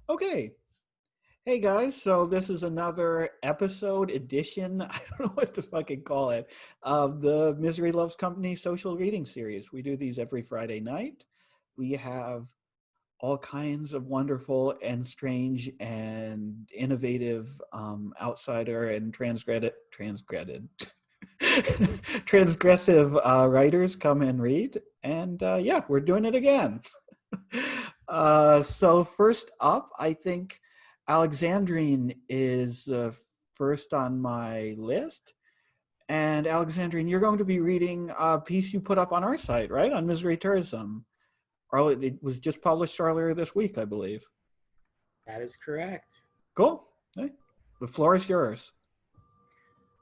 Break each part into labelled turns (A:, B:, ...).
A: Okay. Hey guys, so this is another episode edition, I don't know what to fucking call it, of the Misery Loves Company social reading series. We do these every Friday night. We have all kinds of wonderful and strange and innovative outsider and transgressive writers come and read. And yeah, we're doing it again. So first up, I think Alexandrine is first on my list. And Alexandrine, you're going to be reading a piece you put up on our site, right? On Misery Tourism. It was just published earlier this week, I believe.
B: That is correct.
A: Cool. Hey, the floor is yours.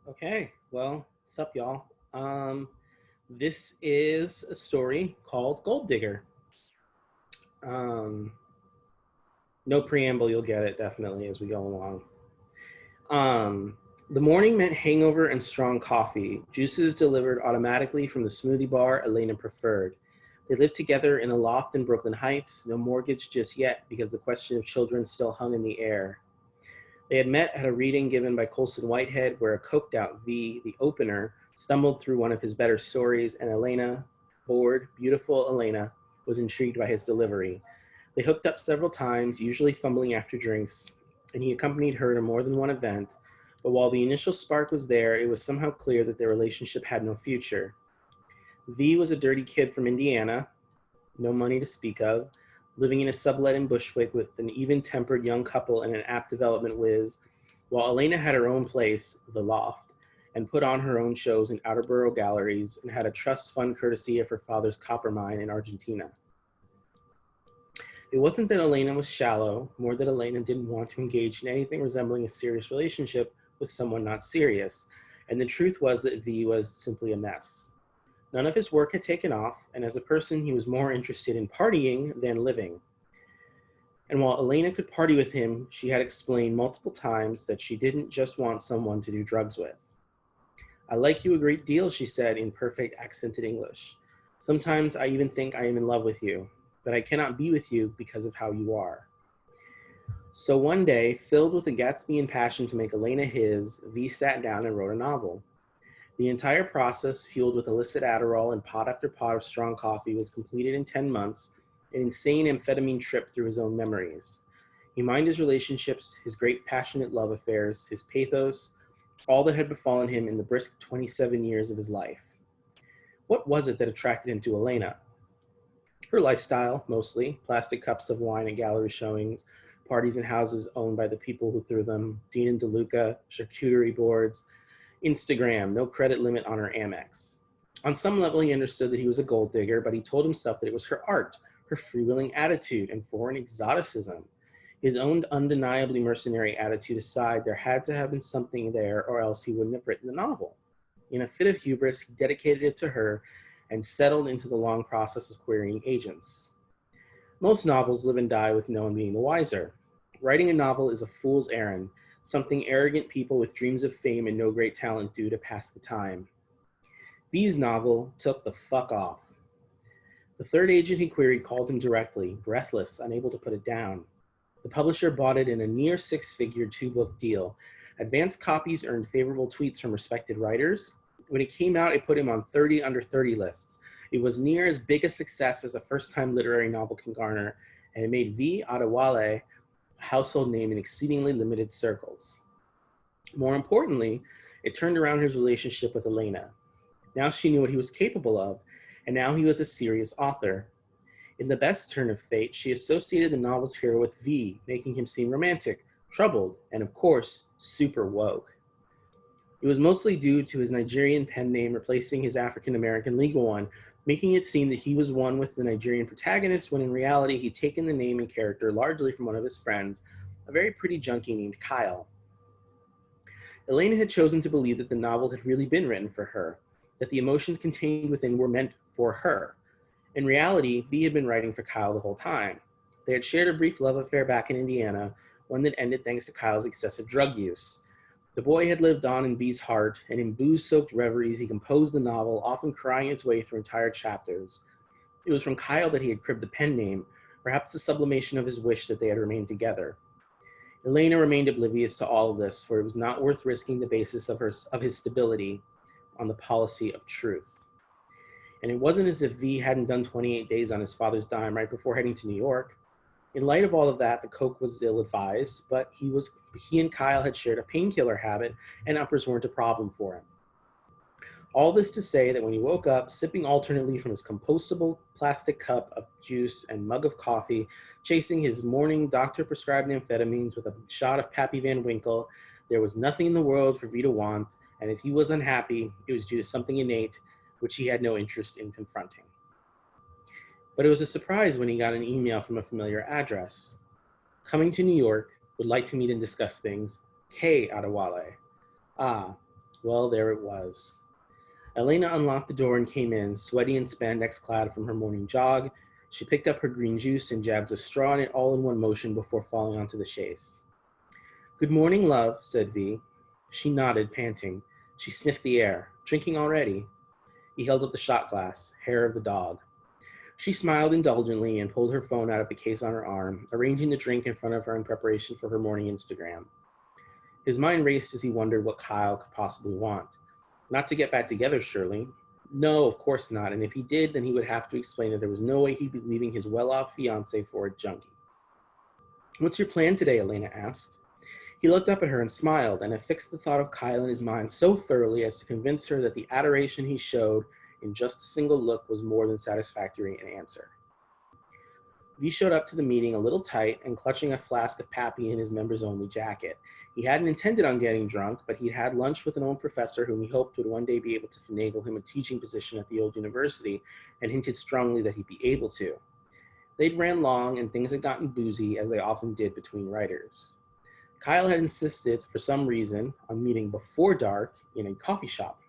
B: Okay, well, what's up, y'all? This is a story called Gold Digger. Um, no preamble, you'll get it definitely as we go along. Um, the morning meant hangover and strong coffee, juices delivered automatically from the smoothie bar Elena preferred. They lived together in a loft in Brooklyn Heights, no mortgage just yet because the question of children still hung in the air. They had met at a reading given by Colson Whitehead where a coked out V, the opener, stumbled through one of his better stories, and Elena, bored, beautiful Elena, was intrigued by his delivery. They hooked up several times, usually fumbling after drinks, and he accompanied her to more than one event. But while the initial spark was there, it was somehow clear that their relationship had no future. V was a dirty kid from Indiana, no money to speak of, living in a sublet in Bushwick with an even-tempered young couple and an app development whiz, while Elena had her own place, The Loft, and put on her own shows in outer borough galleries and had a trust fund courtesy of her father's copper mine in Argentina. It wasn't that Elena was shallow, more that Elena didn't want to engage in anything resembling a serious relationship with someone not serious, and the truth was that V was simply a mess. None of his work had taken off, and as a person, he was more interested in partying than living. And while Elena could party with him, she had explained multiple times that she didn't just want someone to do drugs with. I like you a great deal, she said in perfect accented English. Sometimes I even think I am in love with you, but I cannot be with you because of how you are. So one day, filled with a Gatsbyan passion to make Elena his, V sat down and wrote a novel. The entire process, fueled with illicit Adderall and pot after pot of strong coffee, was completed in 10 months, an insane amphetamine trip through his own memories. He mined his relationships, his great passionate love affairs, his pathos, all that had befallen him in the brisk 27 years of his life. What was it that attracted him to Elena? Her lifestyle, mostly, plastic cups of wine at gallery showings, parties in houses owned by the people who threw them, Dean and DeLuca, charcuterie boards, Instagram, no credit limit on her Amex. On some level, he understood that he was a gold digger, but he told himself that it was her art, her freewheeling attitude, and foreign exoticism. His own undeniably mercenary attitude aside, there had to have been something there, or else he wouldn't have written the novel. In a fit of hubris, he dedicated it to her and settled into the long process of querying agents. Most novels live and die with no one being the wiser. Writing a novel is a fool's errand, something arrogant people with dreams of fame and no great talent do to pass the time. V's novel took the fuck off. The third agent he queried called him directly, breathless, unable to put it down. The publisher bought it in a near six-figure two-book deal. Advanced copies earned favorable tweets from respected writers. When it came out, it put him on 30 under 30 lists. It was near as big a success as a first-time literary novel can garner, and it made V. Adewale a household name in exceedingly limited circles. More importantly, it turned around his relationship with Elena. Now she knew what he was capable of, and now he was a serious author. In the best turn of fate, she associated the novel's hero with V, making him seem romantic, troubled, and of course, super woke. It was mostly due to his Nigerian pen name replacing his African American legal one, making it seem that he was one with the Nigerian protagonist when in reality he'd taken the name and character largely from one of his friends, a very pretty junkie named Kyle. Elena had chosen to believe that the novel had really been written for her, that the emotions contained within were meant for her. In reality, V had been writing for Kyle the whole time. They had shared a brief love affair back in Indiana, one that ended thanks to Kyle's excessive drug use. The boy had lived on in V's heart, and in booze-soaked reveries he composed the novel, often crying his way through entire chapters. It was from Kyle that he had cribbed the pen name, perhaps the sublimation of his wish that they had remained together. Elena remained oblivious to all of this, for it was not worth risking the basis of his stability on the policy of truth. And it wasn't as if V hadn't done 28 days on his father's dime right before heading to New York. In light of all of that, the coke was ill-advised, but he and Kyle had shared a painkiller habit, and uppers weren't a problem for him. All this to say that when he woke up, sipping alternately from his compostable plastic cup of juice and mug of coffee, chasing his morning doctor-prescribed amphetamines with a shot of Pappy Van Winkle, there was nothing in the world for V to want, and if he was unhappy, it was due to something innate, which he had no interest in confronting. But it was a surprise when he got an email from a familiar address. Coming to New York, would like to meet and discuss things. K. Adewale. Ah, well, there it was. Elena unlocked the door and came in, sweaty and spandex-clad from her morning jog. She picked up her green juice and jabbed a straw in it all in one motion before falling onto the chaise. Good morning, love, said V. She nodded, panting. She sniffed the air. Drinking already? He held up the shot glass, hair of the dog. She smiled indulgently and pulled her phone out of the case on her arm, arranging the drink in front of her in preparation for her morning Instagram. His mind raced as he wondered what Kyle could possibly want. Not to get back together, surely. No, of course not, and if he did, then he would have to explain that there was no way he'd be leaving his well-off fiancée for a junkie. What's your plan today? Elena asked. He looked up at her and smiled, and affixed the thought of Kyle in his mind so thoroughly as to convince her that the adoration he showed in just a single look was more than satisfactory an answer. V showed up to the meeting a little tight and clutching a flask of Pappy in his members-only jacket. He hadn't intended on getting drunk, but he'd had lunch with an old professor whom he hoped would one day be able to finagle him a teaching position at the old university, and hinted strongly that he'd be able to. They'd ran long, and things had gotten boozy, as they often did between writers. Kyle had insisted, for some reason, on meeting before dark in a coffee shop.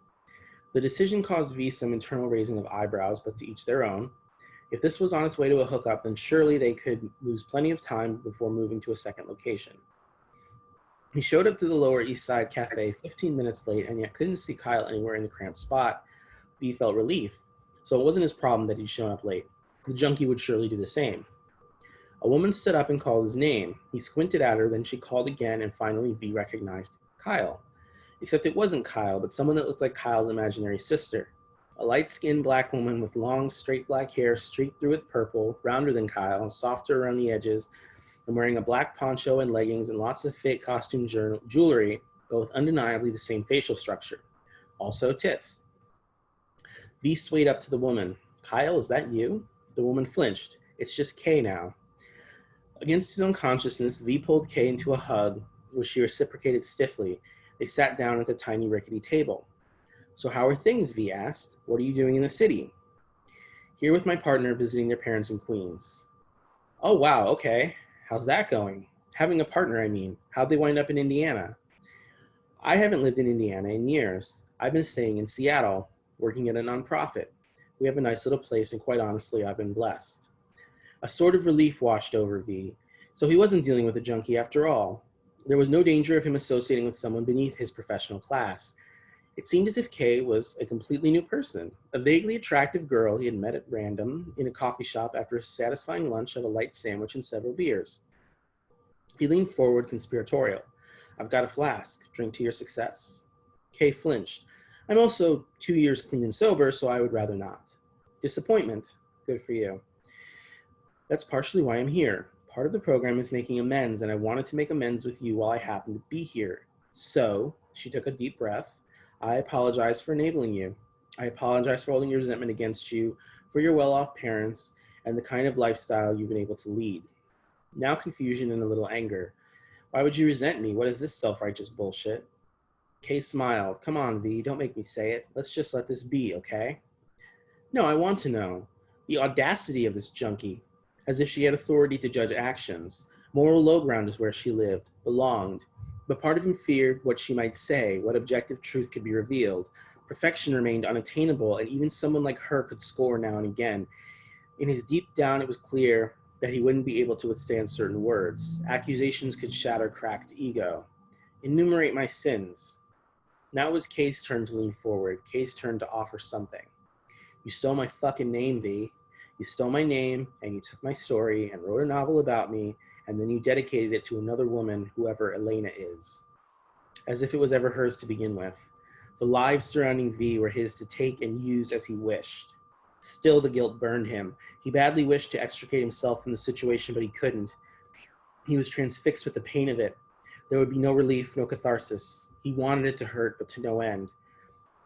B: The decision caused V some internal raising of eyebrows, but to each their own. If this was on its way to a hookup, then surely they could lose plenty of time before moving to a second location. He showed up to the Lower East Side Cafe 15 minutes late and yet couldn't see Kyle anywhere in the cramped spot. V felt relief, so it wasn't his problem that he'd shown up late. The junkie would surely do the same. A woman stood up and called his name. He squinted at her, then she called again, and finally V recognized Kyle. Except it wasn't Kyle, but someone that looked like Kyle's imaginary sister. A light-skinned black woman with long, straight black hair streaked through with purple, rounder than Kyle, softer around the edges, and wearing a black poncho and leggings and lots of fake costume jewelry, but with undeniably the same facial structure. Also tits. V swayed up to the woman. Kyle, is that you? The woman flinched. It's just Kay now. Against his own consciousness, V pulled Kay into a hug, which she reciprocated stiffly. They sat down at the tiny rickety table. So how are things? V asked. What are you doing in the city? Here with my partner visiting their parents in Queens. Oh, wow, okay. How's that going? Having a partner, I mean. How'd they wind up in Indiana? I haven't lived in Indiana in years. I've been staying in Seattle, working at a nonprofit. We have a nice little place, and quite honestly, I've been blessed. A sort of relief washed over V. So he wasn't dealing with a junkie after all. There was no danger of him associating with someone beneath his professional class. It seemed as if Kay was a completely new person, a vaguely attractive girl he had met at random in a coffee shop after a satisfying lunch of a light sandwich and several beers. He leaned forward, conspiratorial. I've got a flask. Drink to your success. Kay flinched. I'm also 2 years clean and sober, so I would rather not. Disappointment. Good for you. That's partially why I'm here. Part of the program is making amends, and I wanted to make amends with you while I happen to be here. So, she took a deep breath. I apologize for enabling you. I apologize for holding your resentment against you, for your well-off parents, and the kind of lifestyle you've been able to lead. Now confusion and a little anger. Why would you resent me? What is this self-righteous bullshit? Kay smiled. Come on, V, don't make me say it. Let's just let this be, okay? No, I want to know. The audacity of this junkie. As if she had authority to judge actions. Moral low ground is where she lived, belonged. But part of him feared what she might say, what objective truth could be revealed. Perfection remained unattainable, and even someone like her could score now and again. In his deep down, it was clear that he wouldn't be able to withstand certain words. Accusations could shatter cracked ego. Enumerate my sins. Now it was Kay's turn to lean forward, Kay's turn to offer something. You stole my fucking name, V. You stole my name and you took my story and wrote a novel about me, and then you dedicated it to another woman, whoever Elena is, as if it was ever hers to begin with. The lives surrounding V were his to take and use as he wished. Still, the guilt burned him. He badly wished to extricate himself from the situation, but he couldn't. He was transfixed with the pain of it. There would be no relief, no catharsis. He wanted it to hurt, but to no end.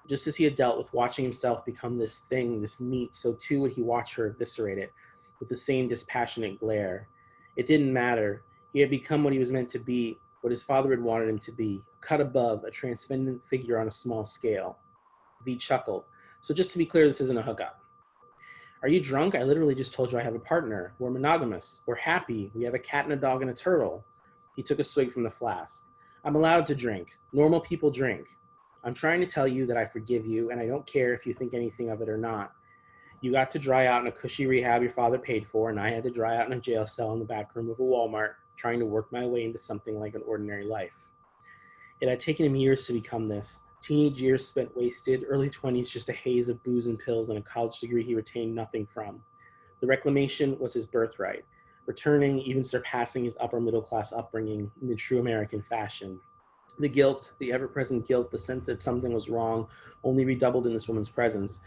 B: Just as he had dealt with watching himself become this thing, this meat, so too would he watch her eviscerate it with the same dispassionate glare. It didn't matter. He had become what he was meant to be, what his father had wanted him to be, cut above, a transcendent figure on a small scale. V chuckled. So just to be clear, this isn't a hookup. Are you drunk? I literally just told you I have a partner. We're monogamous. We're happy. We have a cat and a dog and a turtle. He took a swig from the flask. I'm allowed to drink. Normal people drink. I'm trying to tell you that I forgive you, and I don't care if you think anything of it or not. You got to dry out in a cushy rehab your father paid for, and I had to dry out in a jail cell in the back room of a Walmart, trying to work my way into something like an ordinary life. It had taken him years to become this. Teenage years spent wasted, early 20s just a haze of booze and pills, and a college degree he retained nothing from. The reclamation was his birthright, returning, even surpassing his upper middle class upbringing in the true American fashion. The guilt, the ever-present guilt, the sense that something was wrong, only redoubled in this woman's presence.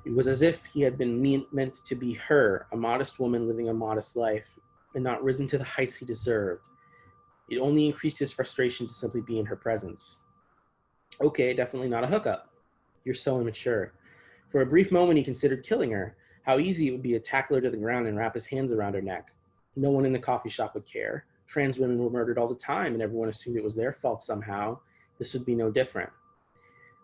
B: It was as if he had been meant to be her, a modest woman living a modest life, and not risen to the heights he deserved. It only increased his frustration to simply be in her presence. Okay, definitely not a hookup. You're so immature. For a brief moment, he considered killing her. How easy it would be to tackle her to the ground and wrap his hands around her neck. No one in the coffee shop would care. Trans women were murdered all the time, and everyone assumed it was their fault somehow. This would be no different.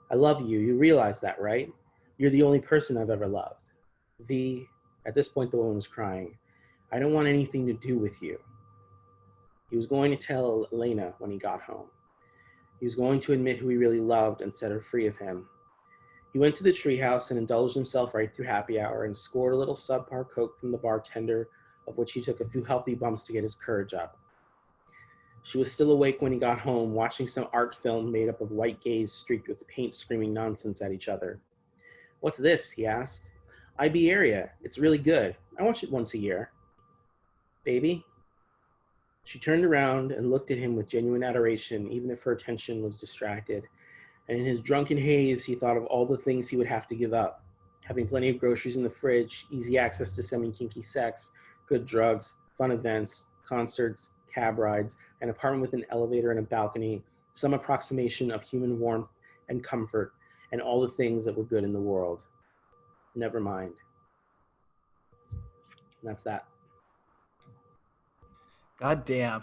B: I love you. You realize that, right? You're the only person I've ever loved. At this point, the woman was crying. I don't want anything to do with you. He was going to tell Elena when he got home. He was going to admit who he really loved and set her free of him. He went to the treehouse and indulged himself right through happy hour and scored a little subpar Coke from the bartender, of which he took a few healthy bumps to get his courage up. She was still awake when he got home, watching some art film made up of white gays streaked with paint screaming nonsense at each other. What's this? He asked. IB Area. It's really good. I watch it once a year. Baby? She turned around and looked at him with genuine adoration, even if her attention was distracted. And in his drunken haze, he thought of all the things he would have to give up. Having plenty of groceries in the fridge, easy access to semi-kinky sex, good drugs, fun events, concerts, cab rides, an apartment with an elevator and a balcony, some approximation of human warmth and comfort, and all the things that were good in the world. Never mind. And that's that.
A: God damn.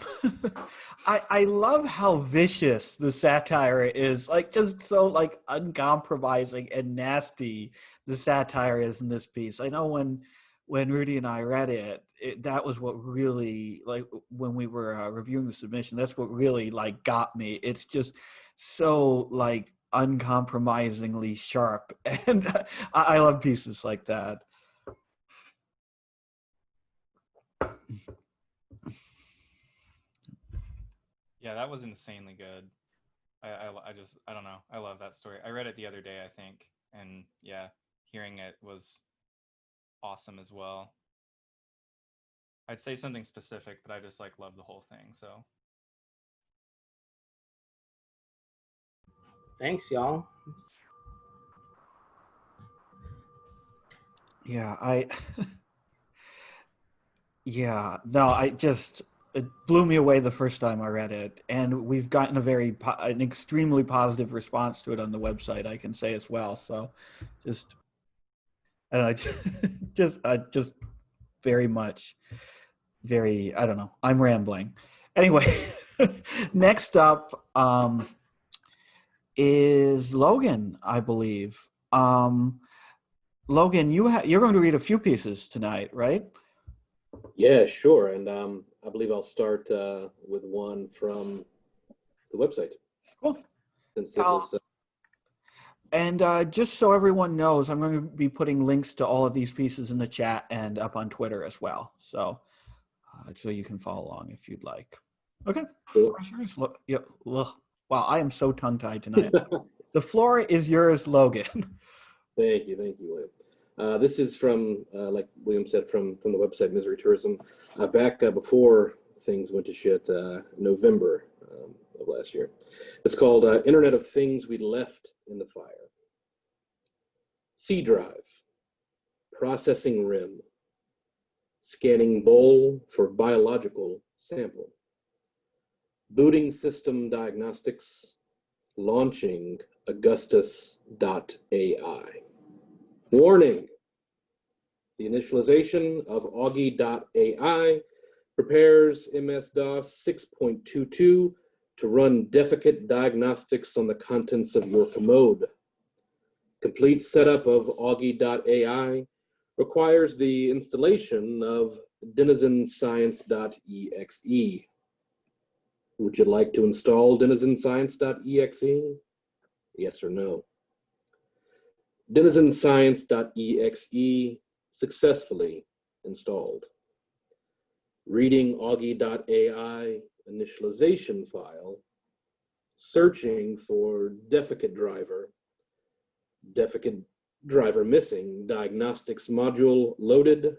A: I love how vicious the satire is, like just so like uncompromising and nasty the satire is in this piece. I know when Rudy and I read it, that was what really, like when we were reviewing the submission, that's what really like got me. It's just so like uncompromisingly sharp, and I love pieces like that.
C: Yeah, that was insanely good. I don't know. I love that story. I read it the other day, I think, and yeah, hearing it was awesome as well. I'd say something specific, but I just like love the whole thing. So
B: Thanks, y'all.
A: Yeah, yeah, no, it blew me away the first time I read it, and we've gotten an extremely positive response to it on the website, I can say as well. So, just, I don't know, just very much, I don't know, I'm rambling. Anyway, next up is Logan, I believe. Logan, you're going to read a few pieces tonight, right?
D: Yeah, sure. And I believe I'll start with one from the website.
A: Cool.
D: Since it was,
A: and just so everyone knows, I'm going to be putting links to all of these pieces in the chat and up on Twitter as well. So you can follow along if you'd like. Okay.
D: Cool.
A: Yeah, wow, I am so tongue-tied tonight. The floor is yours, Logan.
D: Thank you, William. This is from, like William said, from the website Misery Tourism, back before things went to shit, November of last year. It's called Internet of Things We Left in the Fire. C drive, processing rim, scanning bowl for biological sample, booting system diagnostics, launching Augustus.ai. Warning, the initialization of Augie.ai prepares MS-DOS 6.22 to run defecate diagnostics on the contents of your commode. Complete setup of Augie.ai requires the installation of denizenscience.exe. Would you like to install denizenscience.exe? Yes or no? denizenscience.exe successfully installed. Reading Augie.ai initialization file, searching for defecate driver missing, diagnostics module loaded,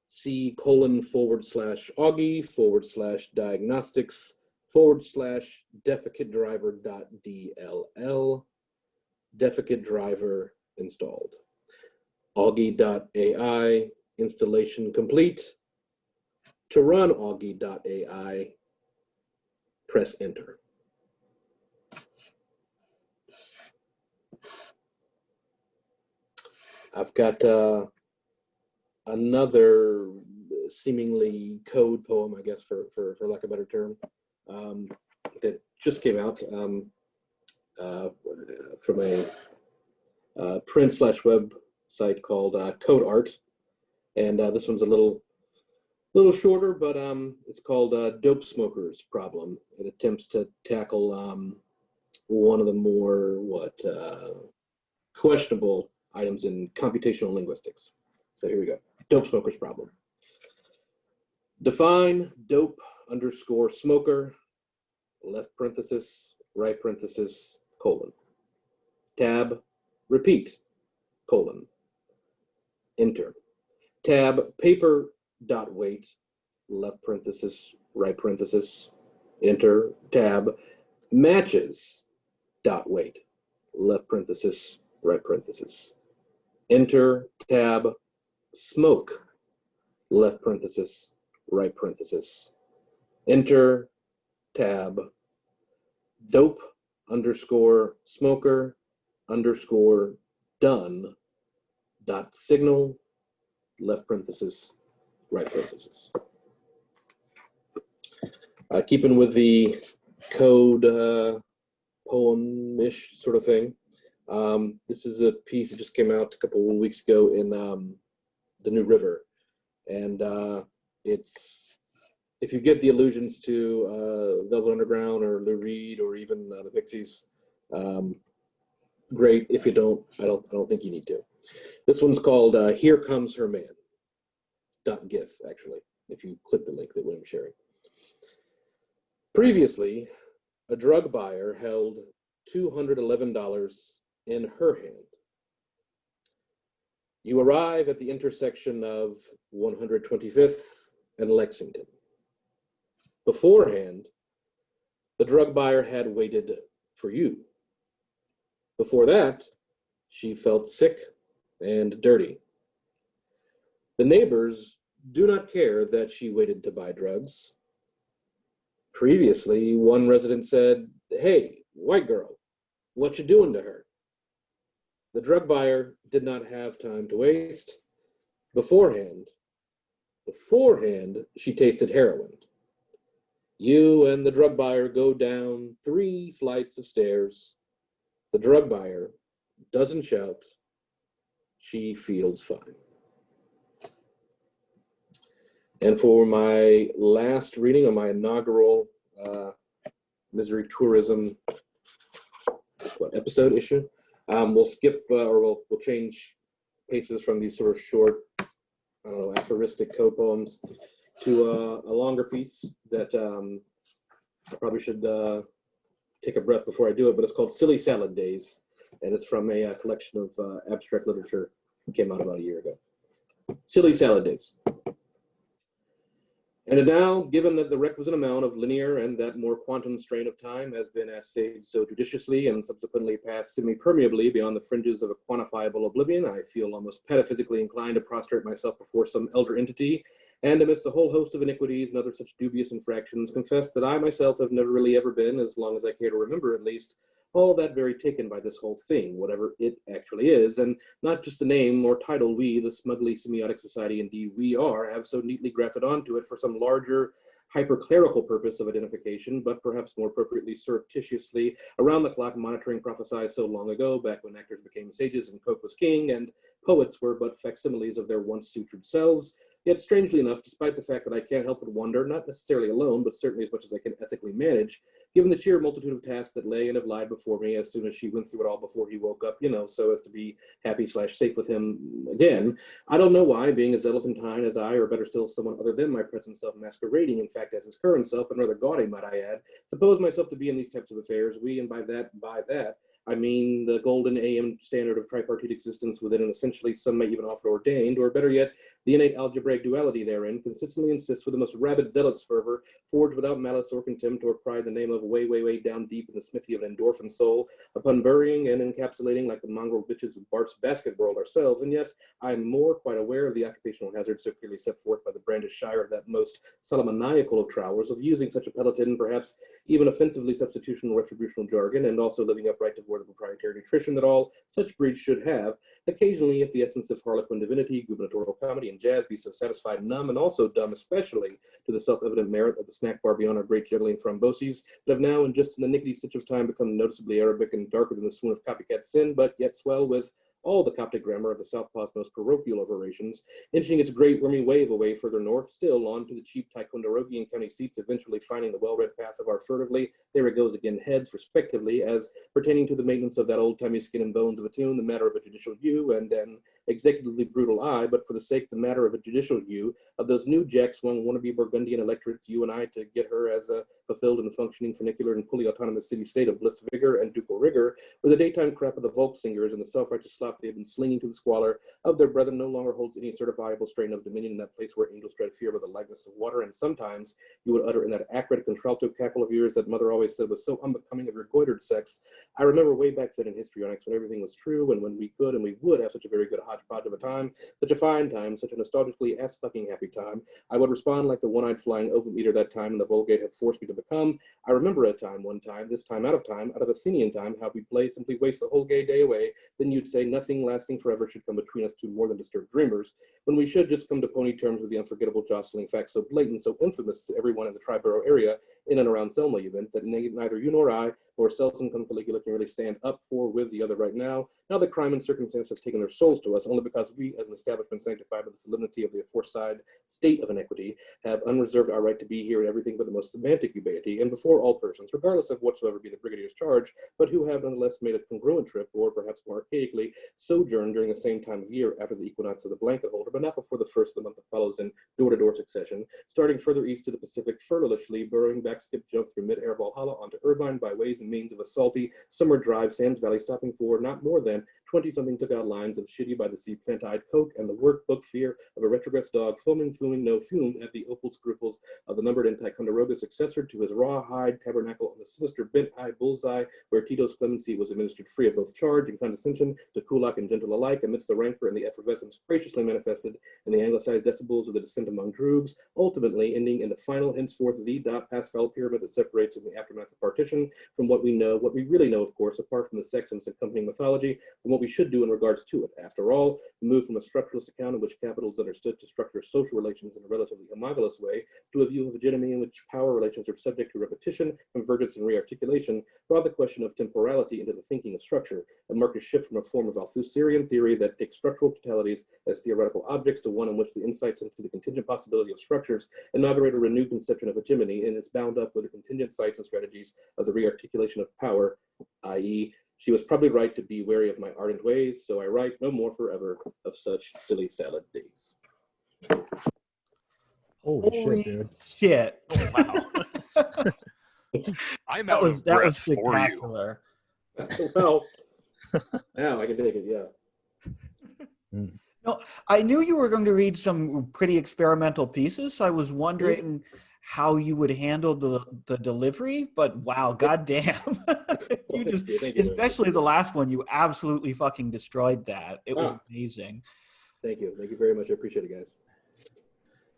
D: C:/Augie/diagnostics/defecate driver.dll, defecate driver installed. Augie.ai installation complete. To run Augie.ai, press enter. I've got another seemingly code poem, I guess, for lack of a better term, that just came out from a print/web site called Code Art, and this one's a little shorter, but it's called Dope Smokers Problem. It attempts to tackle one of the more questionable items in computational linguistics. So here we go. Dope smokers problem. Define dope underscore smoker, left parenthesis, right parenthesis, colon. Tab, repeat, colon. Enter. Tab, paper dot weight, left parenthesis, right parenthesis, enter. Tab, matches dot weight, left parenthesis, right parenthesis. Enter. Tab, smoke, left parenthesis, right parenthesis. Enter. Tab, dope underscore smoker underscore done dot signal, left parenthesis, right parenthesis. Keeping with the code poem-ish sort of thing, this is a piece that just came out a couple of weeks ago in The New River, and it's, if you get the allusions to Velvet Underground or Lou Reed or even the Pixies, great. If you don't, I don't think you need to. This one's called "Here Comes Her Man." .gif, actually, if you click the link that William's sharing. Previously, a drug buyer held $211 in her hand. You arrive at the intersection of 125th and Lexington. Beforehand, the drug buyer had waited for you. Before that, she felt sick and dirty. The neighbors do not care that she waited to buy drugs. Previously, one resident said, "Hey, white girl, what you doing to her?" The drug buyer did not have time to waste. Beforehand, she tasted heroin. You and the drug buyer go down 3 flights of stairs. The drug buyer doesn't shout. She feels fine. And for my last reading on my inaugural Misery Tourism episode issue, we'll skip or we'll change paces from these sort of short, I don't know, aphoristic code poems to a longer piece that I probably should take a breath before I do it, but it's called Silly Salad Days, and it's from a collection of abstract literature Came out about a year ago. Silly Salad Days. And now, given that the requisite amount of linear and that more quantum strain of time has been assayed so judiciously and subsequently passed semi-permeably beyond the fringes of a quantifiable oblivion, I feel almost metaphysically inclined to prostrate myself before some elder entity, and amidst a whole host of iniquities and other such dubious infractions, confess that I myself have never really ever been, as long as I care to remember at least, all that very taken by this whole thing, whatever it actually is, and not just the name or title we, the smugly semiotic society indeed we are, have so neatly grafted onto it for some larger hyper-clerical purpose of identification, but perhaps more appropriately surreptitiously around-the-clock monitoring prophesied so long ago, back when actors became sages and Coke was king, and poets were but facsimiles of their once sutured selves. Yet strangely enough, despite the fact that I can't help but wonder, not necessarily alone, but certainly as much as I can ethically manage, given the sheer multitude of tasks that lay and have lied before me as soon as she went through it all before he woke up, so as to be happy/safe with him again, I don't know why, being as elephantine as I, or better still, someone other than my present self masquerading, in fact, as his current self, and rather gaudy, might I add, suppose myself to be in these types of affairs, and by that, I mean the golden AM standard of tripartite existence within an essentially, some may even offer ordained, or better yet, the innate algebraic duality therein, consistently insists with the most rabid zealot's fervor, forged without malice or contempt or pride, the name of way down deep in the smithy of an endorphin soul, upon burying and encapsulating like the mongrel bitches of Bart's basket world ourselves. And yes, I am quite aware of the occupational hazards so clearly set forth by the brandish shire of that most Solomoniacal of trowers of using such a pelleted and perhaps even offensively substitutional retributional jargon, and also living upright to the proprietary nutrition that all such breeds should have. Occasionally, if the essence of harlequin divinity, gubernatorial comedy, and jazz be so satisfied, numb, and also dumb, especially to the self-evident merit of the snack bar beyond our great juggling thromboses, that have now, and just in the nickety stitch of time, become noticeably Arabic and darker than the swoon of copycat sin, but yet swell with all the Coptic grammar of the Southpaw's most parochial of orations, inching its great wormy wave away further north, still on to the cheap Ticonderoga county seats, eventually finding the well-read path of our furtively, there it goes again, heads, respectively, as pertaining to the maintenance of that old-timey skin and bones of a tune, the matter of a judicial you, and an executively brutal I, but for the sake the matter of a judicial you, of those new jack-swung wannabe Burgundian electorates, you and I, to get her as a fulfilled and functioning funicular and fully autonomous city-state of bliss vigor and ducal rigor, where the daytime crap of the Volk singers and the self-righteous slop they have been slinging to the squalor of their brethren no longer holds any certifiable strain of dominion in that place where angels dread fear with the likeness of water, and sometimes you would utter in that acrid contralto cackle of yours that mother always said was so unbecoming of your goitered sex. I remember way back then in histrionics when everything was true, and when we could and we would have such a very good hodgepodge of a time, such a fine time, such a nostalgically ass-fucking happy time, I would respond like the one-eyed flying ovum eater that time in the Vulgate had forced me to become. I remember a time, one time, this time, out of Athenian time, how we'd play, simply waste the whole gay day away, then you'd say nothing lasting forever should come between us two more than disturbed dreamers, when we should just come to pony terms with the unforgettable jostling fact so blatant, so infamous to everyone in the Triborough area, in and around Selma even, that neither you nor I, nor Selson cum Caligula can really stand up for with the other right now that crime and circumstance has taken their souls to us, only because we, as an establishment sanctified by the solemnity of the aforesaid state of inequity, have unreserved our right to be here in everything but the most semantic ubiquity, and before all persons, regardless of whatsoever be the brigadier's charge, but who have nonetheless made a congruent trip, or perhaps more archaically, sojourn during the same time of year after the equinox of the blanket holder, but not before the first of the month that follows in door-to-door succession, starting further east to the Pacific furtively, burrowing back, skip, jump through mid-air Valhalla onto Irvine by ways and means of a salty summer drive, Sam's Valley, stopping for not more than 20-something took-out lines of shitty by the sea plant-eyed coke and the workbook fear of a retrogressed dog foaming, fuming, no fume at the opal scruples of the numbered and Ticonderoga successor to his rawhide tabernacle on the sinister bent-eye bullseye where Tito's clemency was administered free of both charge and condescension to Kulak and gentle alike amidst the rancor and the effervescence graciously manifested in the anglicized decibels of the descent among droogs, ultimately ending in the final, henceforth, the dot Pascal pyramid that separates in the aftermath of partition from what we know, what we really know, of course, apart from the sex and its accompanying mythology, from what we should do in regards to it. After all, the move from a structuralist account in which capital is understood to structure social relations in a relatively homogeneous way to a view of hegemony in which power relations are subject to repetition, convergence, and rearticulation brought the question of temporality into the thinking of structure, and marked a shift from a form of Althusserian theory that takes structural totalities as theoretical objects to one in which the insights into the contingent possibility of structures inaugurate a renewed conception of hegemony and is bound up with the contingent sites and strategies of the rearticulation of power, i.e., she was probably right to be wary of my ardent ways, so I write no more forever of such silly salad days.
A: Holy
E: shit, dude.
A: shit.
F: Oh, wow. I'm
A: That
F: out
A: was
F: of breath for you.
A: spectacular.
D: Well, now I can take it, yeah.
E: Mm.
A: No, I knew you were going to read some pretty experimental pieces, so I was
D: Mm-hmm.
A: wondering how you would handle the delivery. But wow, goddamn, you just,
D: Thank you very much.
A: especially the last one, you absolutely fucking destroyed that. It was
D: Ah.
A: amazing.
D: Thank you very much. I appreciate it, guys.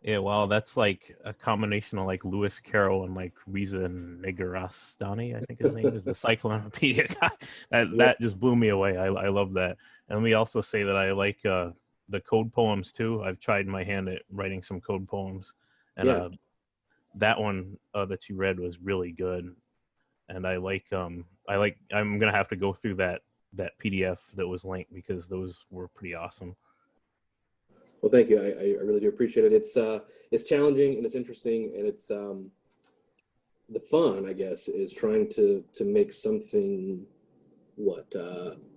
E: Yeah, well, that's like a combination of like Lewis Carroll and like Riza Negarestani, I think his name is, the Cyclopedia guy. That just blew me away. I love that. And let me also say that I like the code poems too. I've tried my hand at writing some code poems, and
D: Yeah.
E: that one that you read was really good. And I'm gonna have to go through that PDF that was linked because those were pretty awesome.
D: Well, thank you. I really do appreciate it. It's challenging and it's interesting, and it's the fun, I guess, is trying to make something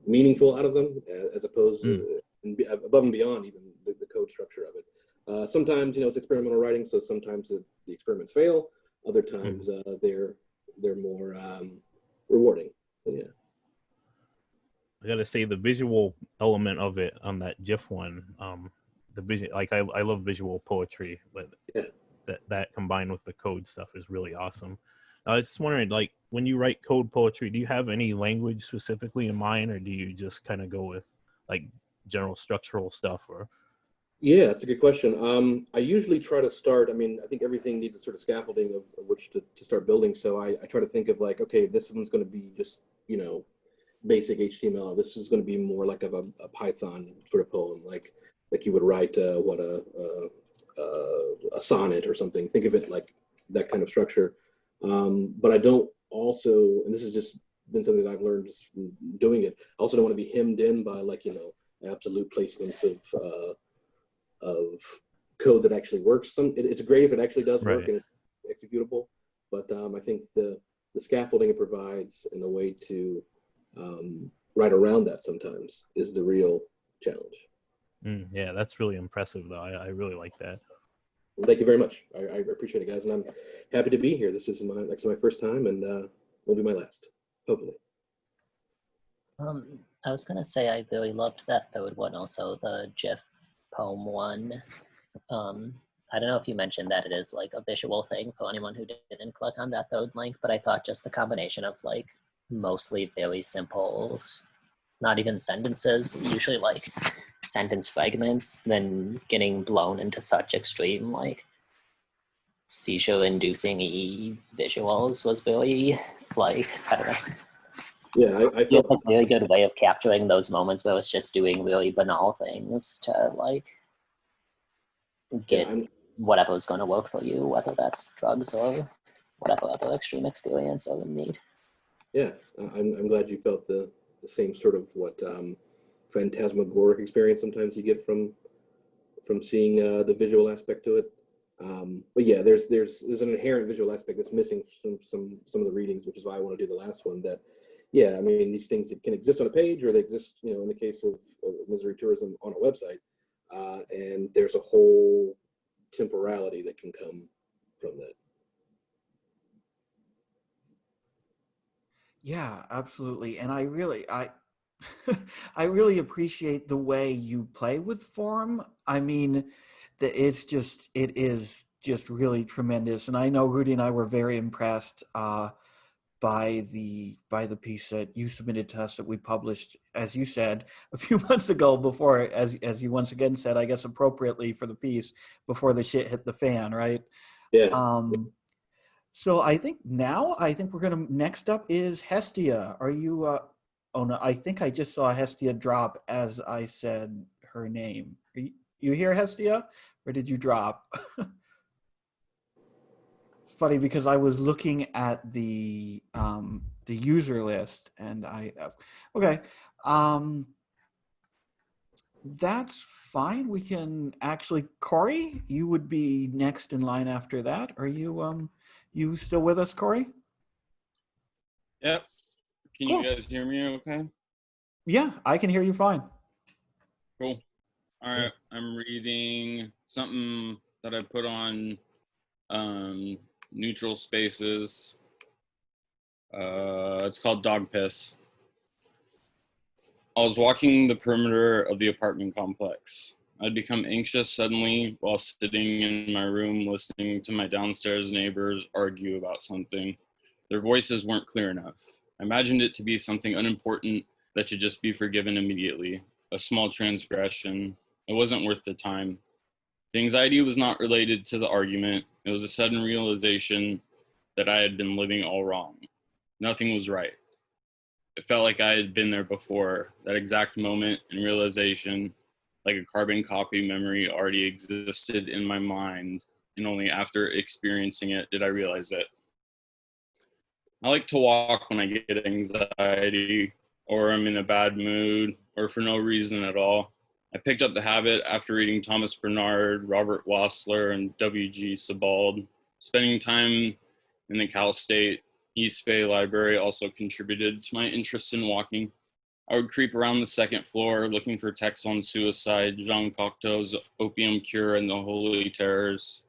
D: meaningful out of them, as opposed to above and beyond even the code structure of it. Sometimes it's experimental writing, so sometimes the experiments fail. Other times they're more rewarding. So, yeah.
E: I gotta say the visual element of it on that GIF one, the vision, like I love visual poetry, but
D: Yeah.
E: that combined with the code stuff is really awesome. I was just wondering, like when you write code poetry, do you have any language specifically in mind, or do you just kind of go with like general structural stuff? Or
D: Yeah, that's a good question. I usually try to start, I think everything needs a sort of scaffolding of which to start building. So I try to think of like, okay, this one's going to be just, basic HTML. This is going to be more like of a Python sort of poem, like you would write a sonnet or something. Think of it like that kind of structure. But I don't also, and this has just been something that I've learned just from doing it. I also don't want to be hemmed in by absolute placements of code that actually works. It's great if it actually does work
E: Right.
D: and it's executable, but I think the scaffolding it provides and the way to write around that sometimes is the real challenge.
E: Yeah, that's really impressive though. I really like that.
D: Thank you very much. I appreciate it, guys, and I'm happy to be here. This is my first time, and will be my last, hopefully.
G: I was gonna say I really loved that third one, also the GIF poem one. I don't know if you mentioned that it is like a visual thing for anyone who didn't click on that third link, but I thought just the combination of like mostly very simple, not even sentences, usually like sentence fragments, then getting blown into such extreme like seizure-inducing visuals was really like, I don't know.
D: Yeah, I felt
G: It's a really good way of capturing those moments where it's just doing really banal things to like get whatever is going to work for you, whether that's drugs or whatever other extreme experience or need.
D: Yeah, I'm glad you felt the same sort of phantasmagoric experience sometimes you get from seeing the visual aspect to it. But yeah, there's an inherent visual aspect that's missing from some of the readings, which is why I want to do the last one. That, yeah, these things can exist on a page, or they exist, in the case of Misery Tourism, on a website, and there's a whole temporality that can come from that.
A: Yeah, absolutely. And I I really appreciate the way you play with form. It is just really tremendous. And I know Rudy and I were very impressed by the piece that you submitted to us that we published, as you said, a few months ago, before, as you once again said, I guess appropriately for the piece, before the shit hit the fan, right?
D: Yeah.
A: So I think we're gonna, next up is Hestia. Are you oh no, I think I just saw Hestia drop as I said her name. Are you here, Hestia? Or did you drop? It's funny because I was looking at the user list and okay. That's fine. We can actually, Corey, you would be next in line after that. Are you still with us, Corey?
H: Yep. Can
A: Cool.
H: you guys hear me okay?
A: Yeah, I can hear you fine.
H: Cool. All right. I'm reading something that I put on Neutral Spaces. It's called Dog Piss. I was walking the perimeter of the apartment complex. I'd become anxious suddenly while sitting in my room listening to my downstairs neighbors argue about something. Their voices weren't clear enough. I imagined it to be something unimportant that should just be forgiven immediately, a small transgression. It wasn't worth the time. The anxiety was not related to the argument. It was a sudden realization that I had been living all wrong. Nothing was right. It felt like I had been there before. That exact moment and realization, like a carbon copy memory, already existed in my mind, and only after experiencing it did I realize it. I like to walk when I get anxiety, or I'm in a bad mood, or for no reason at all. I picked up the habit after reading Thomas Bernard, Robert Wassler, and W.G. Sebald. Spending time in the Cal State East Bay Library also contributed to my interest in walking. I would creep around the second floor looking for texts on suicide, Jean Cocteau's Opium Cure, and the Holy Terrors.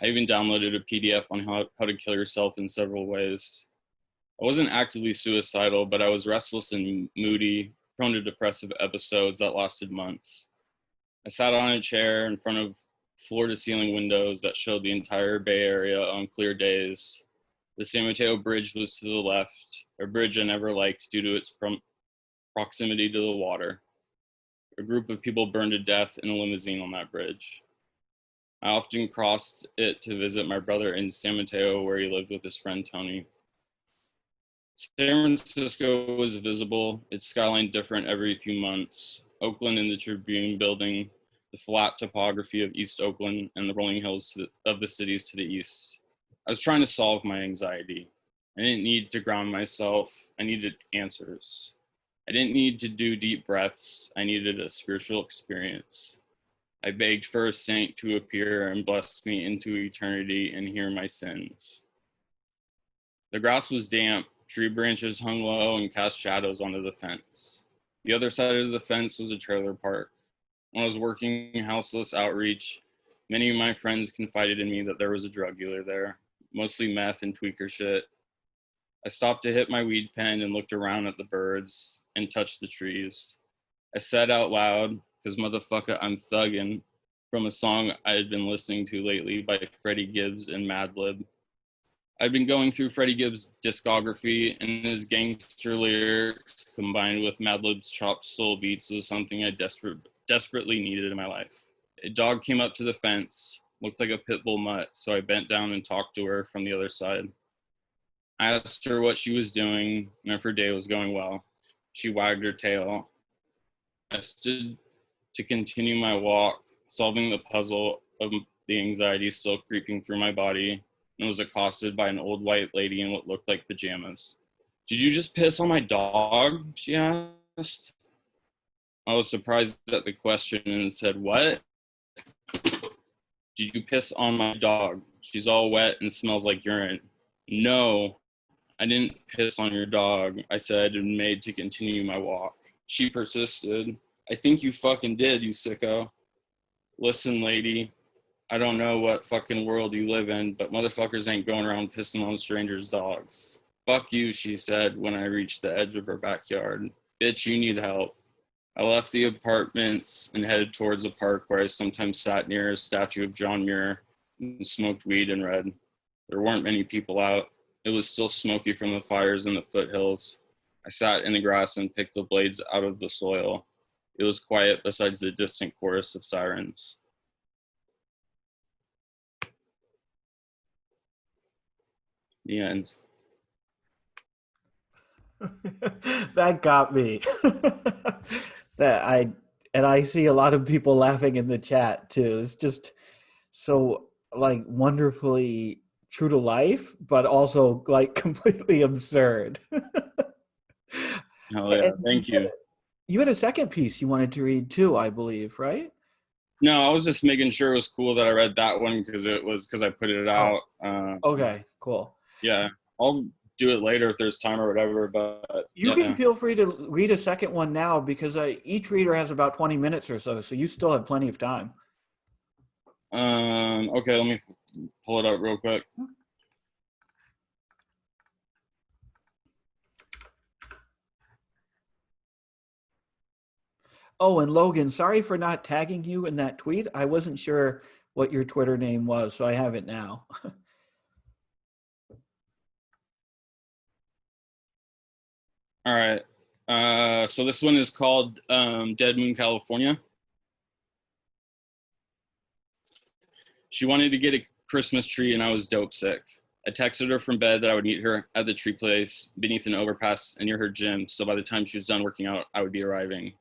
H: I even downloaded a PDF on how to kill yourself in several ways. I wasn't actively suicidal, but I was restless and moody, prone to depressive episodes that lasted months. I sat on a chair in front of floor-to-ceiling windows that showed the entire Bay Area on clear days. The San Mateo Bridge was to the left, a bridge I never liked due to its proximity to the water. A group of people burned to death in a limousine on that bridge. I often crossed it to visit my brother in San Mateo, where he lived with his friend Tony. San Francisco was visible, its skyline different every few months. Oakland and the Tribune building, the flat topography of East Oakland, and the rolling hills of the cities to the east. I was trying to solve my anxiety. I didn't need to ground myself. I needed answers. I didn't need to do deep breaths. I needed a spiritual experience. I begged for a saint to appear and bless me into eternity and hear my sins. The grass was damp. Tree branches hung low and cast shadows onto the fence. The other side of the fence was a trailer park. When I was working houseless outreach, many of my friends confided in me that there was a drug dealer there, mostly meth and tweaker shit. I stopped to hit my weed pen and looked around at the birds and touched the trees. I said out loud, because motherfucker, I'm thuggin', from a song I had been listening to lately by Freddie Gibbs and Madlib. I'd been going through Freddie Gibbs' discography, and his gangster lyrics combined with Madlib's chopped soul beats was something I desperately needed in my life. A dog came up to the fence, looked like a pit bull mutt, so I bent down and talked to her from the other side. I asked her what she was doing and if her day was going well. She wagged her tail. I stood to continue my walk, solving the puzzle of the anxiety still creeping through my body, and was accosted by an old white lady in what looked like pajamas. "Did you just piss on my dog?" she asked. I was surprised at the question and said, "What? Did you piss on my dog? She's all wet and smells like urine." "No, I didn't piss on your dog," I said, and made to continue my walk. She persisted. "I think you fucking did, you sicko." "Listen, lady, I don't know what fucking world you live in, but motherfuckers ain't going around pissing on strangers' dogs." "Fuck you," she said when I reached the edge of her backyard. "Bitch, you need help." I left the apartments and headed towards a park where I sometimes sat near a statue of John Muir and smoked weed and read. There weren't many people out. It was still smoky from the fires in the foothills. I sat in the grass and picked the blades out of the soil. It was quiet besides the distant chorus of sirens. The end.
A: That got me. I see a lot of people laughing in the chat too. It's just so like wonderfully true to life, but also like completely absurd.
H: Hell yeah,
A: And
H: thank you.
A: you had a second piece you wanted to read too, I believe, right?
H: No, I was just making sure it was cool that I read that one because I put it out.
A: Okay, cool.
H: Yeah, I'll do it later if there's time or whatever. But
A: You
H: yeah.
A: can feel free to read a second one now because each reader has about 20 minutes or so you still have plenty of time.
H: Okay, let me pull it up real quick.
A: Oh, and Logan, sorry for not tagging you in that tweet. I wasn't sure what your Twitter name was, so I have it now.
H: All right. So this one is called Dead Moon, California. She wanted to get a Christmas tree and I was dope sick. I texted her from bed that I would meet her at the tree place beneath an overpass and near her gym, so by the time she was done working out, I would be arriving.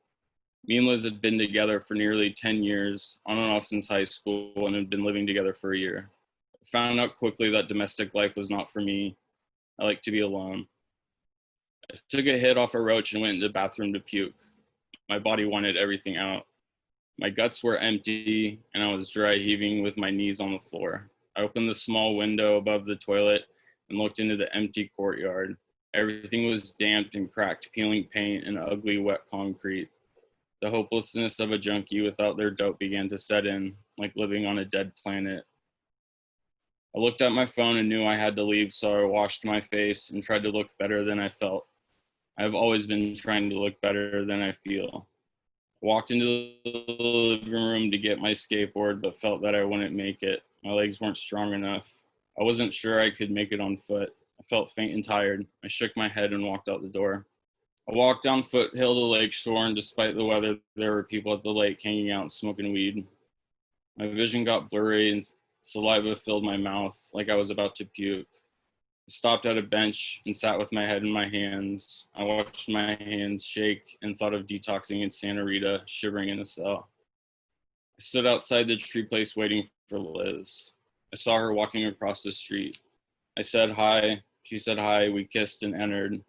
H: Me and Liz had been together for nearly 10 years, on and off since high school, and had been living together for a year. I found out quickly that domestic life was not for me. I like to be alone. I took a hit off a roach and went into the bathroom to puke. My body wanted everything out. My guts were empty, and I was dry heaving with my knees on the floor. I opened the small window above the toilet and looked into the empty courtyard. Everything was damp and cracked, peeling paint and ugly wet concrete. The hopelessness of a junkie without their dope began to set in, like living on a dead planet. I looked at my phone and knew I had to leave, so I washed my face and tried to look better than I felt. I've always been trying to look better than I feel. I walked into the living room to get my skateboard, but felt that I wouldn't make it. My legs weren't strong enough. I wasn't sure I could make it on foot. I felt faint and tired. I shook my head and walked out the door. I walked down Foothill to Lakeshore, and despite the weather, there were people at the lake hanging out and smoking weed. My vision got blurry and saliva filled my mouth like I was about to puke. I stopped at a bench and sat with my head in my hands. I watched my hands shake and thought of detoxing in Santa Rita, shivering in a cell. I stood outside the tree place waiting for Liz. I saw her walking across the street. I said hi. She said hi. We kissed and entered.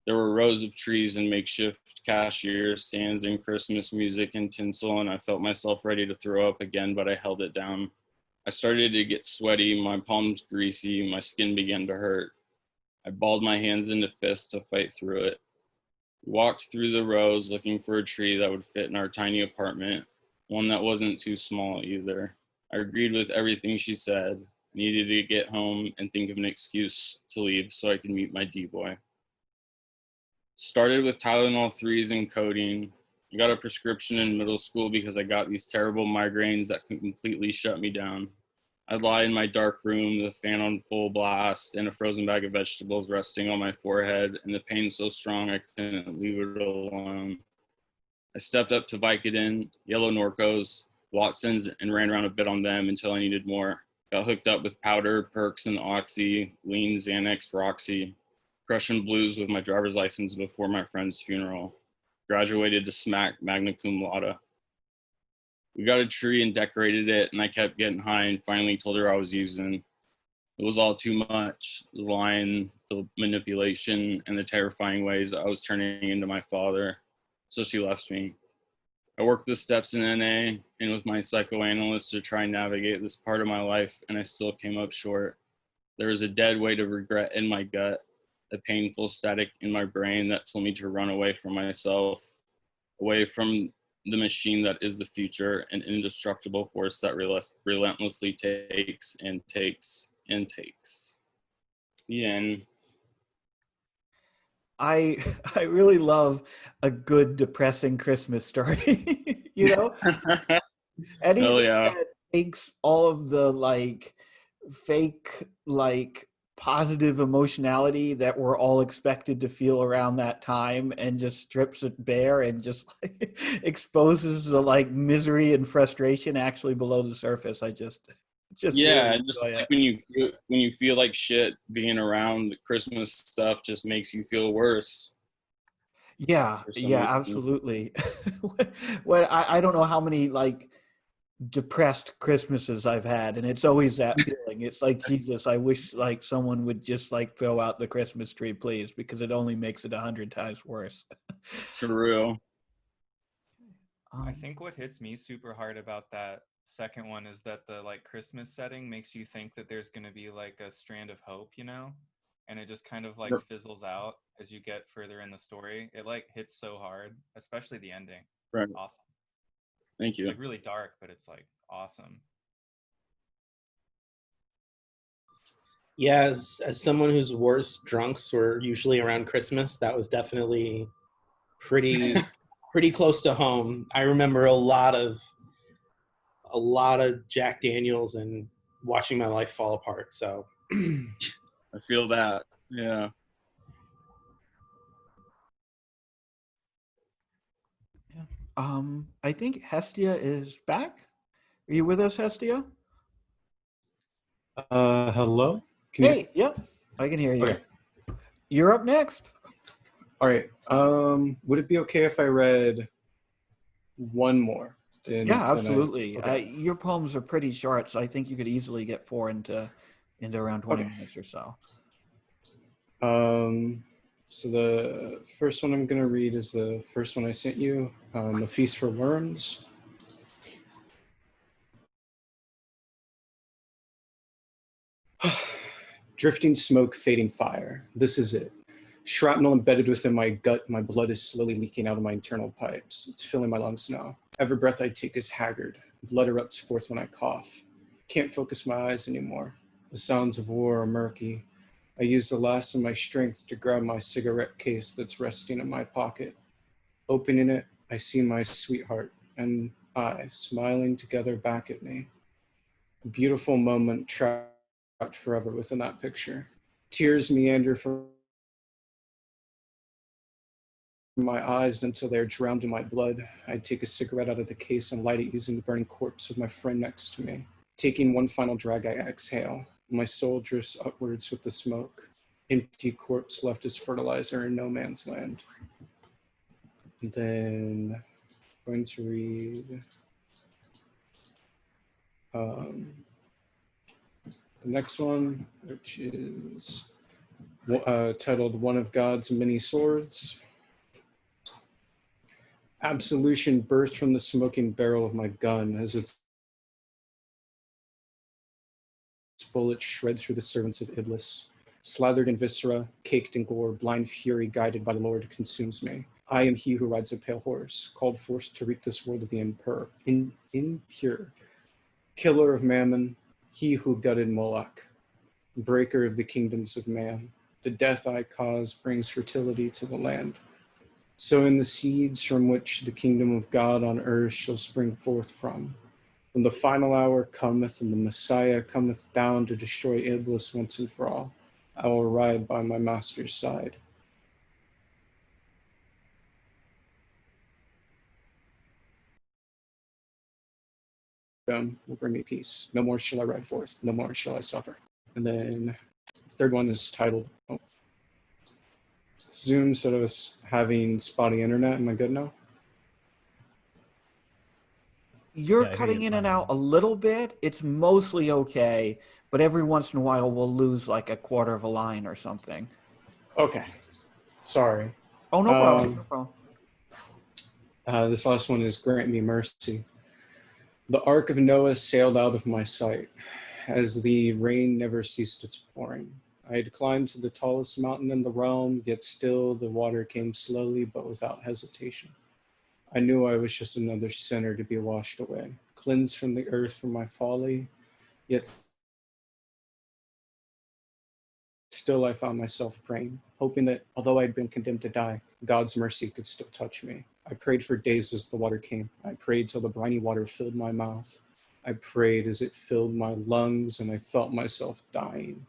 H: There were rows of trees and makeshift cashier stands and Christmas music and tinsel, and I felt myself ready to throw up again, but I held it down. I started to get sweaty, my palms greasy, my skin began to hurt. I balled my hands into fists to fight through it. We walked through the rows looking for a tree that would fit in our tiny apartment, one that wasn't too small either. I agreed with everything she said. I needed to get home and think of an excuse to leave so I could meet my D-boy. Started with Tylenol 3s and codeine. I got a prescription in middle school because I got these terrible migraines that completely shut me down. I'd lie in my dark room, the fan on full blast, and a frozen bag of vegetables resting on my forehead, and the pain so strong I couldn't leave it alone. I stepped up to Vicodin, Yellow Norcos, Watsons, and ran around a bit on them until I needed more. Got hooked up with powder, perks, and oxy, lean, Xanax, Roxy. Crushing blues with my driver's license before my friend's funeral. Graduated to smack magna cum laude. We got a tree and decorated it, and I kept getting high and finally told her I was using. It was all too much. The lying, the manipulation, and the terrifying ways I was turning into my father. So she left me. I worked the steps in NA and with my psychoanalyst to try and navigate this part of my life, and I still came up short. There was a dead weight of regret in my gut, a painful static in my brain that told me to run away from myself, away from the machine that is the future, an indestructible force that relentlessly takes and takes and takes. The end.
A: I I really love a good depressing Christmas story. You know, anything
H: Hell yeah.
A: that takes all of the like fake like positive emotionality that we're all expected to feel around that time and just strips it bare and just like exposes the like misery and frustration actually below the surface. I just
H: Yeah,
A: really
H: and just
A: enjoy
H: like
A: it.
H: when you feel like shit, being around the Christmas stuff just makes you feel worse
A: Yeah,
H: for some
A: yeah,
H: reason.
A: absolutely. Well, I don't know how many like depressed Christmases I've had, and it's always that feeling. It's like, Jesus, I wish like someone would just like throw out the Christmas tree, please, because it only makes it 100 times worse.
H: For real.
C: I
A: Um,
C: think what hits me super hard about that second one is that the like Christmas setting makes you think that there's going to be like a strand of hope, you know? And it just kind of like fizzles out as you get further in the story. It like hits so hard, especially the ending.
H: Right.
C: Awesome.
H: Thank
C: It's
H: you.
C: like really dark, but it's like awesome.
B: Yeah, as someone whose worst drunks were usually around Christmas, that was definitely pretty pretty close to home. I remember a lot of Jack Daniels and watching my life fall apart. So
H: I feel that. Yeah.
A: I think Hestia is back. Are you with us, Hestia?
I: Hello? Can you?
A: Hey, yep, I can hear you.
I: Okay.
A: You're up next.
I: All right. Would it be okay if I read one more?
A: Yeah, absolutely.
I: Okay.
A: Your poems are pretty short, so I think you could easily get 4 into around 20
I: Okay.
A: minutes or so.
I: So the first one I'm going to read is the first one I sent you, A Feast for Worms. Drifting smoke, fading fire. This is it. Shrapnel embedded within my gut, my blood is slowly leaking out of my internal pipes. It's filling my lungs now. Every breath I take is haggard. Blood erupts forth when I cough. Can't focus my eyes anymore. The sounds of war are murky. I use the last of my strength to grab my cigarette case that's resting in my pocket. Opening it, I see my sweetheart and I smiling together back at me. A beautiful moment trapped forever within that picture. Tears meander from my eyes until they're drowned in my blood. I take a cigarette out of the case and light it using the burning corpse of my friend next to me. Taking one final drag, I exhale. My soul drifts upwards with the smoke. Empty corpse left as fertilizer in no man's land. And then I'm going to read the next one, which is titled One of God's Many Swords. Absolution burst from the smoking barrel of my gun as its bullets shred through the servants of Iblis. Slathered in viscera, caked in gore, blind fury guided by the Lord consumes me. I am he who rides a pale horse, called forth to wreak this world of the impure. Killer of mammon, he who gutted Moloch, breaker of the kingdoms of man. The death I cause brings fertility to the land. So in the seeds from which the kingdom of God on earth shall spring forth from. When the final hour cometh and the Messiah cometh down to destroy Iblis once and for all, I will ride by my master's side. Will bring me peace. No more shall I ride forth. No more shall I suffer. And then the third one is titled, Zoom sort of having spotty internet. Am I good now?
A: You're
E: Yeah, I hear
A: cutting
E: you
A: in and
E: fine.
A: out a little bit. It's mostly okay, but every once in a while we'll lose like a quarter of a line or something.
I: Okay. Sorry.
A: Oh, no problem. No problem.
I: This last one is Grant Me Mercy. The Ark of Noah sailed out of my sight as the rain never ceased its pouring. I had climbed to the tallest mountain in the realm, yet still the water came slowly but without hesitation. I knew I was just another sinner to be washed away, cleansed from the earth for my folly, yet still I found myself praying, hoping that although I'd been condemned to die, God's mercy could still touch me. I prayed for days as the water came. I prayed till the briny water filled my mouth. I prayed as it filled my lungs and I felt myself dying.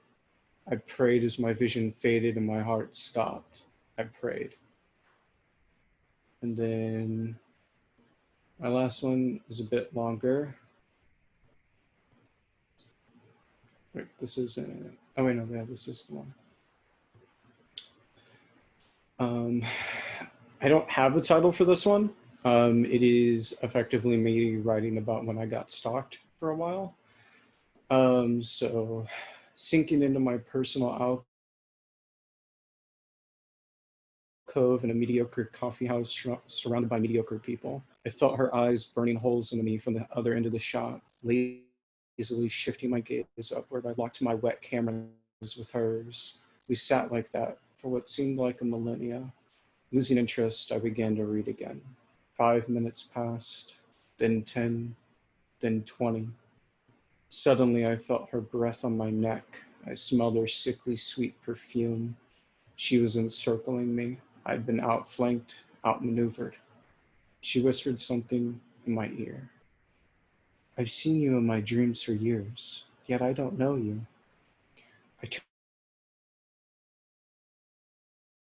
I: I prayed as my vision faded and my heart stopped. I prayed. And then my last one is a bit longer. Wait, this isn't, oh wait, no, yeah, this is the one. I don't have a title for this one. It is effectively me writing about when I got stalked for a while. So sinking into my personal alcove in a mediocre coffee house surrounded by mediocre people. I felt her eyes burning holes into me from the other end of the shop, lazily shifting my gaze upward. I locked my wet cameras with hers. We sat like that for what seemed like a millennia. Losing interest, I began to read again. 5 minutes passed, then 10, then 20. Suddenly, I felt her breath on my neck. I smelled her sickly sweet perfume. She was encircling me. I'd been outflanked, outmaneuvered. She whispered something in my ear. I've seen you in my dreams for years, yet I don't know you. I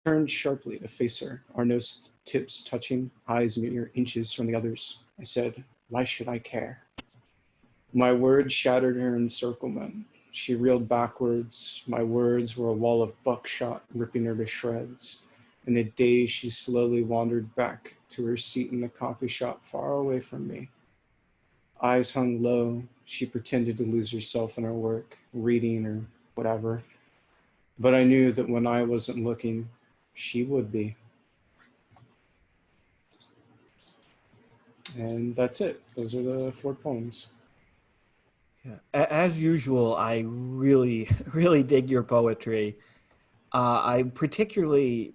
I: turned sharply to face her, our nose tips touching, eyes mere inches from the others. I said, why should I care? My words shattered her encirclement. She reeled backwards. My words were a wall of buckshot ripping her to shreds. In a daze, she slowly wandered back to her seat in the coffee shop far away from me. Eyes hung low, she pretended to lose herself in her work, reading or whatever. But I knew that when I wasn't looking, she would be. And that's it. Those are the 4 poems.
A: Yeah. As usual, I really, really dig your poetry. I particularly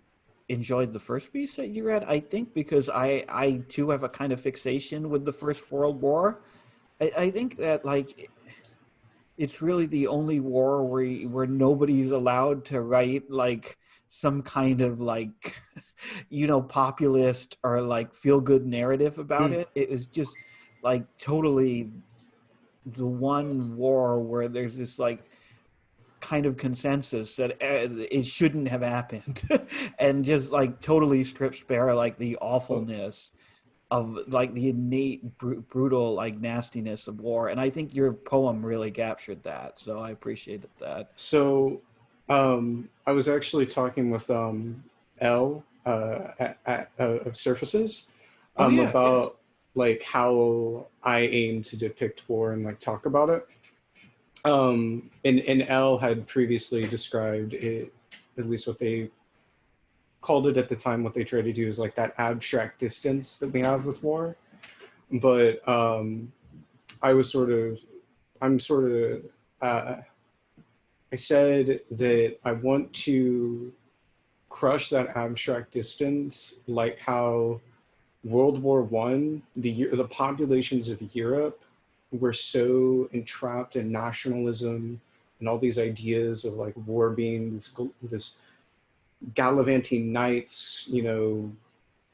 A: enjoyed the first piece that you read, I think, because I too have a kind of fixation with the First World War. I think that, like, it's really the only war where nobody's allowed to write, like, some kind of, like, populist or, like, feel-good narrative about it. It was just, like, totally the one war where there's this, like, kind of consensus that it shouldn't have happened and just, like, totally strips bare, like, the awfulness of, like, the innate brutal, like, nastiness of war. And I think your poem really captured that, so I appreciated that.
I: So I was actually talking with Elle of Surfaces about like how I aim to depict war and like talk about it. And Elle had previously described it, at least what they called it at the time, what they tried to do is like that abstract distance that we have with war. But I said that I want to crush that abstract distance, like how World War I, the populations of Europe were so entrapped in nationalism and all these ideas of like war being this gallivanting knights,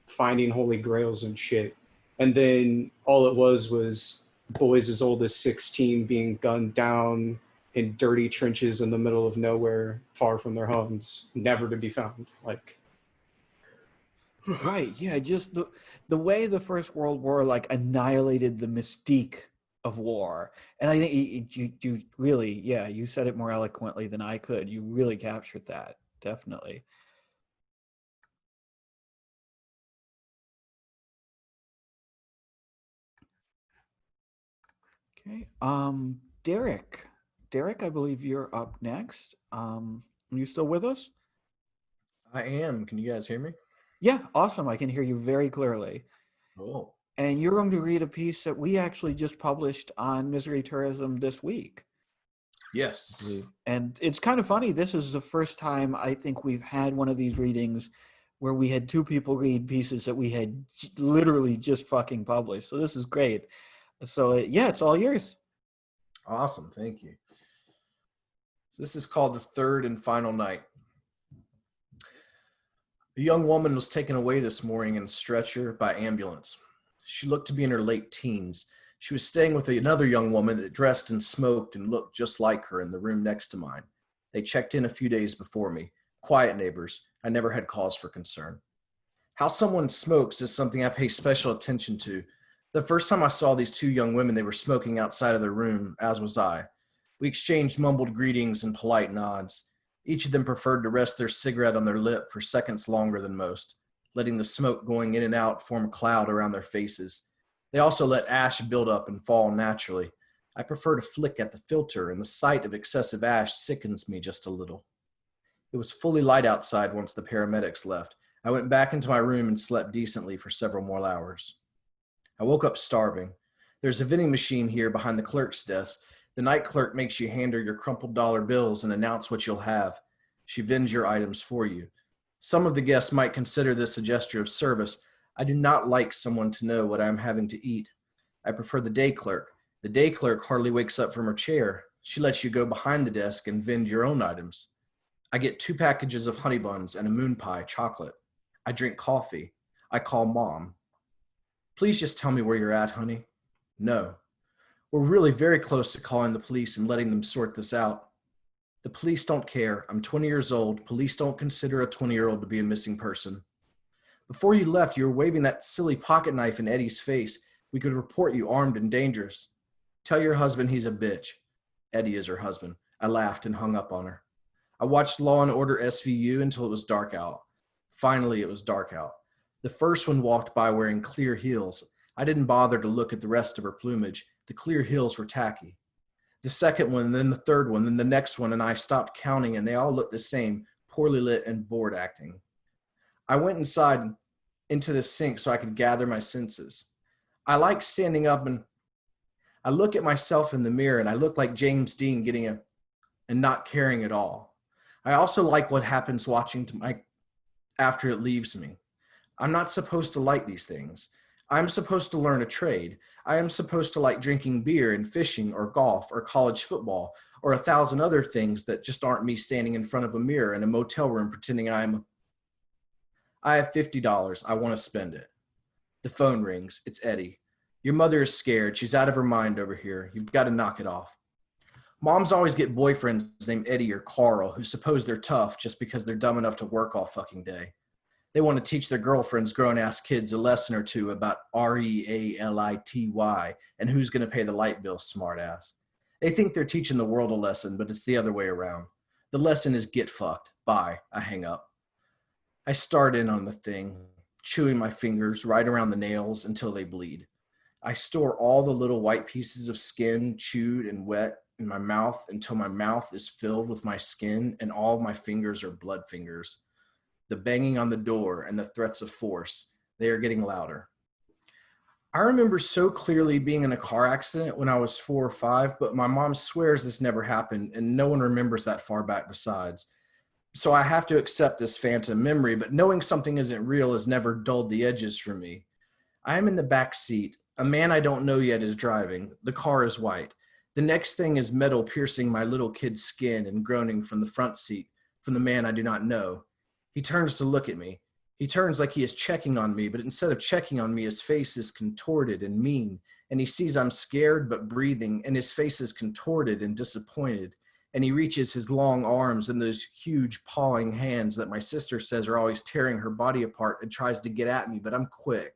I: finding holy grails and shit. And then all it was boys as old as 16 being gunned down in dirty trenches in the middle of nowhere, far from their homes, never to be found. Like,
A: right, yeah, just the way the First World War, like, annihilated the mystique of war. And I think you really, you said it more eloquently than I could. You really captured that, definitely. Okay, Derek, I believe you're up next. Are you still with us?
J: I am. Can you guys hear me?
A: Yeah, awesome. I can hear you very clearly.
J: Oh.
A: And you're going to read a piece that we actually just published on Misery Tourism this week.
J: Yes.
A: And it's kind of funny. This is the first time I think we've had one of these readings where we had two people read pieces that we had literally just fucking published. So this is great. So yeah, it's all yours.
J: Awesome. Thank you. So this is called The Third and Final Night. A young woman was taken away this morning in a stretcher by ambulance. She looked to be in her late teens. She was staying with another young woman that dressed and smoked and looked just like her in the room next to mine. They checked in a few days before me. Quiet neighbors. I never had cause for concern. How someone smokes is something I pay special attention to. The first time I saw these two young women, they were smoking outside of their room, as was I. We exchanged mumbled greetings and polite nods. Each of them preferred to rest their cigarette on their lip for seconds longer than most, letting the smoke going in and out form a cloud around their faces. They also let ash build up and fall naturally. I prefer to flick at the filter, and the sight of excessive ash sickens me just a little. It was fully light outside once the paramedics left. I went back into my room and slept decently for several more hours. I woke up starving. There's a vending machine here behind the clerk's desk. The night clerk makes you hand her your crumpled dollar bills and announce what you'll have. She vends your items for you. Some of the guests might consider this a gesture of service. I do not like someone to know what I am having to eat. I prefer the day clerk. The day clerk hardly wakes up from her chair. She lets you go behind the desk and vend your own items. I get 2 packages of honey buns and a moon pie chocolate. I drink coffee. I call Mom. Please just tell me where you're at, honey. No. We're really very close to calling the police and letting them sort this out. The police don't care. I'm 20 years old. Police don't consider a 20-year-old to be a missing person. Before you left, you were waving that silly pocket knife in Eddie's face. We could report you armed and dangerous. Tell your husband he's a bitch. Eddie is her husband. I laughed and hung up on her. I watched Law and Order SVU until it was dark out. Finally, it was dark out. The first one walked by wearing clear heels. I didn't bother to look at the rest of her plumage. The clear heels were tacky. The second one, then the third one, then the next one, and I stopped counting, and they all looked the same, poorly lit and bored acting. I went inside into the sink so I could gather my senses. I like standing up, and I look at myself in the mirror, and I look like James Dean getting and not caring at all. I also like what happens watching after it leaves me. I'm not supposed to like these things. I'm supposed to learn a trade. I am supposed to like drinking beer and fishing or golf or college football or 1,000 other things that just aren't me standing in front of a mirror in a motel room pretending I have $50. I want to spend it. The phone rings. It's Eddie. Your mother is scared. She's out of her mind over here. You've got to knock it off. Moms always get boyfriends named Eddie or Carl who suppose they're tough just because they're dumb enough to work all fucking day. They want to teach their girlfriends' grown-ass kids a lesson or two about REALITY and who's going to pay the light bill, smartass. They think they're teaching the world a lesson, but it's the other way around. The lesson is get fucked. Bye. I hang up. I start in on the thing, chewing my fingers right around the nails until they bleed. I store all the little white pieces of skin chewed and wet in my mouth until my mouth is filled with my skin and all of my fingers are blood fingers. The banging on the door and the threats of force, they are getting louder. I remember so clearly being in a car accident when I was 4 or 5, but my mom swears this never happened and no one remembers that far back besides. So I have to accept this phantom memory, but knowing something isn't real has never dulled the edges for me. I am in the back seat. A man I don't know yet is driving. The car is white. The next thing is metal piercing my little kid's skin and groaning from the front seat, from the man I do not know. He turns to look at me. He turns like he is checking on me, but instead of checking on me, his face is contorted and mean, and he sees I'm scared but breathing, and his face is contorted and disappointed, and he reaches his long arms and those huge pawing hands that my sister says are always tearing her body apart and tries to get at me, but I'm quick.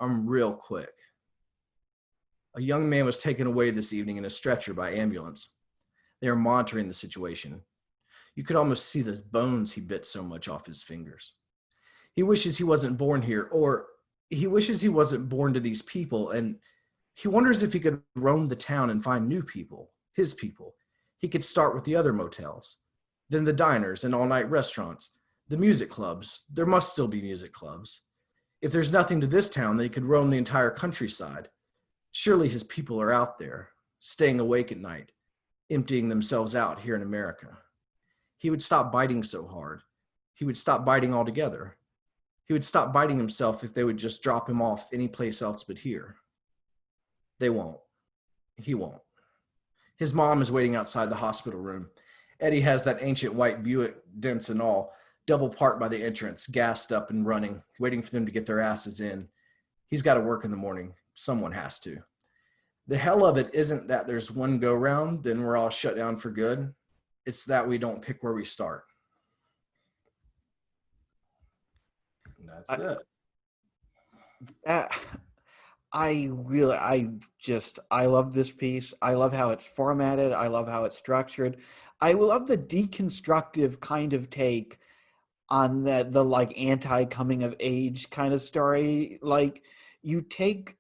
J: I'm real quick. A young man was taken away this evening in a stretcher by ambulance. They are monitoring the situation. You could almost see the bones he bit so much off his fingers. He wishes he wasn't born here, or he wishes he wasn't born to these people, and he wonders if he could roam the town and find new people, his people. He could start with the other motels, then the diners and all-night restaurants, the music clubs. There must still be music clubs. If there's nothing to this town, then he could roam the entire countryside. Surely his people are out there, staying awake at night, emptying themselves out here in America. He would stop biting so hard. He would stop biting altogether. He would stop biting himself if they would just drop him off any place else but here. They won't. He won't. His mom is waiting outside the hospital room. Eddie has that ancient white Buick, dents and all, double parked by the entrance, gassed up and running, waiting for them to get their asses in. He's got to work in the morning. Someone has to. The hell of it isn't that there's one go round, then we're all shut down for good. It's that we don't pick where we start. And that's it.
A: I love this piece. I love how it's formatted. I love how it's structured. I love the deconstructive kind of take on the like anti-coming of age kind of story. Like, you take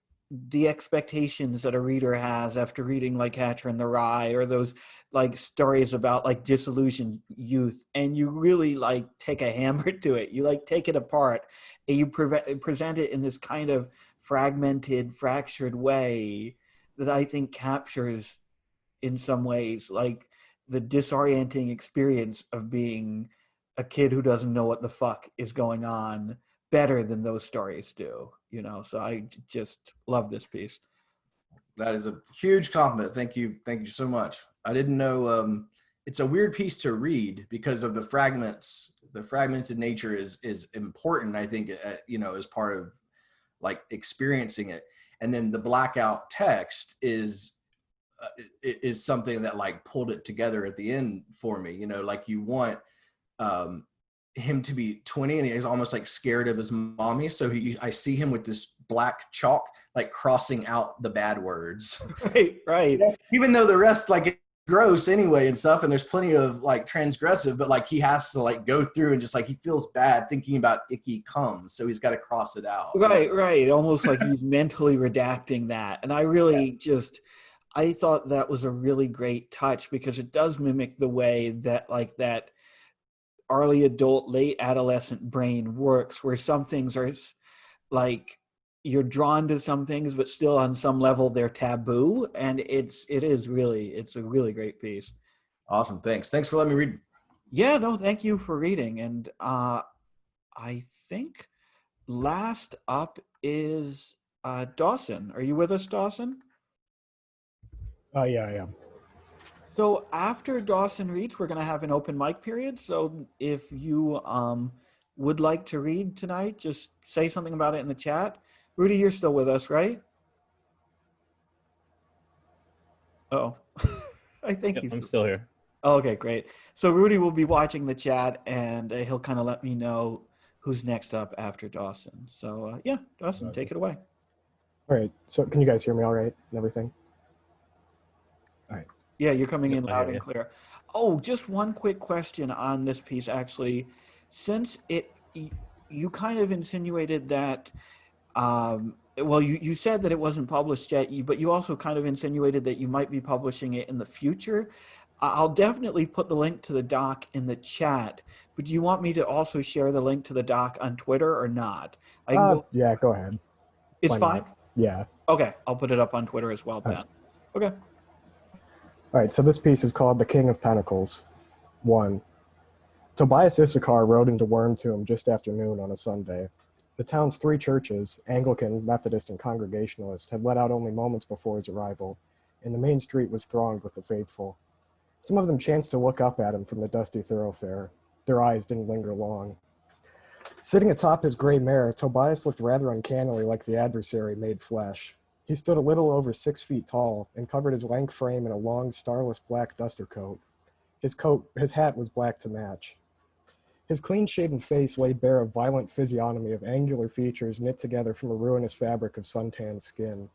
A: the expectations that a reader has after reading like Catcher in the Rye or those like stories about like disillusioned youth, and you really like take a hammer to it. You like take it apart and you present it in this kind of fragmented, fractured way that I think captures in some ways like the disorienting experience of being a kid who doesn't know what the fuck is going on better than those stories do, you know? So I just love this piece.
J: That is a huge compliment. Thank you. Thank you so much. I didn't know, it's a weird piece to read because of the fragments. The fragmented nature is important, I think, you know, as part of like experiencing it. And then the blackout text is something that like pulled it together at the end for me. You know, like you want him to be 20 and he's almost like scared of his mommy. So I see him with this black chalk, like crossing out the bad words.
A: Right.
J: Even though the rest like it's gross anyway and stuff. And there's plenty of like transgressive, but like he has to like go through and just like, he feels bad thinking about icky cum. So he's got to cross it out.
A: Right. Almost like he's mentally redacting that. And I really I thought that was a really great touch because it does mimic the way that like that early adult, late adolescent brain works, where some things are like you're drawn to some things, but still on some level they're taboo. And it's a really great piece.
J: Awesome. Thanks for letting me read.
A: Yeah, no, thank you for reading. And I think last up is Dawson. Are you with us, Dawson?
K: Yeah, I am.
A: So after Dawson reads, we're going to have an open mic period. So if you would like to read tonight, just say something about it in the chat. Rudy, you're still with us, right? Oh, I think
E: I'm still here.
A: Oh, okay, great. So Rudy will be watching the chat, and he'll kind of let me know who's next up after Dawson. So yeah, Dawson, take it away.
K: All right. So can you guys hear me all right and everything? All right.
A: Yeah, you're coming in
E: I
A: loud
E: hear
A: and
E: you.
A: clear. Oh, just one quick question on this piece, actually. Since you kind of insinuated that, well, you said that it wasn't published yet, but you also kind of insinuated that you might be publishing it in the future. I'll definitely put the link to the doc in the chat, but do you want me to also share the link to the doc on Twitter or not?
K: Yeah, go ahead.
A: It's
K: Why
A: fine?
K: not? Yeah.
A: Okay, I'll put it up on Twitter as well then. Okay.
K: All right, so this piece is called The King of Pentacles. 1. Tobias Issachar rode into Wormtomb just after noon on a Sunday. The town's 3 churches, Anglican, Methodist, and Congregationalist, had let out only moments before his arrival, and the main street was thronged with the faithful. Some of them chanced to look up at him from the dusty thoroughfare. Their eyes didn't linger long. Sitting atop his gray mare, Tobias looked rather uncannily like the adversary made flesh. He stood a little over 6 feet tall and covered his lank frame in a long, starless black duster coat. His hat was black to match. His clean-shaven face laid bare a violent physiognomy of angular features knit together from a ruinous fabric of suntanned skin.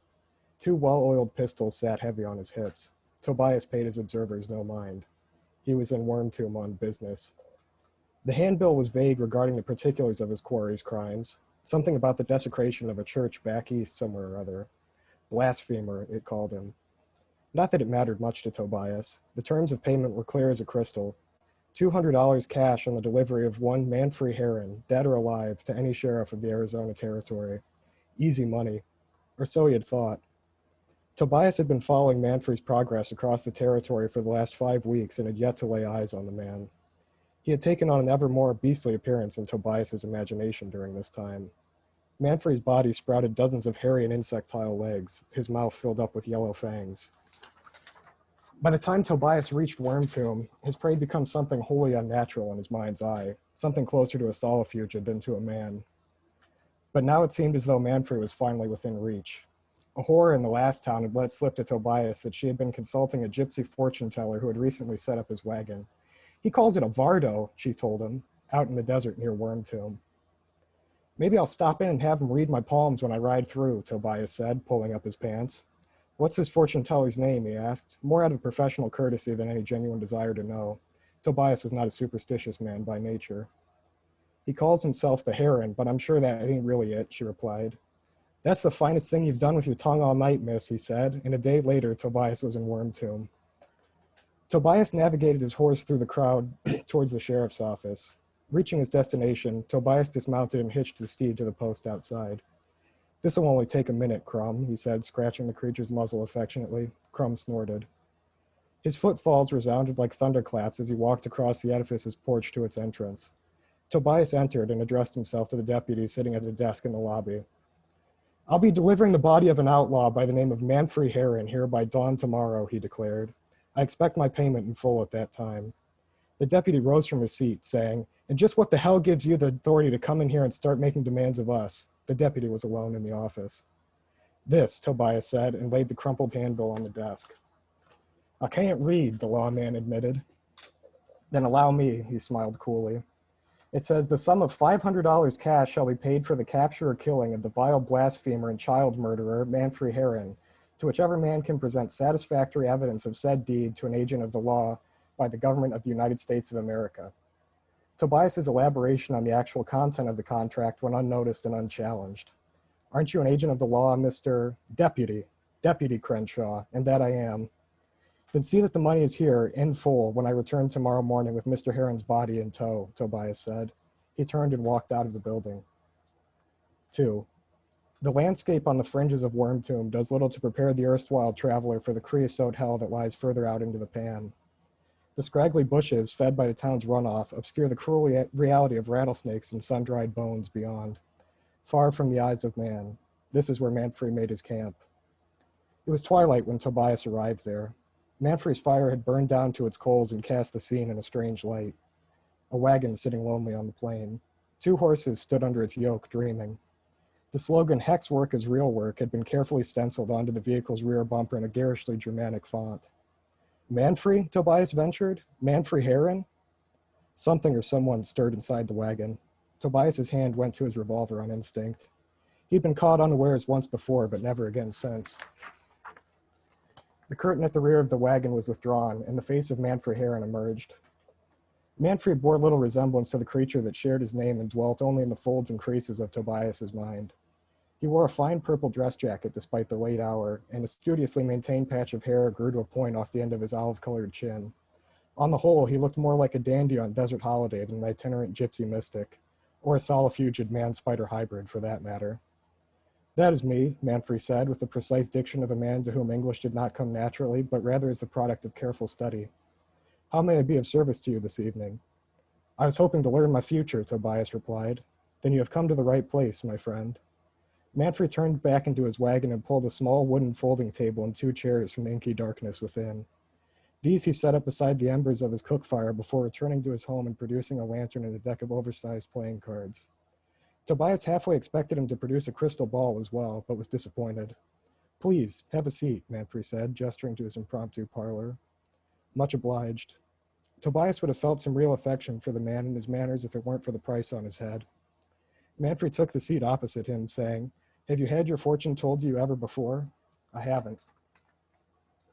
K: 2 well-oiled pistols sat heavy on his hips. Tobias paid his observers no mind. He was in Wormtomb on business. The handbill was vague regarding the particulars of his quarry's crimes. Something about the desecration of a church back east somewhere or other. Blasphemer, it called him. Not that it mattered much to Tobias. The terms of payment were clear as a crystal. $200 cash on the delivery of one Manfrey Heron, dead or alive, to any sheriff of the Arizona Territory. Easy money. Or so he had thought. Tobias had been following Manfrey's progress across the territory for the last 5 weeks and had yet to lay eyes on the man. He had taken on an ever more beastly appearance in Tobias's imagination during this time. Manfrey's body sprouted dozens of hairy and insectile legs, his mouth filled up with yellow fangs. By the time Tobias reached Wormtomb, his prey had become something wholly unnatural in his mind's eye, something closer to a solifugid than to a man. But now it seemed as though Manfrey was finally within reach. A whore in the last town had let slip to Tobias that she had been consulting a gypsy fortune teller who had recently set up his wagon. He calls it a Vardo, she told him, out in the desert near Wormtomb. Maybe I'll stop in and have him read my palms when I ride through, Tobias said, pulling up his pants. What's this fortune teller's name, he asked, more out of professional courtesy than any genuine desire to know. Tobias was not a superstitious man by nature. He calls himself the Heron, but I'm sure that ain't really it, she replied. That's the finest thing you've done with your tongue all night, miss, he said, and a day later, Tobias was in Wormtomb. Tobias navigated his horse through the crowd towards the sheriff's office. Reaching his destination, Tobias dismounted and hitched the steed to the post outside. This'll only take a minute, Crumb, he said, scratching the creature's muzzle affectionately. Crumb snorted. His footfalls resounded like thunderclaps as he walked across the edifice's porch to its entrance. Tobias entered and addressed himself to the deputy sitting at a desk in the lobby. I'll be delivering the body of an outlaw by the name of Manfrey Heron here by dawn tomorrow, he declared. I expect my payment in full at that time. The deputy rose from his seat, saying, and just what the hell gives you the authority to come in here and start making demands of us? The deputy was alone in the office. This, Tobias said, and laid the crumpled handbill on the desk. I can't read, the lawman admitted. Then allow me, he smiled coolly. It says the sum of $500 cash shall be paid for the capture or killing of the vile blasphemer and child murderer, Manfred Heron, to whichever man can present satisfactory evidence of said deed to an agent of the law by the government of the United States of America. Tobias's elaboration on the actual content of the contract went unnoticed and unchallenged. Aren't you an agent of the law, Mr. Deputy Crenshaw? And that I am. Then see that the money is here in full when I return tomorrow morning with Mr. Heron's body in tow, Tobias said. He turned and walked out of the building. 2. The landscape on the fringes of Wormtomb does little to prepare the erstwhile traveler for the creosote hell that lies further out into the pan. The scraggly bushes, fed by the town's runoff, obscure the cruel reality of rattlesnakes and sun-dried bones beyond. Far from the eyes of man, this is where Manfred made his camp. It was twilight when Tobias arrived there. Manfred's fire had burned down to its coals and cast the scene in a strange light. A wagon sitting lonely on the plain. 2 horses stood under its yoke, dreaming. The slogan, "Hex work is real work," had been carefully stenciled onto the vehicle's rear bumper in a garishly Germanic font. Manfred, Tobias ventured? Manfred Heron? Something or someone stirred inside the wagon. Tobias's hand went to his revolver on instinct. He'd been caught unawares once before, but never again since. The curtain at the rear of the wagon was withdrawn, and the face of Manfred Heron emerged. Manfred bore little resemblance to the creature that shared his name and dwelt only in the folds and creases of Tobias's mind. He wore a fine purple dress jacket despite the late hour, and a studiously maintained patch of hair grew to a point off the end of his olive-colored chin. On the whole, he looked more like a dandy on desert holiday than an itinerant gypsy mystic, or a solifugid man-spider hybrid, for that matter. That is me, Manfred said, with the precise diction of a man to whom English did not come naturally, but rather as the product of careful study. How may I be of service to you this evening? I was hoping to learn my future, Tobias replied. Then you have come to the right place, my friend. Manfred turned back into his wagon and pulled a small wooden folding table and 2 chairs from the inky darkness within. These he set up beside the embers of his cook fire before returning to his home and producing a lantern and a deck of oversized playing cards. Tobias halfway expected him to produce a crystal ball as well, but was disappointed. Please, have a seat, Manfred said, gesturing to his impromptu parlor. Much obliged. Tobias would have felt some real affection for the man and his manners if it weren't for the price on his head. Manfred took the seat opposite him, saying, Have you had your fortune told to you ever before? I haven't.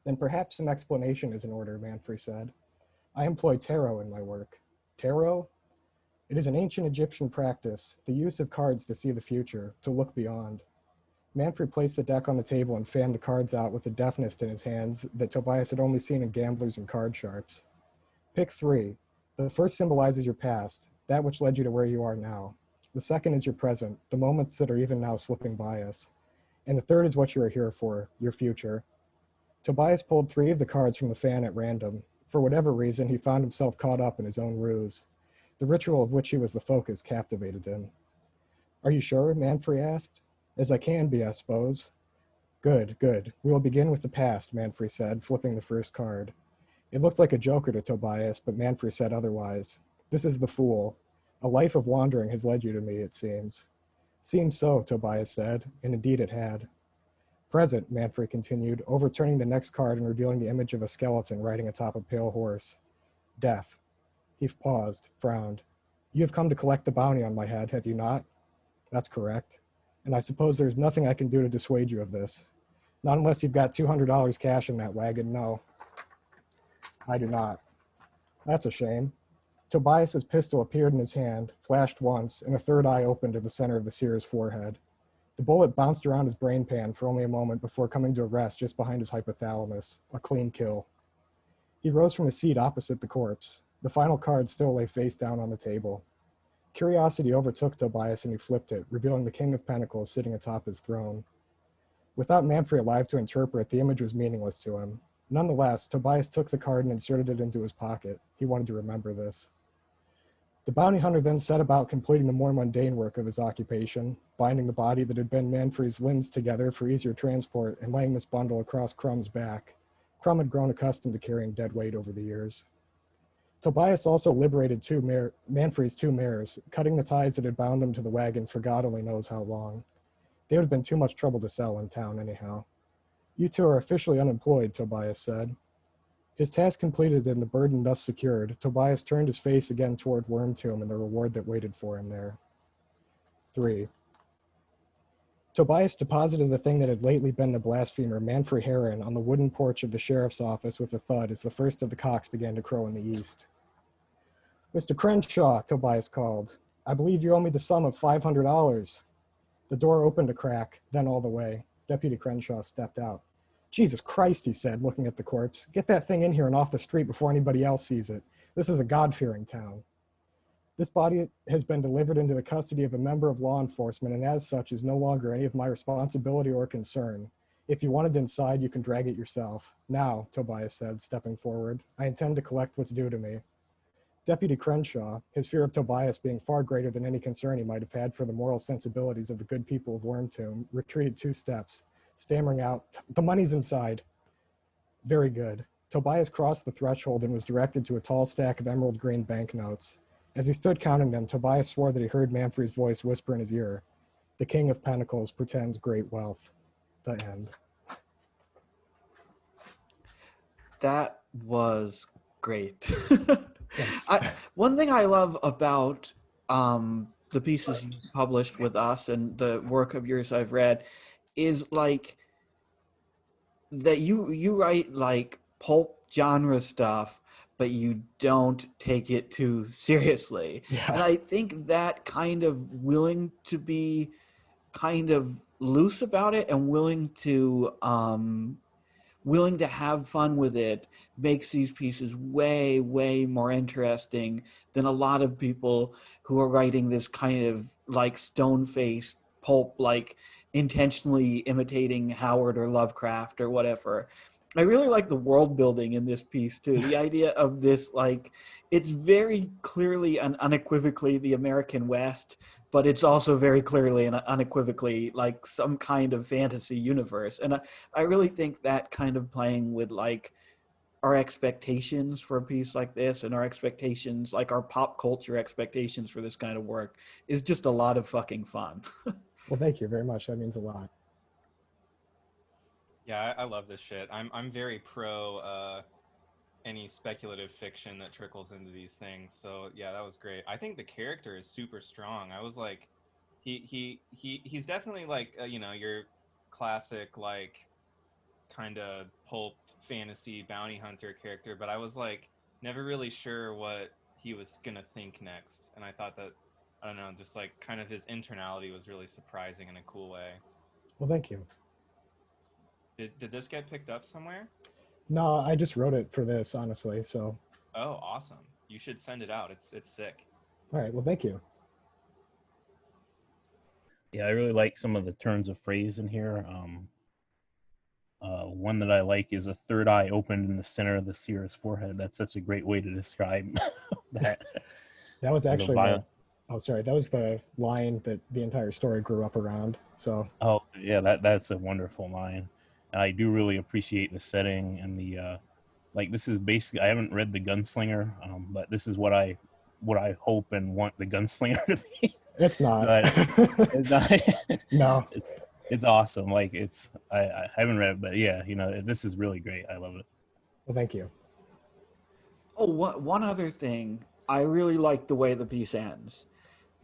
K: Then perhaps some explanation is in order, Manfred said. I employ tarot in my work. Tarot? It is an ancient Egyptian practice, the use of cards to see the future, to look beyond. Manfred placed the deck on the table and fanned the cards out with a deftness in his hands that Tobias had only seen in gamblers and card sharps. Pick 3. The first symbolizes your past, that which led you to where you are now. The second is your present, the moments that are even now slipping by us. And the third is what you are here for, your future. Tobias pulled 3 of the cards from the fan at random. For whatever reason, he found himself caught up in his own ruse. The ritual of which he was the focus captivated him. Are you sure? Manfred asked. As I can be, I suppose. Good, good. We will begin with the past, Manfred said, flipping the first card. It looked like a joker to Tobias, but Manfred said otherwise. This is the Fool. A life of wandering has led you to me, it seems. Seems so, Tobias said, and indeed it had. Present, Manfred continued, overturning the next card and revealing the image of a skeleton riding atop a pale horse. Death. He paused, frowned. You have come to collect the bounty on my head, have you not? That's correct. And I suppose there's nothing I can do to dissuade you of this. Not unless you've got $200 cash in that wagon, no. I do not. That's a shame. Tobias's pistol appeared in his hand, flashed once, and a third eye opened in the center of the seer's forehead. The bullet bounced around his brain pan for only a moment before coming to a rest just behind his hypothalamus, a clean kill. He rose from his seat opposite the corpse. The final card still lay face down on the table. Curiosity overtook Tobias and he flipped it, revealing the King of Pentacles sitting atop his throne. Without Manfred alive to interpret, the image was meaningless to him. Nonetheless, Tobias took the card and inserted it into his pocket. He wanted to remember this. The bounty hunter then set about completing the more mundane work of his occupation, binding the body that had been Manfred's limbs together for easier transport and laying this bundle across Crumb's back. Crumb had grown accustomed to carrying dead weight over the years. Tobias also liberated Manfrey's two mares, cutting the ties that had bound them to the wagon for God only knows how long. They would have been too much trouble to sell in town anyhow. You two are officially unemployed, Tobias said. His task completed and the burden thus secured, Tobias turned his face again toward Wormtomb and the reward that waited for him there. 3. Tobias deposited the thing that had lately been the blasphemer, Manfrey Heron, on the wooden porch of the sheriff's office with a thud as the first of the cocks began to crow in the east. Mr. Crenshaw, Tobias called. I believe you owe me the sum of $500. The door opened a crack, then all the way. Deputy Crenshaw stepped out. Jesus Christ, he said, looking at the corpse. Get that thing in here and off the street before anybody else sees it. This is a God-fearing town. This body has been delivered into the custody of a member of law enforcement and as such is no longer any of my responsibility or concern. If you want it inside, you can drag it yourself. Now, Tobias said, stepping forward, I intend to collect what's due to me. Deputy Crenshaw, his fear of Tobias being far greater than any concern he might have had for the moral sensibilities of the good people of Wormtomb, retreated 2 steps, stammering out, the money's inside. Very good. Tobias crossed the threshold and was directed to a tall stack of emerald green banknotes. As he stood counting them, Tobias swore that he heard Manfrey's voice whisper in his ear, the King of Pentacles pretends great wealth. The end.
A: That was great. One thing I love about the pieces you published with us and the work of yours I've read is like that you write like pulp genre stuff, but you don't take it too seriously.
K: Yeah.
A: And I think that kind of willing to be kind of loose about it and willing to have fun with it makes these pieces way, way more interesting than a lot of people who are writing this kind of like stone-faced pulp, like intentionally imitating Howard or Lovecraft or whatever. I really like the world building in this piece too. The idea of this, like, it's very clearly and unequivocally the American West, but it's also very clearly and unequivocally like some kind of fantasy universe. And I really think that kind of playing with like our expectations for a piece like this and our expectations, like our pop culture expectations for this kind of work is just a lot of fucking fun.
K: Well, thank you very much. That means a lot.
C: Yeah, I love this shit. I'm very pro any speculative fiction that trickles into these things. So yeah, that was great. I think the character is super strong. I was like, he's definitely like you know, your classic like kind of pulp fantasy bounty hunter character, but I was like never really sure what he was gonna think next, and I thought that, I don't know, just like kind of his internality was really surprising in a cool way.
K: Well, thank you.
C: Did this get picked up somewhere?
K: No, I just wrote it for this, honestly, so.
C: Oh, awesome. You should send it out. It's sick.
K: All right, well, thank you.
E: Yeah, I really like some of the turns of phrase in here. One that I like is a third eye opened in the center of the seer's forehead. That's such a great way to describe that.
K: That was actually
E: that
K: was the line that the entire story grew up around. So.
E: Oh yeah, that's a wonderful line. And I do really appreciate the setting and the like. This is basically, I haven't read The Gunslinger, but this is what I hope and want The Gunslinger to be.
K: It's not.
E: It's not.
K: No.
E: It's awesome. Like I haven't read it, but yeah, you know, this is really great. I love it.
K: Well, thank you.
A: Oh, one other thing. I really like the way the piece ends,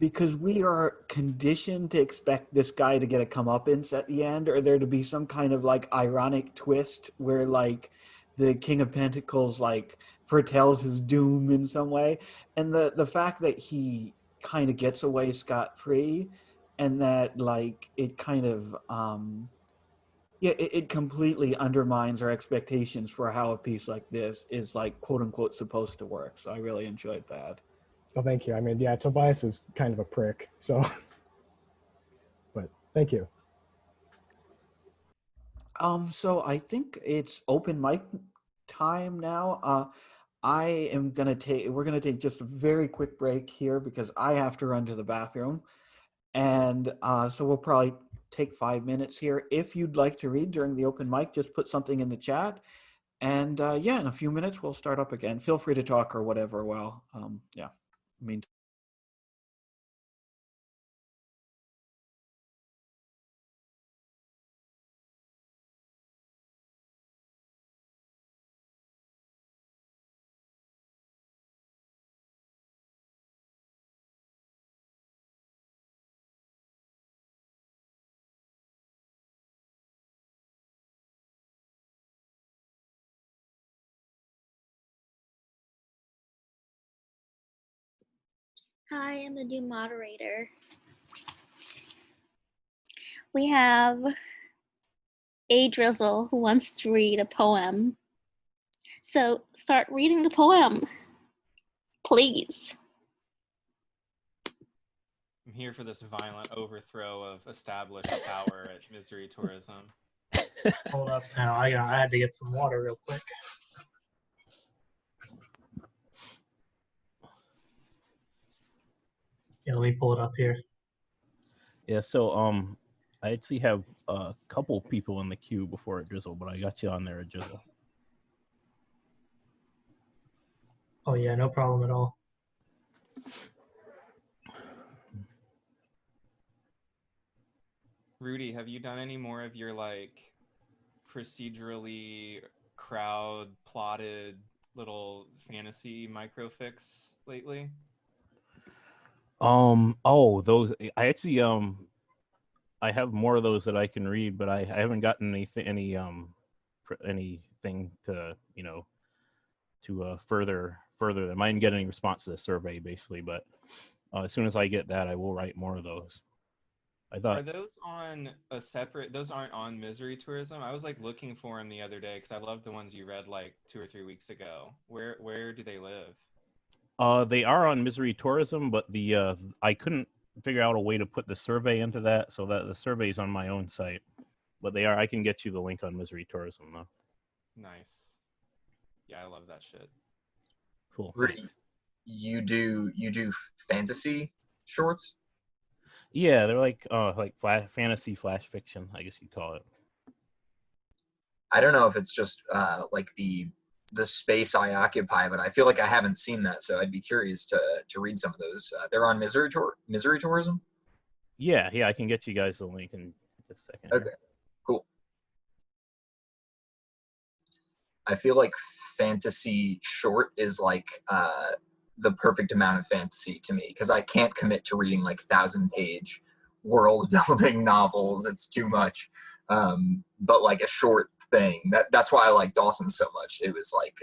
A: because we are conditioned to expect this guy to get a comeuppance at the end, or there to be some kind of like ironic twist where like the King of Pentacles like foretells his doom in some way. And the fact that he kind of gets away scot-free, and that like it kind of it completely undermines our expectations for how a piece like this is like quote unquote supposed to work. So I really enjoyed that.
K: Well, thank you. I mean, yeah, Tobias is kind of a prick, so. But thank you.
A: So I think it's open mic time now. We're gonna take just a very quick break here because I have to run to the bathroom. And so we'll probably take 5 minutes here. If you'd like to read during the open mic, just put something in the chat And yeah, in a few minutes we'll start up again. Feel free to talk or whatever. Well, yeah. I mean.
L: Hi, I'm the new moderator. We have A Drizzle who wants to read a poem. So start reading the poem, please.
C: I'm here for this violent overthrow of established power at Misery Tourism.
M: Hold up now. I had to get some water real quick. Yeah, let me pull it up here.
E: Yeah, so I actually have a couple people in the queue before a drizzle, but I got you on there a drizzle.
M: Oh yeah, no problem at all.
C: Rudy, have you done any more of your like procedurally crowd plotted little fantasy microfics lately?
E: Oh, those I actually I have more of those that I can read, but I haven't gotten anything to to further them. I didn't get any response to the survey basically, but as soon as I get that, I will write more of those. I thought.
C: Are those on a separate? Those aren't on Misery Tourism. I was like looking for them the other day because I loved the ones you read like 2 or 3 weeks ago. Where do they live?
E: They are on Misery Tourism, but the I couldn't figure out a way to put the survey into that, so that the survey is on my own site. But they are. I can get you the link on Misery Tourism though.
C: Nice. Yeah, I love that shit.
E: Cool.
N: Rudy, you do fantasy shorts?
E: Yeah, they're like fantasy flash fiction, I guess you'd call it.
N: I don't know if it's just like the space I occupy, but I feel like I haven't seen that, so I'd be curious to read some of those. They're on Misery Tourism.
E: Yeah, I can get you guys the link in just a second.
N: Okay, cool. I feel like fantasy short is like the perfect amount of fantasy to me because I can't commit to reading like 1,000-page world building novels. It's too much. But like a short thing, that's why I like Dawson so much. It was like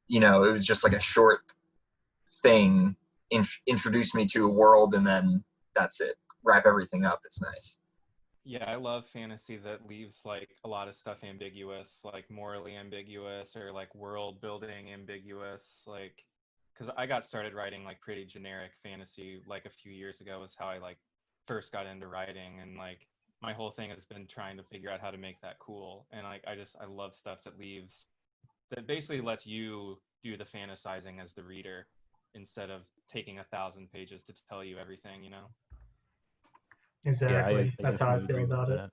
N: it was just like a short thing, introduce me to a world, and then that's it. Wrap everything up. It's nice.
C: Yeah, I love fantasy that leaves like a lot of stuff ambiguous, like morally ambiguous or like world building ambiguous, like because I got started writing like pretty generic fantasy like a few years ago was how I like first got into writing, and like my whole thing has been trying to figure out how to make that cool. And like I love stuff that basically lets you do the fantasizing as the reader instead of taking 1,000 pages to tell you everything, you know?
M: Exactly.
E: Yeah,
M: That's how I feel about it.
E: That.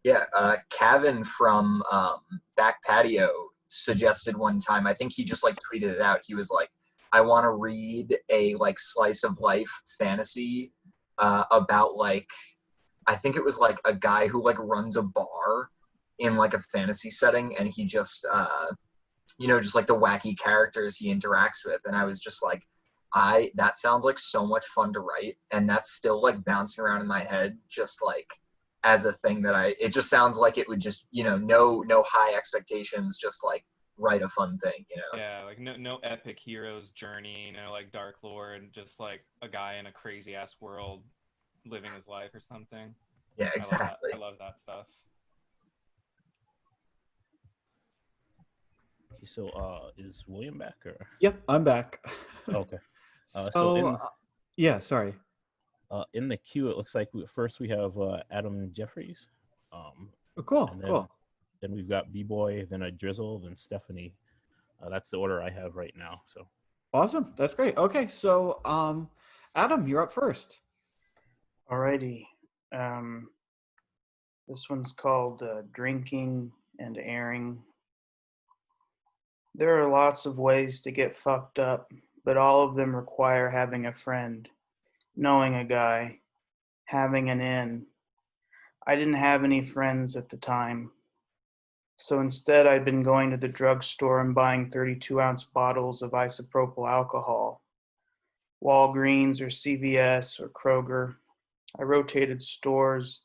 N: Yeah, Kevin from Back Patio suggested one time, I think he just like tweeted it out. He was like, I want to read a like slice of life fantasy about like, I think it was like a guy who like runs a bar in like a fantasy setting, and he just just like the wacky characters he interacts with. And I was just like, that sounds like so much fun to write, and that's still like bouncing around in my head just like as a thing that it just sounds like it would just no high expectations, just like write a fun thing,
C: Yeah, like no epic hero's journey, like Dark Lord, just like a guy in a crazy ass world living his life or something.
N: Yeah, exactly.
C: I love that stuff.
E: Okay, so is William back or?
A: Yep, I'm back.
E: Okay.
A: Yeah, sorry.
E: In the queue, it looks like first we have Adam Jeffries.
A: Cool.
E: Then we've got B-Boy, then a Drizzle, then Stephanie. That's the order I have right now. So.
A: Awesome. That's great. Okay, so Adam, you're up first.
O: Alrighty. This one's called Drinking and airing. There are lots of ways to get fucked up, but all of them require having a friend, knowing a guy, having an in. I didn't have any friends at the time. So instead, I'd been going to the drugstore and buying 32-ounce bottles of isopropyl alcohol. Walgreens or CVS or Kroger. I rotated stores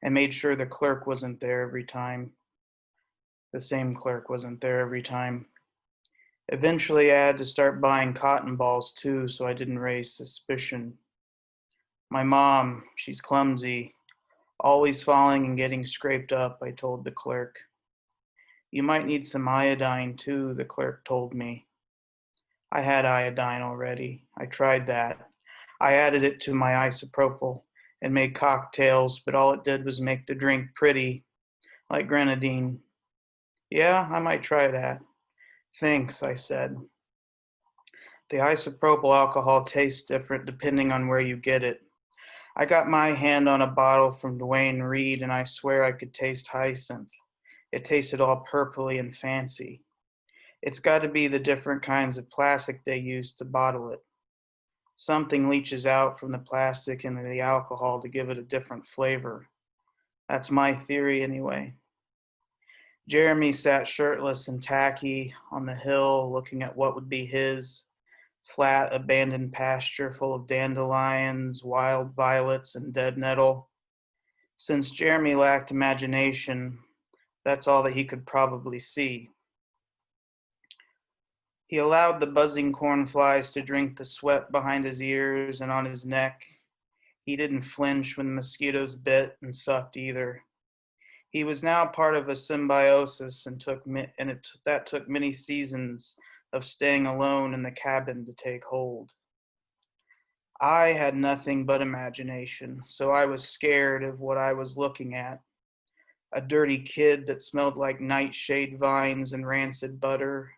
O: and made sure the clerk wasn't there every time. The same clerk wasn't there every time. Eventually, I had to start buying cotton balls too, so I didn't raise suspicion. My mom, she's clumsy, always falling and getting scraped up, I told the clerk. You might need some iodine too, the clerk told me. I had iodine already. I tried that. I added it to my isopropyl and made cocktails, but all it did was make the drink pretty, like grenadine. Yeah, I might try that. Thanks, I said. The isopropyl alcohol tastes different depending on where you get it. I got my hand on a bottle from Duane Reade, and I swear I could taste hyacinth. It tasted all purpley and fancy. It's got to be the different kinds of plastic they use to bottle it. Something leaches out from the plastic into the alcohol to give it a different flavor. That's my theory anyway. Jeremy sat shirtless and tacky on the hill looking at what would be his flat, abandoned pasture full of dandelions, wild violets, and dead nettle. Since Jeremy lacked imagination, that's all that he could probably see. He allowed the buzzing cornflies to drink the sweat behind his ears and on his neck. He didn't flinch when the mosquitoes bit and sucked either. He was now part of a symbiosis that took many seasons of staying alone in the cabin to take hold. I had nothing but imagination, so I was scared of what I was looking at. A dirty kid that smelled like nightshade vines and rancid butter,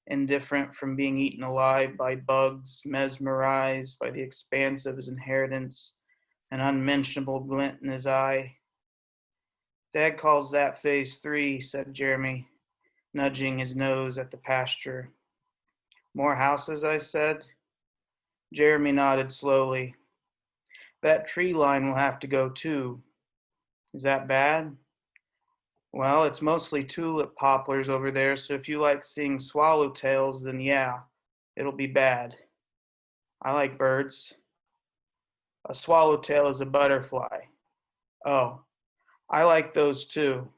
O: indifferent from being eaten alive by bugs, mesmerized by the expanse of his inheritance, an unmentionable glint in his eye. Dad calls that phase 3, said Jeremy, nudging his nose at the pasture. More houses, I said. Jeremy nodded slowly. That tree line will have to go too. Is that bad? Well, it's mostly tulip poplars over there, so if you like seeing swallowtails, then yeah, it'll be bad. I like birds. A swallowtail is a butterfly. Oh, I like those too.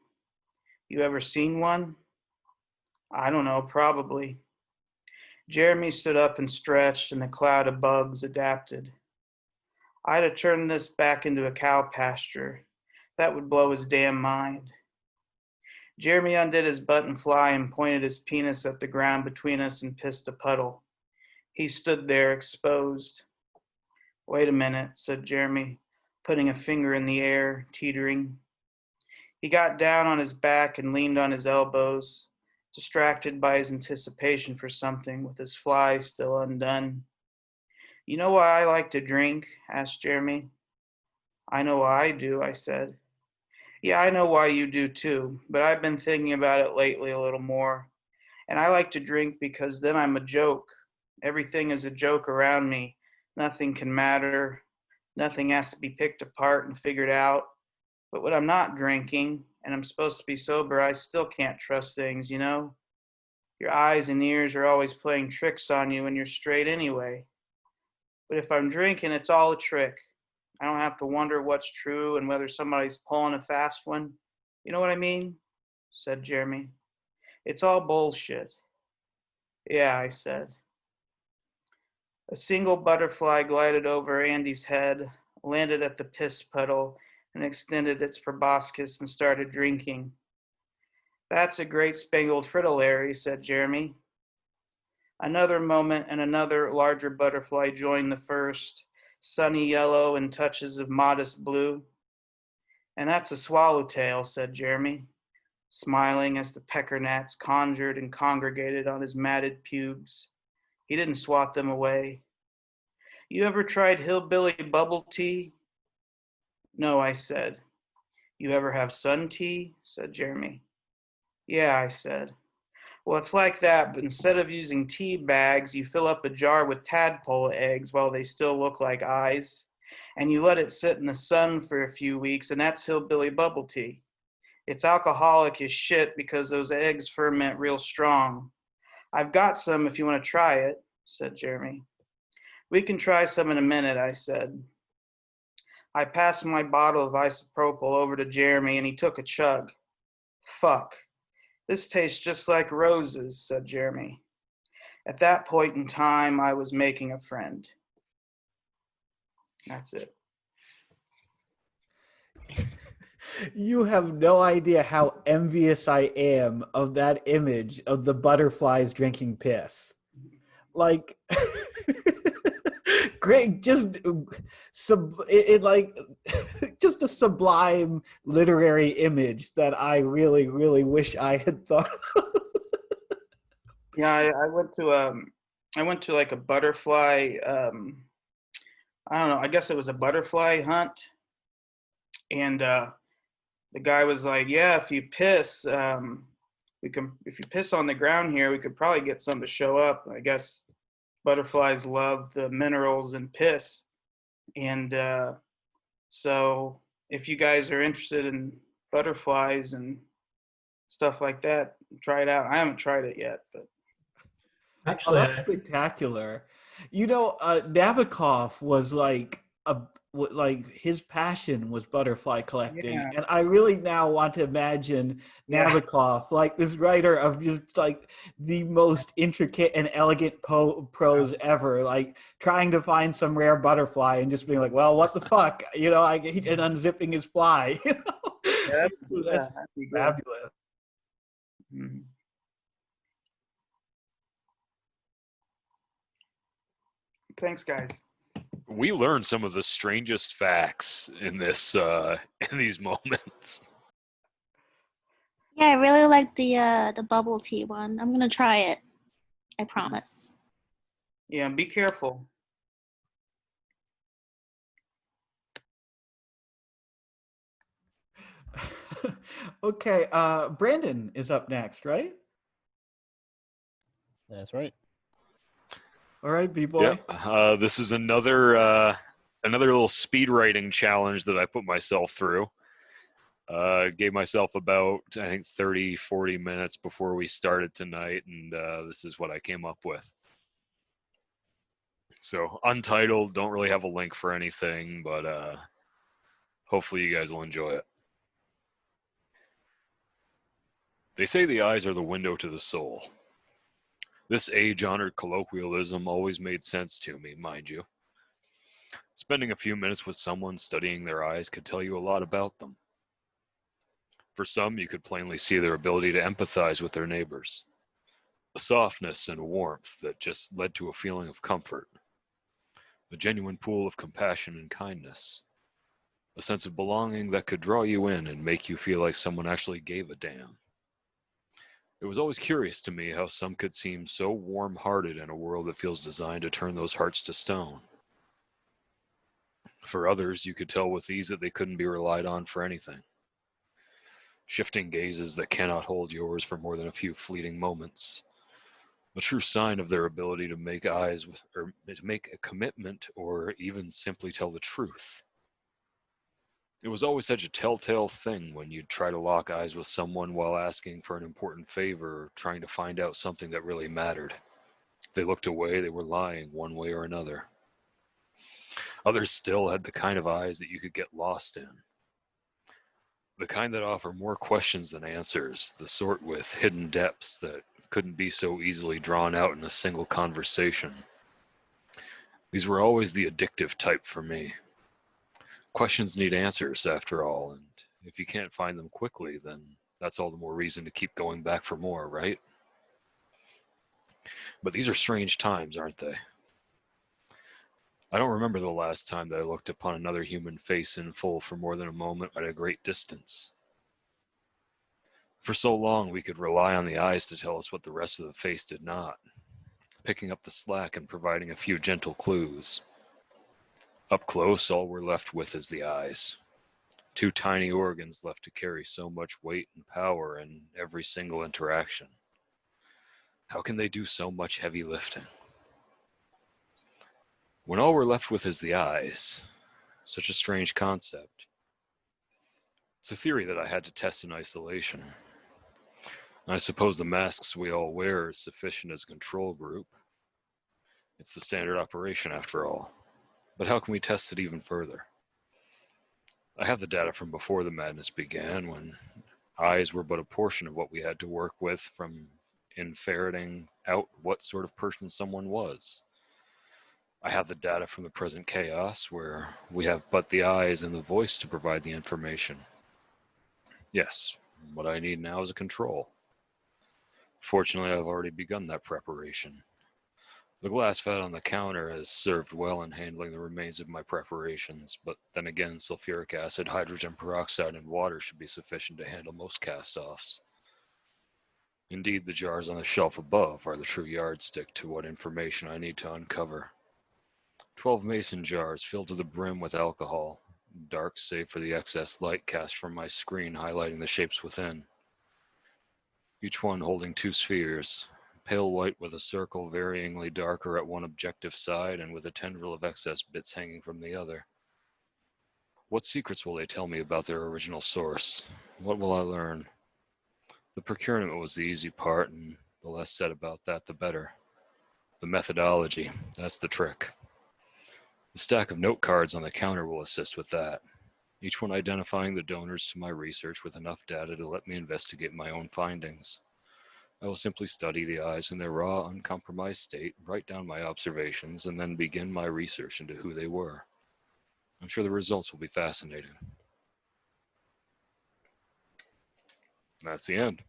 O: You ever seen one? I don't know, probably. Jeremy stood up and stretched, and the cloud of bugs adapted. I'd have turned this back into a cow pasture. That would blow his damn mind. Jeremy undid his button fly and pointed his penis at the ground between us and pissed a puddle. He stood there, exposed. Wait a minute, said Jeremy, putting a finger in the air, teetering. He got down on his back and leaned on his elbows, distracted by his anticipation for something, with his fly still undone. You know why I like to drink? Asked Jeremy. I know why I do, I said. Yeah, I know why you do too, but I've been thinking about it lately a little more. And I like to drink because then I'm a joke. Everything is a joke around me. Nothing can matter. Nothing has to be picked apart and figured out. But when I'm not drinking, and I'm supposed to be sober, I still can't trust things, you know? Your eyes and ears are always playing tricks on you and you're straight anyway. But if I'm drinking, it's all a trick. I don't have to wonder what's true and whether somebody's pulling a fast one. You know what I mean? Said Jeremy. It's all bullshit. Yeah, I said. A single butterfly glided over Andy's head, landed at the piss puddle, and extended its proboscis and started drinking. That's a great spangled fritillary, said Jeremy. Another moment and another larger butterfly joined the first, sunny yellow and touches of modest blue. And that's a swallowtail, said Jeremy, smiling as the pecker gnats conjured and congregated on his matted pubes. He didn't swat them away. You ever tried hillbilly bubble tea? No, I said. You ever have sun tea? Said Jeremy. Yeah, I said. Well, it's like that, but instead of using tea bags, you fill up a jar with tadpole eggs while they still look like eyes, and you let it sit in the sun for a few weeks, and that's hillbilly bubble tea. It's alcoholic as shit because those eggs ferment real strong. I've got some if you want to try it, said Jeremy. We can try some in a minute, I said. I passed my bottle of isopropyl over to Jeremy, and he took a chug. Fuck. This tastes just like roses, said Jeremy. At that point in time, I was making a friend. That's it.
A: You have no idea how envious I am of that image of the butterflies drinking piss. Like, great, just like just a sublime literary image that I really, really wish I had thought of.
O: Yeah, I went to like a butterfly. I don't know. I guess it was a butterfly hunt, and the guy was like, "Yeah, if you piss, we can. If you piss on the ground here, we could probably get some to show up." I guess butterflies love the minerals in piss, and so if you guys are interested in butterflies and stuff like that, try it out. I haven't tried it yet, but
A: Oh, that's spectacular. You know, Nabokov was like like his passion was butterfly collecting,
O: Yeah.
A: and I really now want to imagine
O: Yeah.
A: Nabokov like this writer of just like the most intricate and elegant prose ever, like trying to find some rare butterfly and just being like, well, what the fuck, you know, and unzipping his fly. You know?
O: Yeah,
A: That's
O: that'd be good.
A: fabulous.
O: Mhm. Thanks, guys.
F: We learned some of the strangest facts in this in these moments.
L: Yeah, I really like the bubble tea one. I'm gonna try it. I promise.
O: Yeah, be careful.
A: Okay, Brandon is up next, right?
E: That's right.
A: All right, B-boy.
F: Yeah, this is another another little speed writing challenge that I put myself through. Gave myself about, I think, 30-40 minutes before we started tonight, and this is what I came up with. So untitled, don't really have a link for anything, but hopefully you guys will enjoy it. They say the eyes are the window to the soul. This age-honored colloquialism always made sense to me, mind you. Spending a few minutes with someone studying their eyes could tell you a lot about them. For some, you could plainly see their ability to empathize with their neighbors. A softness and warmth that just led to a feeling of comfort. A genuine pool of compassion and kindness. A sense of belonging that could draw you in and make you feel like someone actually gave a damn. It was always curious to me how some could seem so warm-hearted in a world that feels designed to turn those hearts to stone. For others, you could tell with ease that they couldn't be relied on for anything. Shifting gazes that cannot hold yours for more than a few fleeting moments. A true sign of their ability to make or to make a commitment or even simply tell the truth. It was always such a telltale thing when you'd try to lock eyes with someone while asking for an important favor or trying to find out something that really mattered. If they looked away, they were lying one way or another. Others still had the kind of eyes that you could get lost in. The kind that offer more questions than answers, the sort with hidden depths that couldn't be so easily drawn out in a single conversation. These were always the addictive type for me. Questions need answers, after all, and if you can't find them quickly, then that's all the more reason to keep going back for more, right? But these are strange times, aren't they? I don't remember the last time that I looked upon another human face in full for more than a moment at a great distance. For so long, we could rely on the eyes to tell us what the rest of the face did not, picking up the slack and providing a few gentle clues. Up close, all we're left with is the eyes. Two tiny organs left to carry so much weight and power in every single interaction. How can they do so much heavy lifting? When all we're left with is the eyes, such a strange concept. It's a theory that I had to test in isolation. I suppose the masks we all wear is sufficient as a control group. It's the standard operation after all. But how can we test it even further? I have the data from before the madness began, when eyes were but a portion of what we had to work with in ferreting out what sort of person someone was. I have the data from the present chaos, where we have but the eyes and the voice to provide the information. Yes, what I need now is a control. Fortunately, I've already begun that preparation. The glass vat on the counter has served well in handling the remains of my preparations, but then again, sulfuric acid, hydrogen peroxide, and water should be sufficient to handle most cast-offs. Indeed, the jars on the shelf above are the true yardstick to what information I need to uncover. 12 mason jars filled to the brim with alcohol, dark save for the excess light cast from my screen highlighting the shapes within. Each one holding 2 spheres, pale white with a circle varyingly darker at one objective side and with a tendril of excess bits hanging from the other. What secrets will they tell me about their original source? What will I learn? The procurement was the easy part, and the less said about that, the better. The methodology, that's the trick. The stack of note cards on the counter will assist with that, each one identifying the donors to my research with enough data to let me investigate my own findings. I will simply study the eyes in their raw, uncompromised state, write down my observations, and then begin my research into who they were. I'm sure the results will be fascinating. That's the end.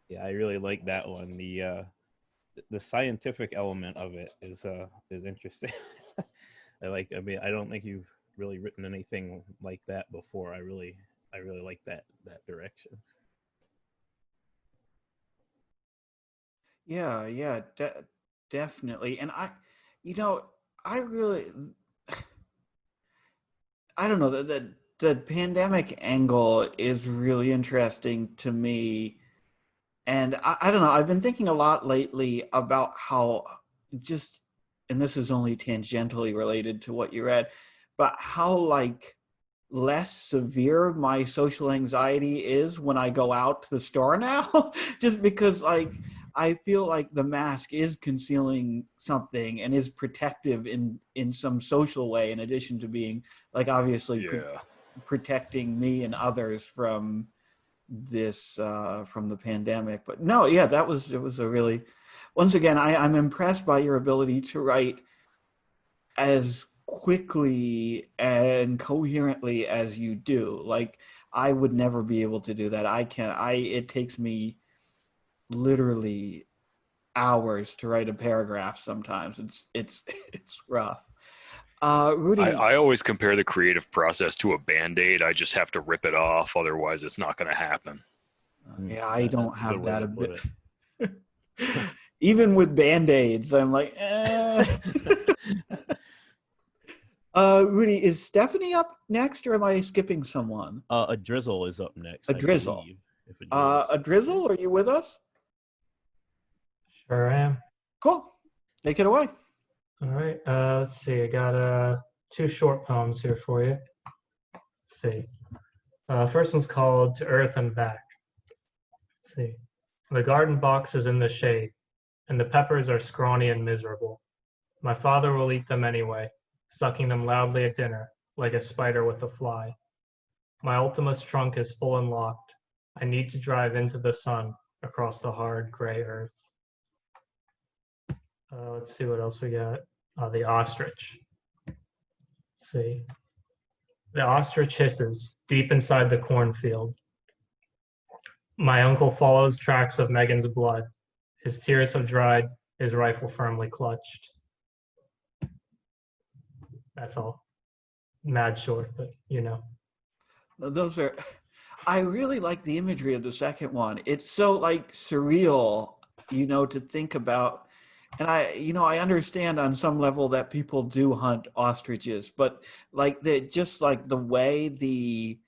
E: Yeah, I really like that one. The scientific element of it is interesting. I mean, I don't think you've really written anything like that before. I really like that direction.
A: Yeah, definitely. And I really, I don't know, the pandemic angle is really interesting to me. And I don't know, I've been thinking a lot lately about how just, and this is only tangentially related to what you read, but how like less severe my social anxiety is when I go out to the store now, just because like I feel like the mask is concealing something and is protective in some social way, in addition to being like obviously protecting me and others from this from the pandemic. But no, yeah, it was a really, once again, I'm impressed by your ability to write as quickly and coherently as you do. Like I would never be able to do that. It takes me literally hours to write a paragraph sometimes. It's rough. Rudy,
F: I always compare the creative process to a Band-Aid. I just have to rip it off, otherwise it's not going to happen.
A: Yeah, I don't have that a bit. Even with Band-Aids, I'm like, Rudy, is Stephanie up next, or am I skipping someone?
E: A Drizzle is up next.
A: A Drizzle. A Drizzle, are you with us?
M: Sure am.
A: Cool. Take it away.
M: All right. Let's see. I got 2 short poems here for you. Let's see. First one's called "To Earth and Back." Let's see. The garden box is in the shade, and the peppers are scrawny and miserable. My father will eat them anyway, sucking them loudly at dinner, like a spider with a fly. My Ultima's trunk is full and locked. I need to drive into the sun across the hard, gray earth. Let's see what else we got. The ostrich. Let's see. The ostrich hisses deep inside the cornfield. My uncle follows tracks of Megan's blood. His tears have dried, his rifle firmly clutched. That's all. Mad short, but you know.
A: Those are, I really like the imagery of the second one. It's so like surreal, to think about. And I understand on some level that people do hunt ostriches, but like just like the way the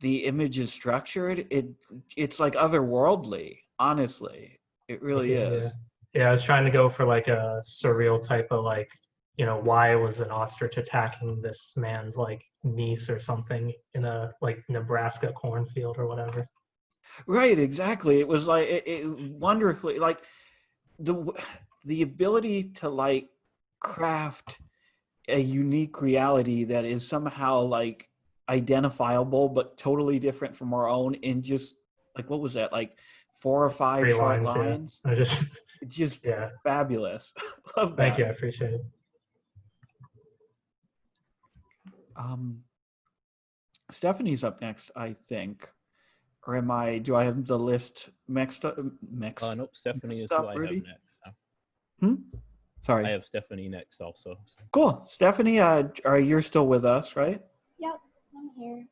A: image is structured, it's like otherworldly. Honestly, it really
M: Yeah,
A: is.
M: yeah. I was trying to go for like a surreal type of like, why was an ostrich attacking this man's like niece or something in a like Nebraska cornfield or whatever.
A: Right, exactly. It was like it wonderfully like the the ability to like craft a unique reality that is somehow like identifiable but totally different from our own in just like what was that, like 4 or 5
M: Three
A: short
M: lines, yeah.
A: lines?
M: I just
A: It's just
M: yeah.
A: fabulous. Love
M: Thank
A: that.
M: you, I appreciate it.
A: Stephanie's up next, I think. Or do I have the list mixed up?
E: Nope, Stephanie is
A: mixed
E: who
A: up,
E: I have
A: Rudy?
E: next. So.
A: Sorry.
E: I have Stephanie next also. So.
A: Cool. Stephanie, you're still with us, right?
P: Yep, I'm here.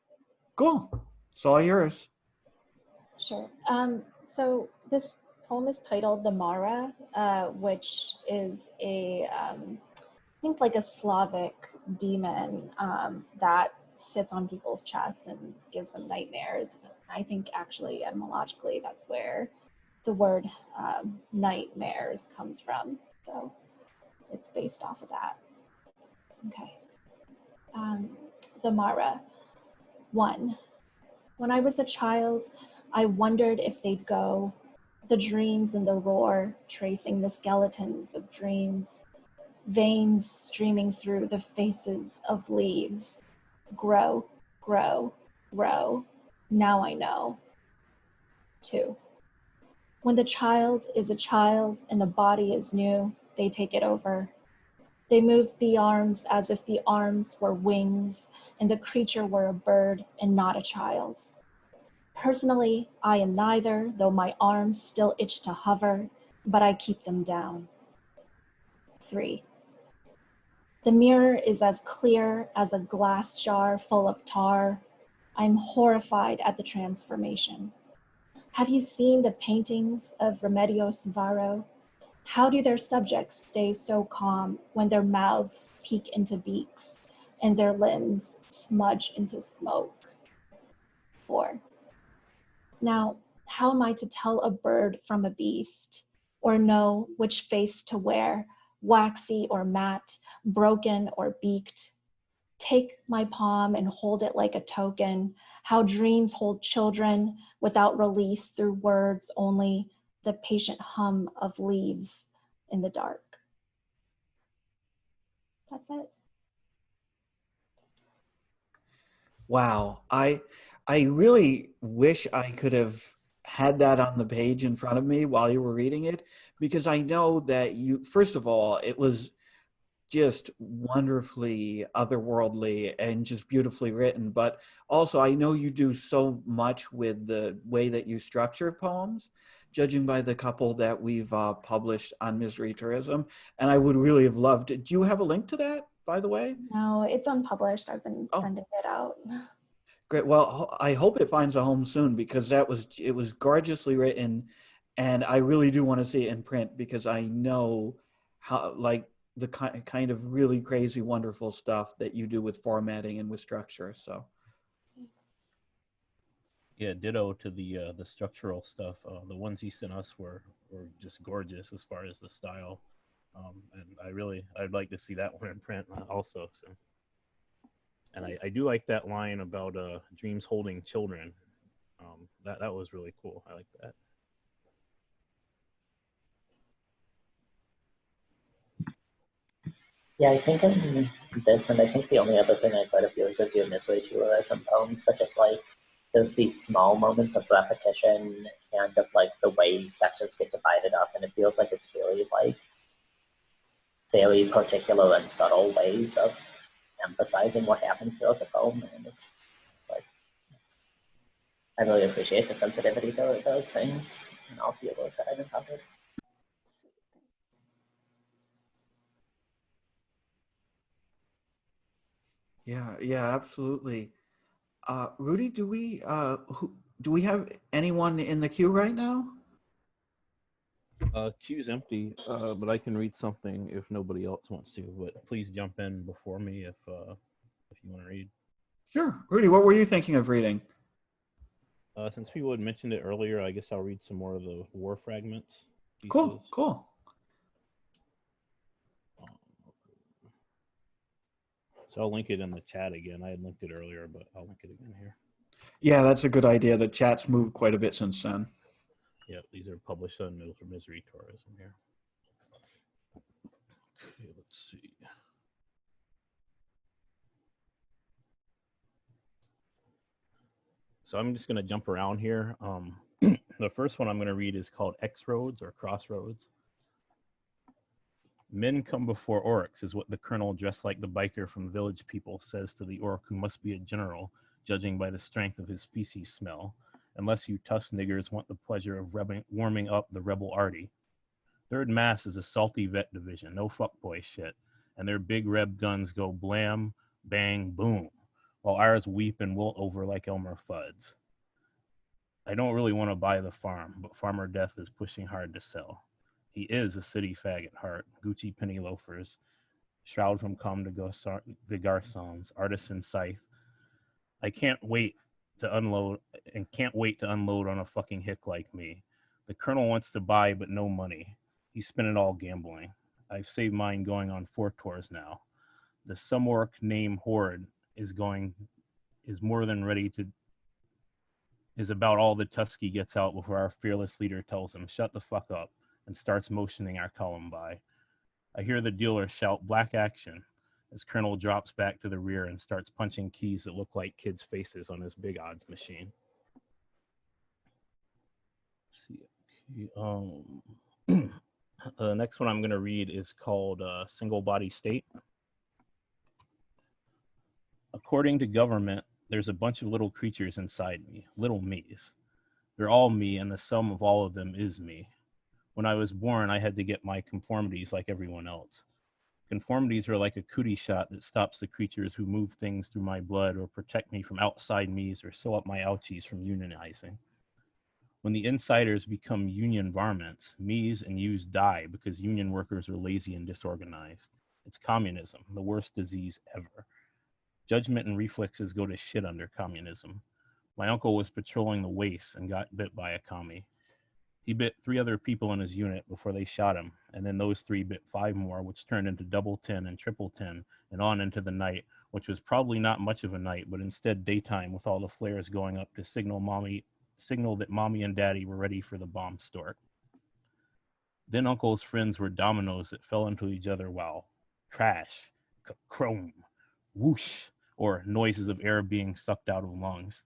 A: Cool. It's all yours.
P: Sure. So this poem is titled The Mara, which is I think like a Slavic demon that sits on people's chests and gives them nightmares. I think actually etymologically that's where the word nightmares comes from. So it's based off of that. Okay. The Mara. 1. When I was a child, I wondered if they'd go, the dreams in the roar, tracing the skeletons of dreams, veins streaming through the faces of leaves. Grow, grow, grow. Now I know. 2. When the child is a child and the body is new, they take it over. They move the arms as if the arms were wings and the creature were a bird and not a child. Personally, I am neither, though my arms still itch to hover, but I keep them down. 3. The mirror is as clear as a glass jar full of tar. I'm horrified at the transformation. Have you seen the paintings of Remedios Varo? How do their subjects stay so calm when their mouths peek into beaks and their limbs smudge into smoke? 4. Now, how am I to tell a bird from a beast, or know which face to wear, waxy or matte, broken or beaked? Take my palm and hold it like a token, how dreams hold children without release through words only, the patient hum of leaves in the dark. That's it.
A: Wow. I really wish I could have had that on the page in front of me while you were reading it, because I know that first of all, it was just wonderfully otherworldly and just beautifully written. But also, I know you do so much with the way that you structure poems, judging by the couple that we've published on Misery Tourism. And I would really have loved it. Do you have a link to that, by the way?
P: No, it's unpublished. I've been sending it out.
A: Great. Well, I hope it finds a home soon, because it was gorgeously written, and I really do want to see it in print, because I know how like the kind of really crazy, wonderful stuff that you do with formatting and with structure. So.
E: Yeah, ditto to the structural stuff. The ones he sent us were just gorgeous as far as the style, and I'd like to see that one in print also. So, and I do like that line about dreams holding children. That was really cool. I like that.
G: Yeah, I think in this, and I think the only other thing I read of yours is your misery tourism poems, but just like there's these small moments of repetition and of like the way sections get divided up, and it feels like it's really like very particular and subtle ways of emphasizing what happens throughout the poem, and it's like I really appreciate the sensitivity to those things and all the work that I've encountered.
A: Yeah, absolutely. Rudy, do we have anyone in the queue right now?
E: Queue's empty, but I can read something if nobody else wants to. But please jump in before me if you want to read.
A: Sure. Rudy, what were you thinking of reading?
E: Since people had mentioned it earlier, I guess I'll read some more of the war fragments.
A: Cool,
E: pieces.
A: cool.
E: So I'll link it in the chat again. I had linked it earlier, but I'll link it again here.
A: Yeah, that's a good idea. The chat's moved quite a bit since then.
E: Yeah, these are published on Misery Tourism here. Okay, let's see. So I'm just going to jump around here. The first one I'm going to read is called X-Roads or Crossroads. Men come before orcs is what the colonel dressed like the biker from Village People says to the orc who must be a general, judging by the strength of his feces smell, unless you tuss niggers want the pleasure of warming up the rebel arty. Third Mass is a salty vet division, no fuckboy shit, and their big reb guns go blam, bang, boom, while ours weep and wilt over like Elmer Fudd's. I don't really want to buy the farm, but Farmer Death is pushing hard to sell. He is a city fag at heart, Gucci penny loafers, shroud from Comme de Garçons, artisan scythe. I can't wait to unload on a fucking hick like me. The colonel wants to buy, but no money. He spent it all gambling. I've saved mine going on 4 tours now. The some orc named Horde is more than ready to is about all the Tusky gets out before our fearless leader tells him, shut the fuck up, and starts motioning our column by. I hear the dealer shout black action as Colonel drops back to the rear and starts punching keys that look like kids' faces on his big odds machine. The next one I'm going to read is called Single Body State. According to government, there's a bunch of little creatures inside me, little me's. They're all me, and the sum of all of them is me. When I was born, I had to get my conformities like everyone else. Conformities are like a cootie shot that stops the creatures who move things through my blood or protect me from outside me's or sew up my ouchies from unionizing. When the insiders become union varmints, me's and you's die because union workers are lazy and disorganized. It's communism, the worst disease ever. Judgment and reflexes go to shit under communism. My uncle was patrolling the wastes and got bit by a commie. He bit 3 other people in his unit before they shot him, and then those 3 bit 5 more, which turned into double 10 and triple 10, and on into the night, which was probably not much of a night, but instead daytime with all the flares going up to signal that mommy and daddy were ready for the bomb stork. Then Uncle's friends were dominoes that fell into each other while crash, chrome, whoosh, or noises of air being sucked out of lungs.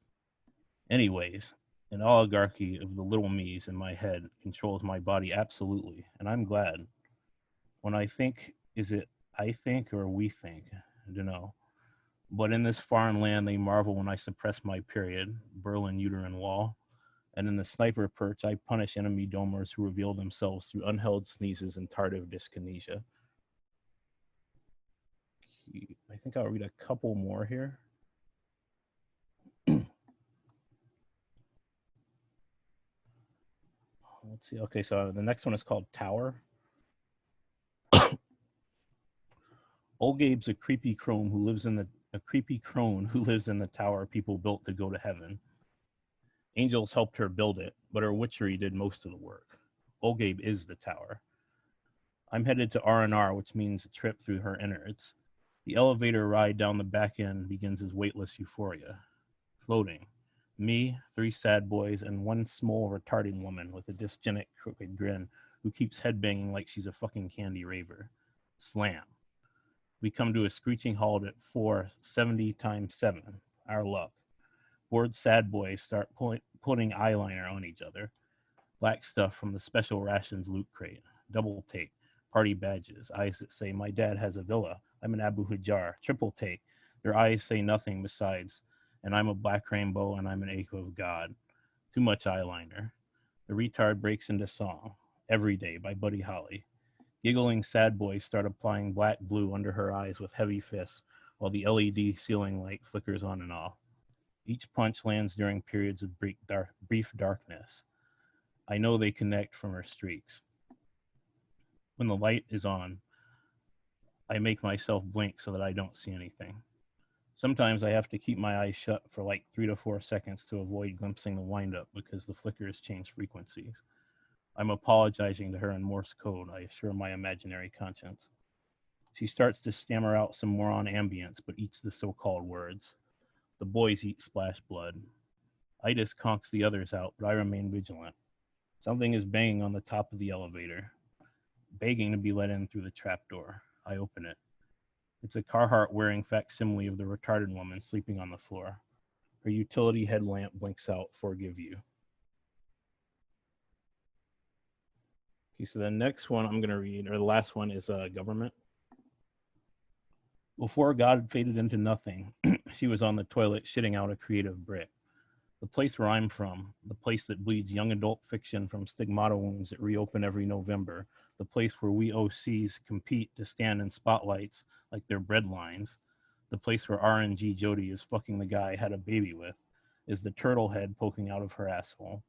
E: Anyways, an oligarchy of the little me's in my head controls my body absolutely, and I'm glad. When I think, is it I think or we think? I don't know. But in this foreign land, they marvel when I suppress my period, Berlin uterine wall. And in the sniper perch, I punish enemy domers who reveal themselves through unheld sneezes and tardive dyskinesia. I think I'll read a couple more here. Let's see. Okay, so the next one is called Tower. Old Gabe's a creepy crone who lives in the tower people built to go to heaven. Angels helped her build it, but her witchery did most of the work. Old Gabe is the tower. I'm headed to R&R, which means a trip through her innards. The elevator ride down the back end begins as weightless euphoria. Floating. Me, 3 sad boys, and 1 small retarded woman with a dysgenic crooked grin who keeps headbanging like she's a fucking candy raver. Slam. We come to a screeching halt at 470 times 7. Our luck. Bored sad boys start putting eyeliner on each other. Black stuff from the special rations loot crate. Double take. Party badges. Eyes that say, my dad has a villa. I'm an Abu Hajar. Triple take. Their eyes say nothing besides, and I'm a black rainbow and I'm an ache of God. Too much eyeliner. The retard breaks into song. Every Day by Buddy Holly. Giggling sad boys start applying black glue under her eyes with heavy fists while the LED ceiling light flickers on and off. Each punch lands during periods of brief darkness. I know they connect from her streaks. When the light is on, I make myself blink so that I don't see anything. Sometimes I have to keep my eyes shut for like 3 to 4 seconds to avoid glimpsing the windup because the flickers change frequencies. I'm apologizing to her in Morse code, I assure my imaginary conscience. She starts to stammer out some moron ambience, but eats the so-called words. The boys eat splash blood. Itis conks the others out, but I remain vigilant. Something is banging on the top of the elevator, begging to be let in through the trapdoor. I open it. It's a Carhartt-wearing facsimile of the retarded woman sleeping on the floor. Her utility headlamp blinks out, "Forgive you." Okay, so the next one I'm going to read, or the last one, is Government. Before God faded into nothing, she was on the toilet shitting out a creative Brit. The place where I'm from, the place that bleeds young adult fiction from stigmata wounds that reopen every November, the place where we OCs compete to stand in spotlights like they're bread lines, the place where RNG Jody is fucking the guy I had a baby with, is the turtle head poking out of her asshole.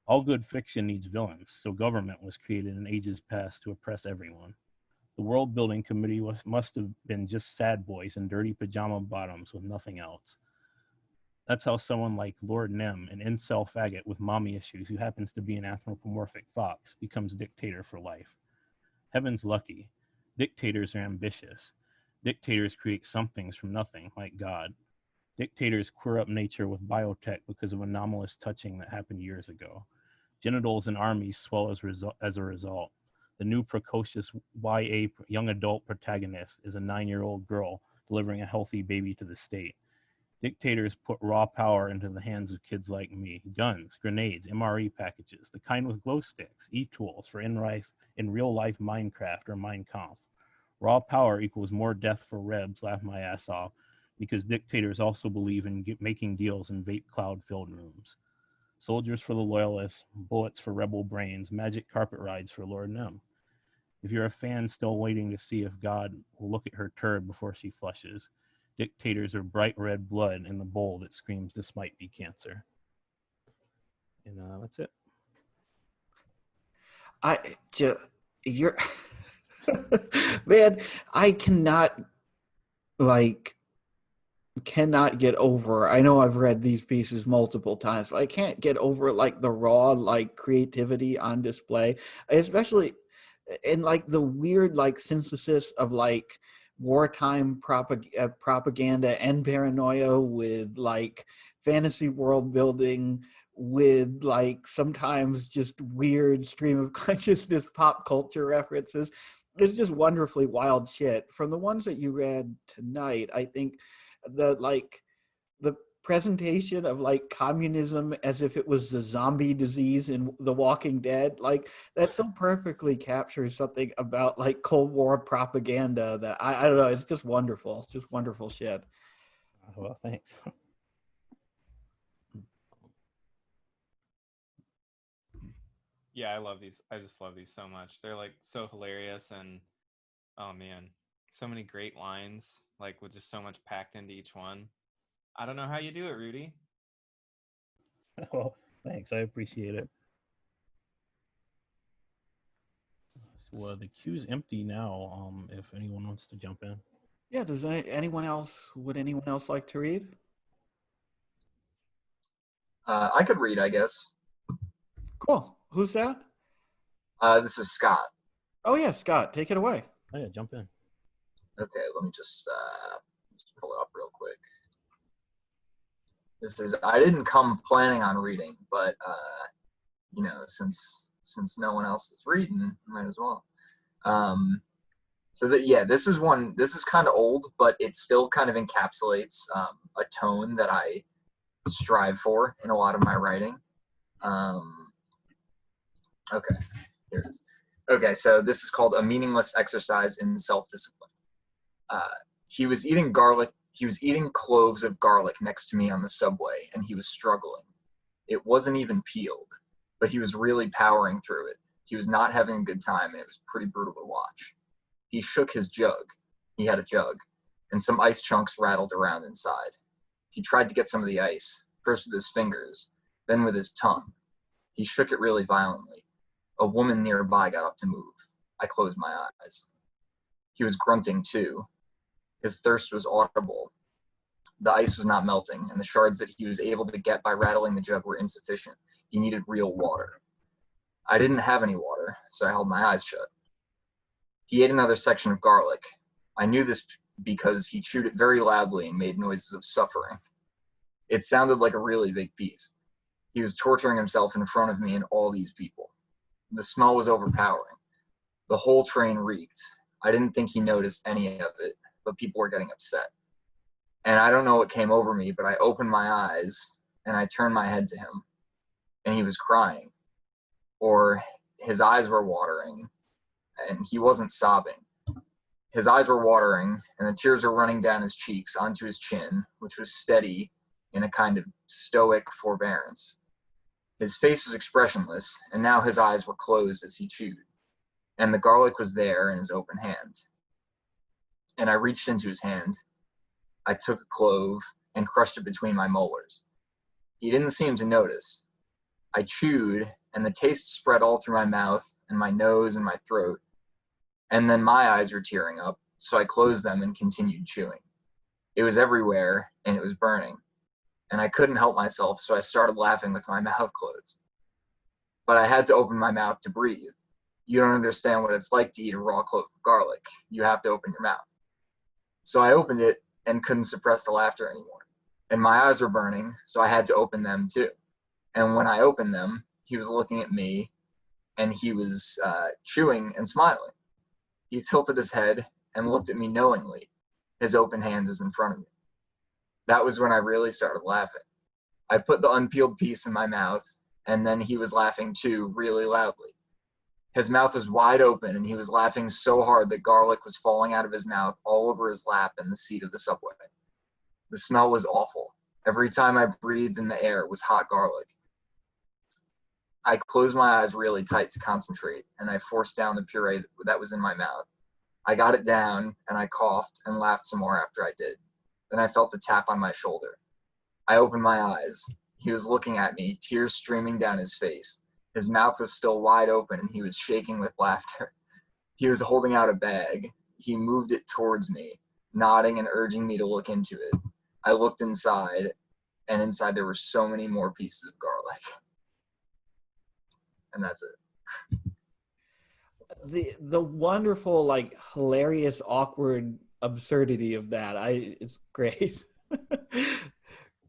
E: All good fiction needs villains, so Government was created in ages past to oppress everyone. The World Building Committee must have been just sad boys in dirty pajama bottoms with nothing else. That's how someone like Lord Nem, an incel faggot with mommy issues who happens to be an anthropomorphic fox, becomes dictator for life. Heaven's lucky. Dictators are ambitious. Dictators create somethings from nothing, like God. Dictators queer up nature with biotech because of anomalous touching that happened years ago. Genitals in armies swell as a result. The new precocious YA young adult protagonist is a 9-year-old girl delivering a healthy baby to the state. Dictators put raw power into the hands of kids like me. Guns, grenades, MRE packages, the kind with glow sticks, e-tools for in real-life Minecraft or Mein Kampf. Raw power equals more death for Rebs, laugh my ass off, because dictators also believe in making deals in vape cloud-filled rooms. Soldiers for the loyalists, bullets for rebel brains, magic carpet rides for Lord Nem. If you're a fan still waiting to see if God will look at her turd before she flushes, dictators are bright red blood in the bowl that screams this might be cancer. And that's it.
A: You're man, I cannot get over. I know I've read these pieces multiple times, but I can't get over like the raw creativity on display, especially in like the weird synthesis of like wartime propaganda and paranoia with like fantasy world building with like sometimes just weird stream of consciousness pop culture references. It's just wonderfully wild shit. From the ones that you read tonight, I think the presentation of like communism as if it was the zombie disease in The Walking Dead, like that so perfectly captures something about like Cold War propaganda that I don't know, it's just wonderful. It's just wonderful shit.
E: Well, thanks.
C: Yeah, I love these. I just love these so much. They're like so hilarious, and oh man, so many great lines, like with just so much packed into each one. I don't know how you do it, Rudy.
E: Well, thanks. I appreciate it. So the queue's empty now. If anyone wants to jump in.
A: Yeah, does anyone else like to read?
N: I could read, I guess.
A: Cool. Who's that?
N: This is Scott.
A: Oh yeah, Scott, take it away.
E: Oh yeah, jump in.
N: Okay, let me just pull it up real quick. I didn't come planning on reading, but since no one else is reading, might as well. This is kind of old, but it still kind of encapsulates a tone that I strive for in a lot of my writing. Okay, here it is. Okay, so this is called A Meaningless Exercise in Self-Discipline. He was eating cloves of garlic next to me on the subway, and he was struggling. It wasn't even peeled, but he was really powering through it. He was not having a good time, and it was pretty brutal to watch. He shook his jug. He had a jug, and some ice chunks rattled around inside. He tried to get some of the ice, first with his fingers, then with his tongue. He shook it really violently. A woman nearby got up to move. I closed my eyes. He was grunting too. His thirst was audible. The ice was not melting, and the shards that he was able to get by rattling the jug were insufficient. He needed real water. I didn't have any water, so I held my eyes shut. He ate another section of garlic. I knew this because he chewed it very loudly and made noises of suffering. It sounded like a really big piece. He was torturing himself in front of me and all these people. The smell was overpowering. The whole train reeked. I didn't think he noticed any of it, but people were getting upset. And I don't know what came over me, but I opened my eyes and I turned my head to him, and he was crying. Or his eyes were watering, and he wasn't sobbing. His eyes were watering, and the tears were running down his cheeks onto his chin, which was steady in a kind of stoic forbearance. His face was expressionless, and now his eyes were closed as he chewed, and the garlic was there in his open hand. And I reached into his hand. I took a clove and crushed it between my molars. He didn't seem to notice. I chewed, and the taste spread all through my mouth and my nose and my throat. And then my eyes were tearing up, so I closed them and continued chewing. It was everywhere, and it was burning. And I couldn't help myself, so I started laughing with my mouth closed. But I had to open my mouth to breathe. You don't understand what it's like to eat a raw clove of garlic. You have to open your mouth. So I opened it and couldn't suppress the laughter anymore. And my eyes were burning, so I had to open them too. And when I opened them, he was looking at me, and he was chewing and smiling. He tilted his head and looked at me knowingly. His open hand was in front of me. That was when I really started laughing. I put the unpeeled piece in my mouth, and then he was laughing too, really loudly. His mouth was wide open, and he was laughing so hard that garlic was falling out of his mouth all over his lap and the seat of the subway. The smell was awful. Every time I breathed in the air, it was hot garlic. I closed my eyes really tight to concentrate, and I forced down the puree that was in my mouth. I got it down, and I coughed and laughed some more after I did. Then I felt a tap on my shoulder. I opened my eyes. He was looking at me, tears streaming down his face. His mouth was still wide open, and he was shaking with laughter. He was holding out a bag. He moved it towards me, nodding and urging me to look into it. I looked inside, and inside there were so many more pieces of garlic. And that's it.
A: The wonderful, like, hilarious, awkward absurdity of that. It's great.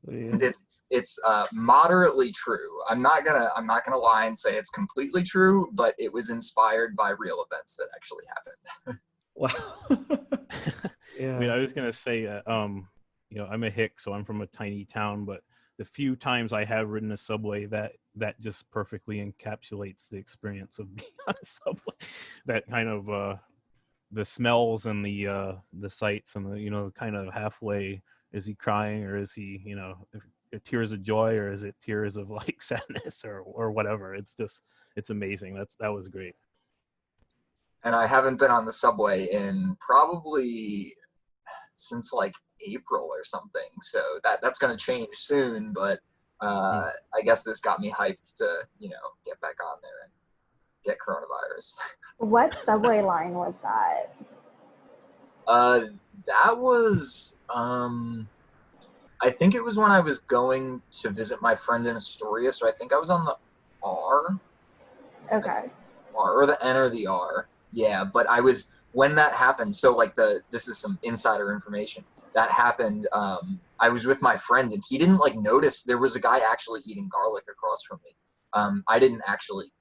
N: And it's moderately true. I'm not gonna lie and say it's completely true, but it was inspired by real events that actually happened.
A: Wow.
E: I mean, I was gonna say, I'm a hick, so I'm from a tiny town, but the few times I have ridden a subway, that just perfectly encapsulates the experience of being on a subway. That kind of the smells and the sights and the kind of halfway. Is he crying, or is he, tears of joy, or is it tears of like sadness or whatever? It's amazing. That was great.
N: And I haven't been on the subway in probably since like April or something. So that's going to change soon, but I guess this got me hyped to, get back on there and get coronavirus.
P: What subway line was that?
N: That was, I think it was when I was going to visit my friend in Astoria, so I think I was on the R.
P: Okay.
N: Or the N or the R. Yeah, but when that happened, so like this is some insider information. That happened, I was with my friend, and he didn't like notice there was a guy actually eating garlic across from me. I didn't actually,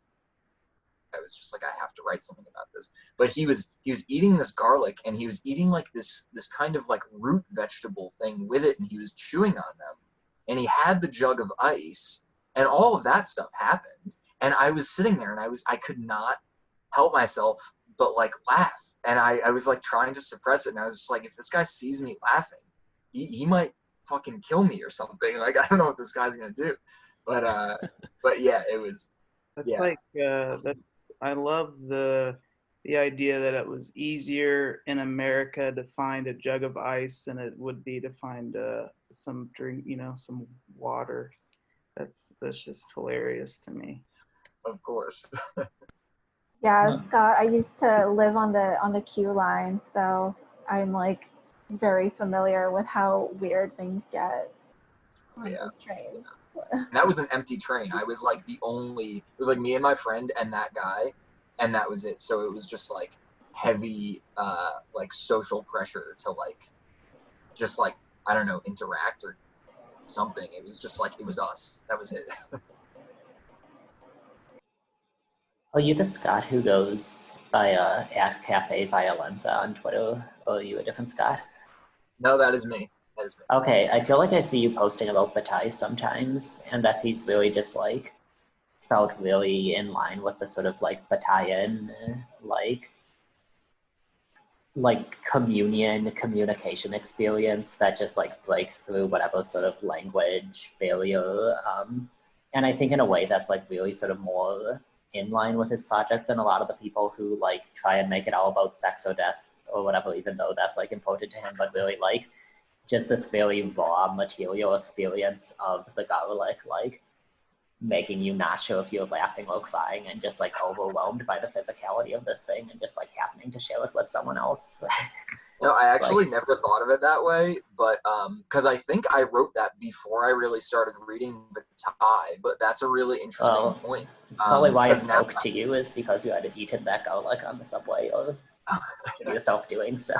N: I was just like, I have to write something about this. But he was eating this garlic, and he was eating like this kind of like root vegetable thing with it, and he was chewing on them. And he had the jug of ice, and all of that stuff happened. And I was sitting there, and I could not help myself but like laugh. And I was like trying to suppress it, and I was just like, if this guy sees me laughing, he might fucking kill me or something. Like, I don't know what this guy's gonna do. But yeah, it was.
O: That's
N: yeah.
O: like I love the idea that it was easier in America to find a jug of ice than it would be to find some drink, some water. That's just hilarious to me.
N: Of course.
P: Yeah, Scott, I used to live on the Q line, so I'm like very familiar with how weird things get on
N: Yeah.
P: those trains.
N: And that was an empty train. I was like it was like me and my friend and that guy, and that was it. So it was just like heavy like social pressure to like just like, I don't know, interact or something. It was just like, it was us. That was it.
G: Are you the Scott who goes by at Cafe Violenza on Twitter, or are you a different Scott?
N: No, that is me. That is me.
G: Okay, I feel like I see you posting about Bataille sometimes, and that piece really just like felt really in line with the sort of like Bataillean like communication experience that just like breaks through whatever sort of language barrier. And I think in a way that's like really sort of more in line with his project than a lot of the people who like try and make it all about sex or death or whatever, even though that's like important to him, but really like just this very raw material experience of the garlic, like making you not sure if you're laughing or crying and just like overwhelmed by the physicality of this thing and just like happening to share it with someone else.
N: No, I actually never thought of it that way, but because I think I wrote that before I really started reading Bataille, but that's a really interesting point.
G: It's probably why it
N: 'cause now-
G: spoke to you is because you had eaten that garlic on the subway or yourself doing so.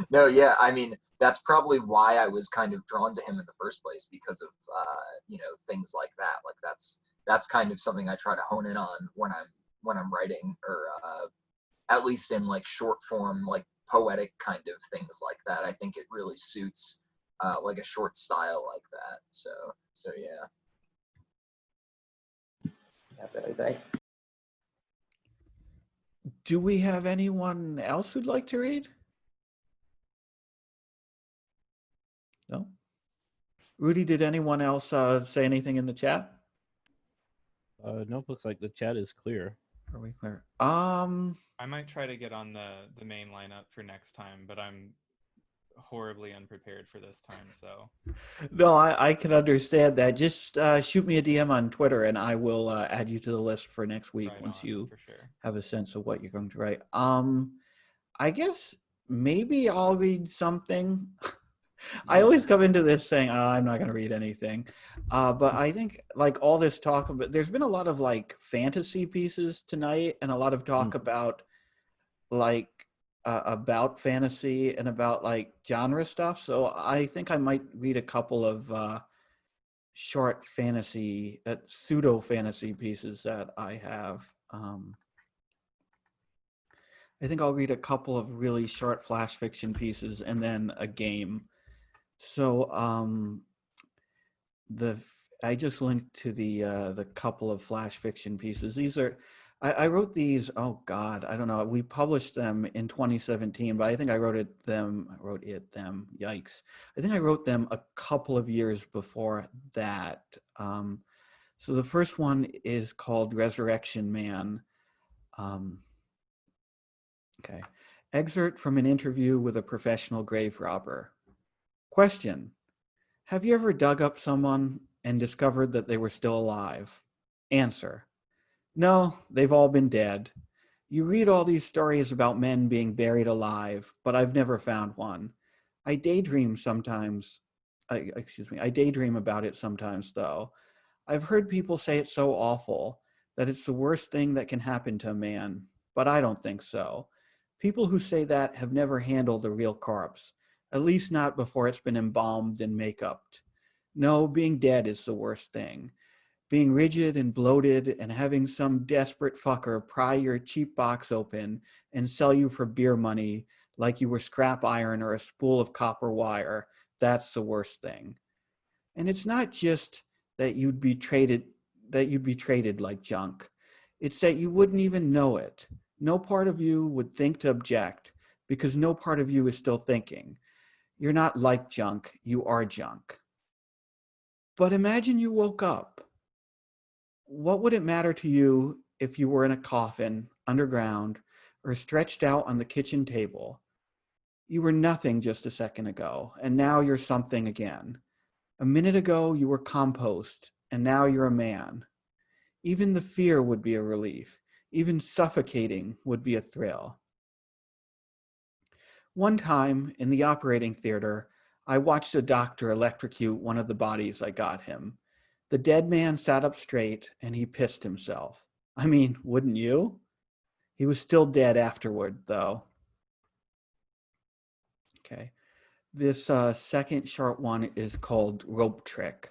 N: No, yeah, I mean, that's probably why I was kind of drawn to him in the first place, because of you know, things like that. Like that's kind of something I try to hone in on when I'm writing, or at least in like short form, like poetic kind of things like that. I think it really suits like a short style like that. So yeah.
G: Yeah, very good.
A: Do we have anyone else who'd like to read? No? Rudy, did anyone else say anything in the chat?
E: Nope, looks like the chat is clear.
A: Are we clear?
C: I might try to get on the main lineup for next time, but I'm horribly unprepared for this time, so.
A: No, I can understand that. Just shoot me a DM on Twitter and I will add you to the list for next week once you have a sense of what you're going to write. I guess maybe I'll read something. I always come into this saying, oh, I'm not going to read anything. But I think like all this talk about, there's been a lot of like fantasy pieces tonight and a lot of talk about like about fantasy and about like genre stuff. So I think I might read a couple of short fantasy, pseudo fantasy pieces that I have. I think I'll read a couple of really short flash fiction pieces and then a game. So I just linked to the couple of flash fiction pieces. These are I wrote these. Oh God, I don't know. We published them in 2017, but I think I wrote them. Yikes! I think I wrote them a couple of years before that. So the first one is called Resurrection Man. Okay. Excerpt from an interview with a professional grave robber. Question: have you ever dug up someone and discovered that they were still alive? Answer: no, they've all been dead. You read all these stories about men being buried alive, but I've never found one. I daydream about it sometimes, though. I've heard people say it's so awful, that it's the worst thing that can happen to a man, but I don't think so. People who say that have never handled a real corpse, at least not before it's been embalmed and make-upped. No, being dead is the worst thing. Being rigid and bloated and having some desperate fucker pry your cheap box open and sell you for beer money like you were scrap iron or a spool of copper wire, that's the worst thing. And it's not just that you'd be traded like junk. It's that you wouldn't even know it. No part of you would think to object because no part of you is still thinking. You're not like junk, you are junk. But imagine you woke up. What would it matter to you if you were in a coffin, underground, or stretched out on the kitchen table? You were nothing just a second ago, and now you're something again. A minute ago, you were compost, and now you're a man. Even the fear would be a relief. Even suffocating would be a thrill. One time in the operating theater, I watched a doctor electrocute one of the bodies I got him. The dead man sat up straight and he pissed himself. I mean, wouldn't you? He was still dead afterward, though. Okay. This second short one is called Rope Trick.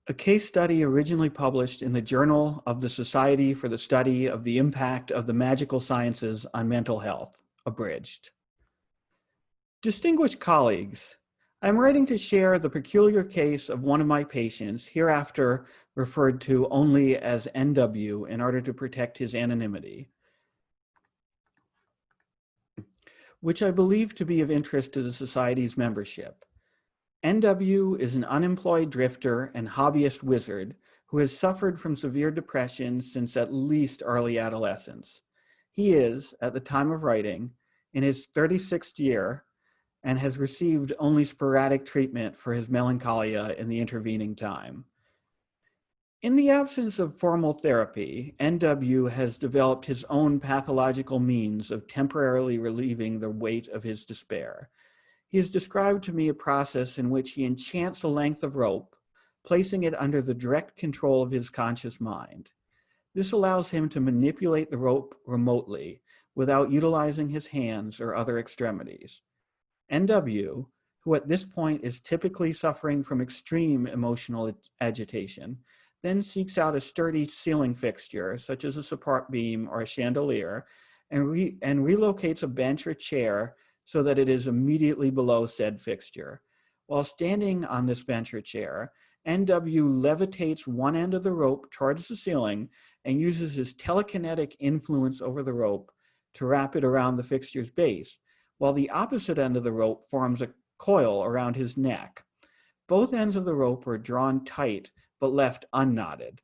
A: A case study originally published in the Journal of the Society for the Study of the Impact of the Magical Sciences on Mental Health, abridged. Distinguished colleagues, I'm writing to share the peculiar case of one of my patients, hereafter referred to only as NW in order to protect his anonymity, which I believe to be of interest to the Society's membership. NW is an unemployed drifter and hobbyist wizard who has suffered from severe depression since at least early adolescence. He is, at the time of writing, in his 36th year and has received only sporadic treatment for his melancholia in the intervening time. In the absence of formal therapy, NW has developed his own pathological means of temporarily relieving the weight of his despair. He has described to me a process in which he enchants a length of rope, placing it under the direct control of his conscious mind. This allows him to manipulate the rope remotely without utilizing his hands or other extremities. NW, who at this point is typically suffering from extreme emotional agitation, then seeks out a sturdy ceiling fixture, such as a support beam or a chandelier, and relocates a bench or chair so that it is immediately below said fixture. While standing on this bench or chair, NW levitates one end of the rope towards the ceiling and uses his telekinetic influence over the rope to wrap it around the fixture's base, while the opposite end of the rope forms a coil around his neck. Both ends of the rope are drawn tight but left unknotted.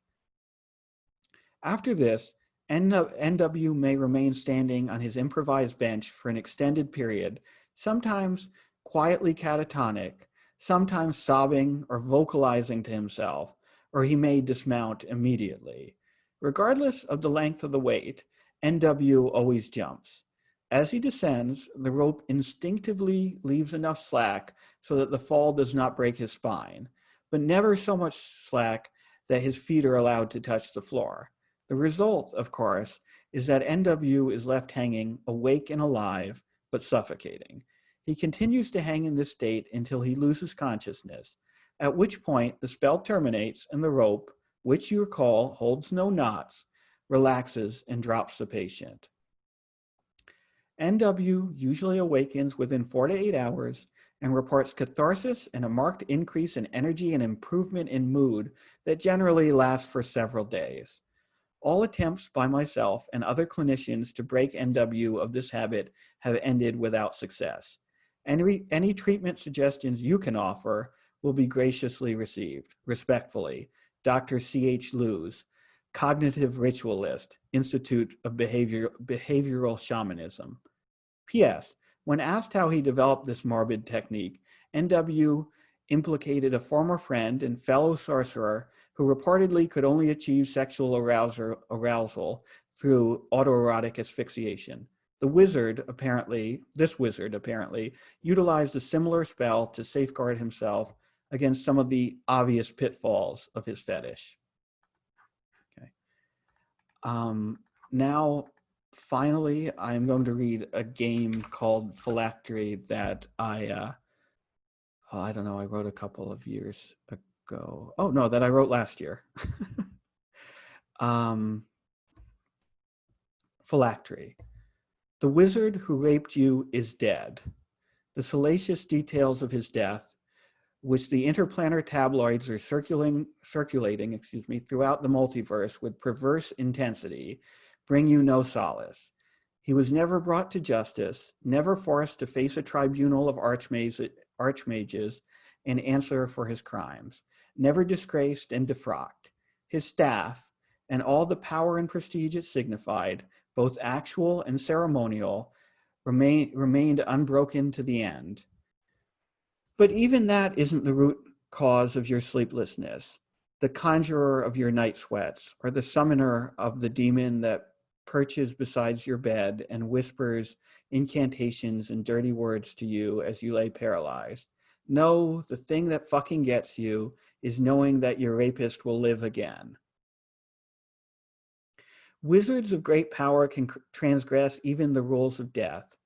A: After this, NW may remain standing on his improvised bench for an extended period, sometimes quietly catatonic, sometimes sobbing or vocalizing to himself, or he may dismount immediately. Regardless of the length of the weight, NW always jumps. As he descends, the rope instinctively leaves enough slack so that the fall does not break his spine, but never so much slack that his feet are allowed to touch the floor. The result, of course, is that NW is left hanging, awake and alive, but suffocating. He continues to hang in this state until he loses consciousness, at which point the spell terminates and the rope, which you recall holds no knots, relaxes and drops the patient. NW usually awakens within 4 to 8 hours and reports catharsis and a marked increase in energy and improvement in mood that generally lasts for several days. All attempts by myself and other clinicians to break NW of this habit have ended without success. Any treatment suggestions you can offer will be graciously received. Respectfully, Dr. C.H. Lewis, Cognitive Ritualist, Institute of Behavioral Shamanism. P.S. When asked how he developed this morbid technique, NW implicated a former friend and fellow sorcerer who reportedly could only achieve sexual arousal through autoerotic asphyxiation. This wizard apparently utilized a similar spell to safeguard himself against some of the obvious pitfalls of his fetish. Okay. Now, finally, I'm going to read a game called Phylactery that I don't know, I wrote a couple of years ago. Oh, no, that I wrote last year. Phylactery. The wizard who raped you is dead. The salacious details of his death, which the interplanar tabloids are circulating throughout the multiverse with perverse intensity, bring you no solace. He was never brought to justice, never forced to face a tribunal of archmages and answer for his crimes, never disgraced and defrocked. His staff, and all the power and prestige it signified, both actual and ceremonial, remained unbroken to the end. But even that isn't the root cause of your sleeplessness. the conjurer of your night sweats, or the summoner of the demon that perches beside your bed and whispers incantations and dirty words to you as you lay paralyzed. No, the thing that fucking gets you is knowing that your rapist will live again. Wizards of great power can transgress even the rules of death,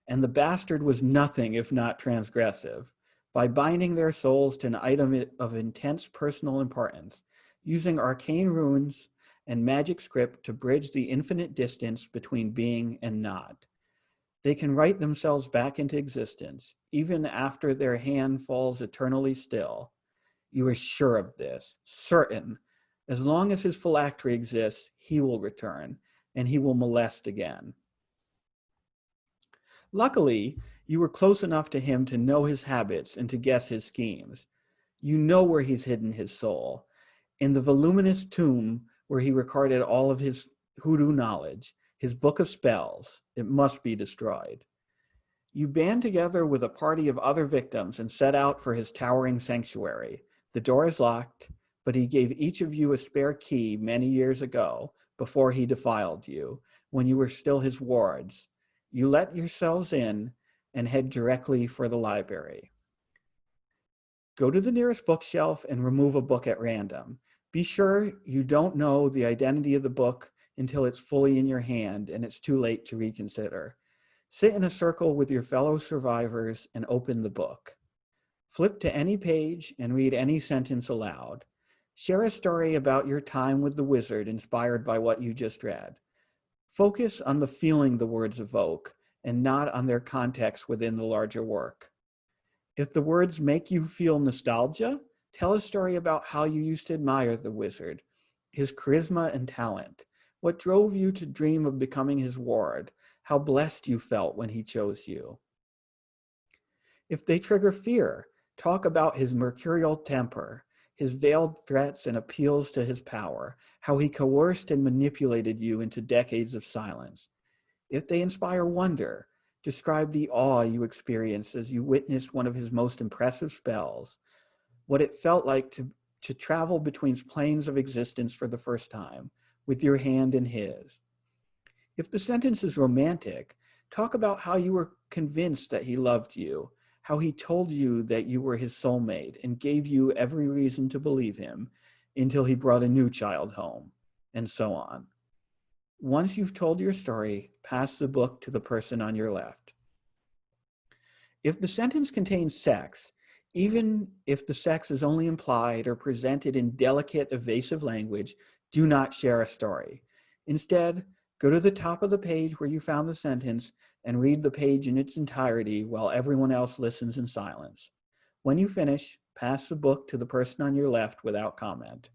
A: and the bastard was nothing if not transgressive. By binding their souls to an item of intense personal importance, using arcane runes and magic script to bridge the infinite distance between being and not. They can write themselves back into existence, even after their hand falls eternally still. You are sure of this, certain. As long as his phylactery exists, he will return, and he will molest again. Luckily, you were close enough to him to know his habits and to guess his schemes. You know where he's hidden his soul. In the voluminous tomb where he recorded all of his hoodoo knowledge, his book of spells, it must be destroyed. You band together with a party of other victims and set out for his towering sanctuary. The door is locked, but he gave each of you a spare key many years ago before he defiled you, when you were still his wards. You let yourselves in and head directly for the library. Go to the nearest bookshelf and remove a book at random. Be sure you don't know the identity of the book until it's fully in your hand and it's too late to reconsider. Sit in a circle with your fellow survivors and open the book. Flip to any page and read any sentence aloud. Share a story about your time with the wizard inspired by what you just read. Focus on the feeling the words evoke and not on their context within the larger work. If the words make you feel nostalgia, tell a story about how you used to admire the wizard, his charisma and talent, what drove you to dream of becoming his ward, how blessed you felt when he chose you. If they trigger fear, talk about his mercurial temper, his veiled threats and appeals to his power, how he coerced and manipulated you into decades of silence. If they inspire wonder, describe the awe you experienced as you witnessed one of his most impressive spells, what it felt like to travel between planes of existence for the first time, with your hand in his. If the sentence is romantic, talk about how you were convinced that he loved you, how he told you that you were his soulmate and gave you every reason to believe him until he brought a new child home, and so on. Once you've told your story, pass the book to the person on your left. If the sentence contains sex, even if the sex is only implied or presented in delicate, evasive language, do not share a story. Instead, go to the top of the page where you found the sentence and read the page in its entirety while everyone else listens in silence. When you finish, pass the book to the person on your left without comment.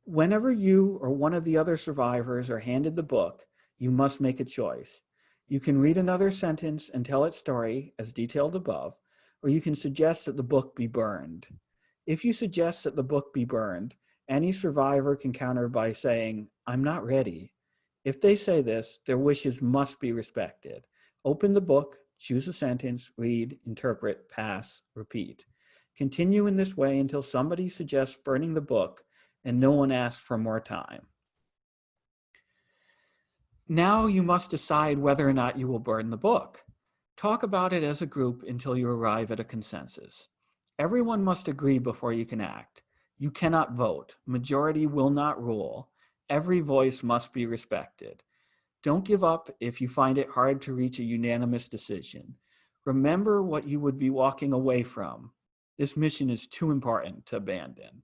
A: Whenever you or one of the other survivors are handed the book, you must make a choice. You can read another sentence and tell its story, as detailed above, or you can suggest that the book be burned. If you suggest that the book be burned, any survivor can counter by saying, "I'm not ready." If they say this, their wishes must be respected. Open the book, choose a sentence, read, interpret, pass, repeat. Continue in this way until somebody suggests burning the book and no one asks for more time. Now you must decide whether or not you will burn the book. Talk about it as a group until you arrive at a consensus. Everyone must agree before you can act. You cannot vote. Majority will not rule. Every voice must be respected. Don't give up if you find it hard to reach a unanimous decision. Remember what you would be walking away from. This mission is too important to abandon.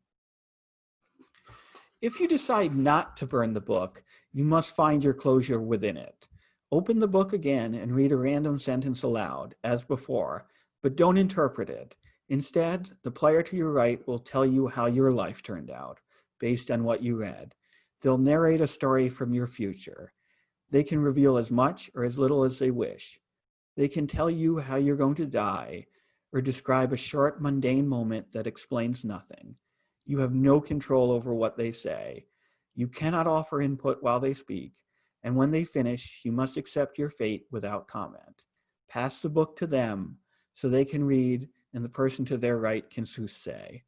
A: If you decide not to burn the book, you must find your closure within it. Open the book again and read a random sentence aloud, as before, but don't interpret it. Instead, the player to your right will tell you how your life turned out, based on what you read. They'll narrate a story from your future. They can reveal as much or as little as they wish. They can tell you how you're going to die, or describe a short, mundane moment that explains nothing. You have no control over what they say. You cannot offer input while they speak, and when they finish, you must accept your fate without comment. Pass the book to them so they can read and the person to their right can soothsay.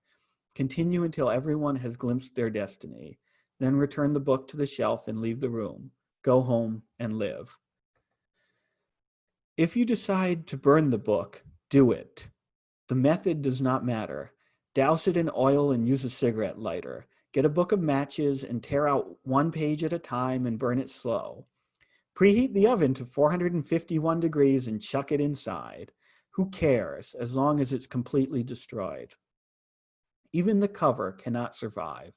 A: Continue until everyone has glimpsed their destiny. Then return the book to the shelf and leave the room. Go home and live. If you decide to burn the book, do it. The method does not matter. Douse it in oil and use a cigarette lighter. Get a book of matches and tear out one page at a time and burn it slow. Preheat the oven to 451 degrees and chuck it inside. Who cares, as long as it's completely destroyed? Even the cover cannot survive.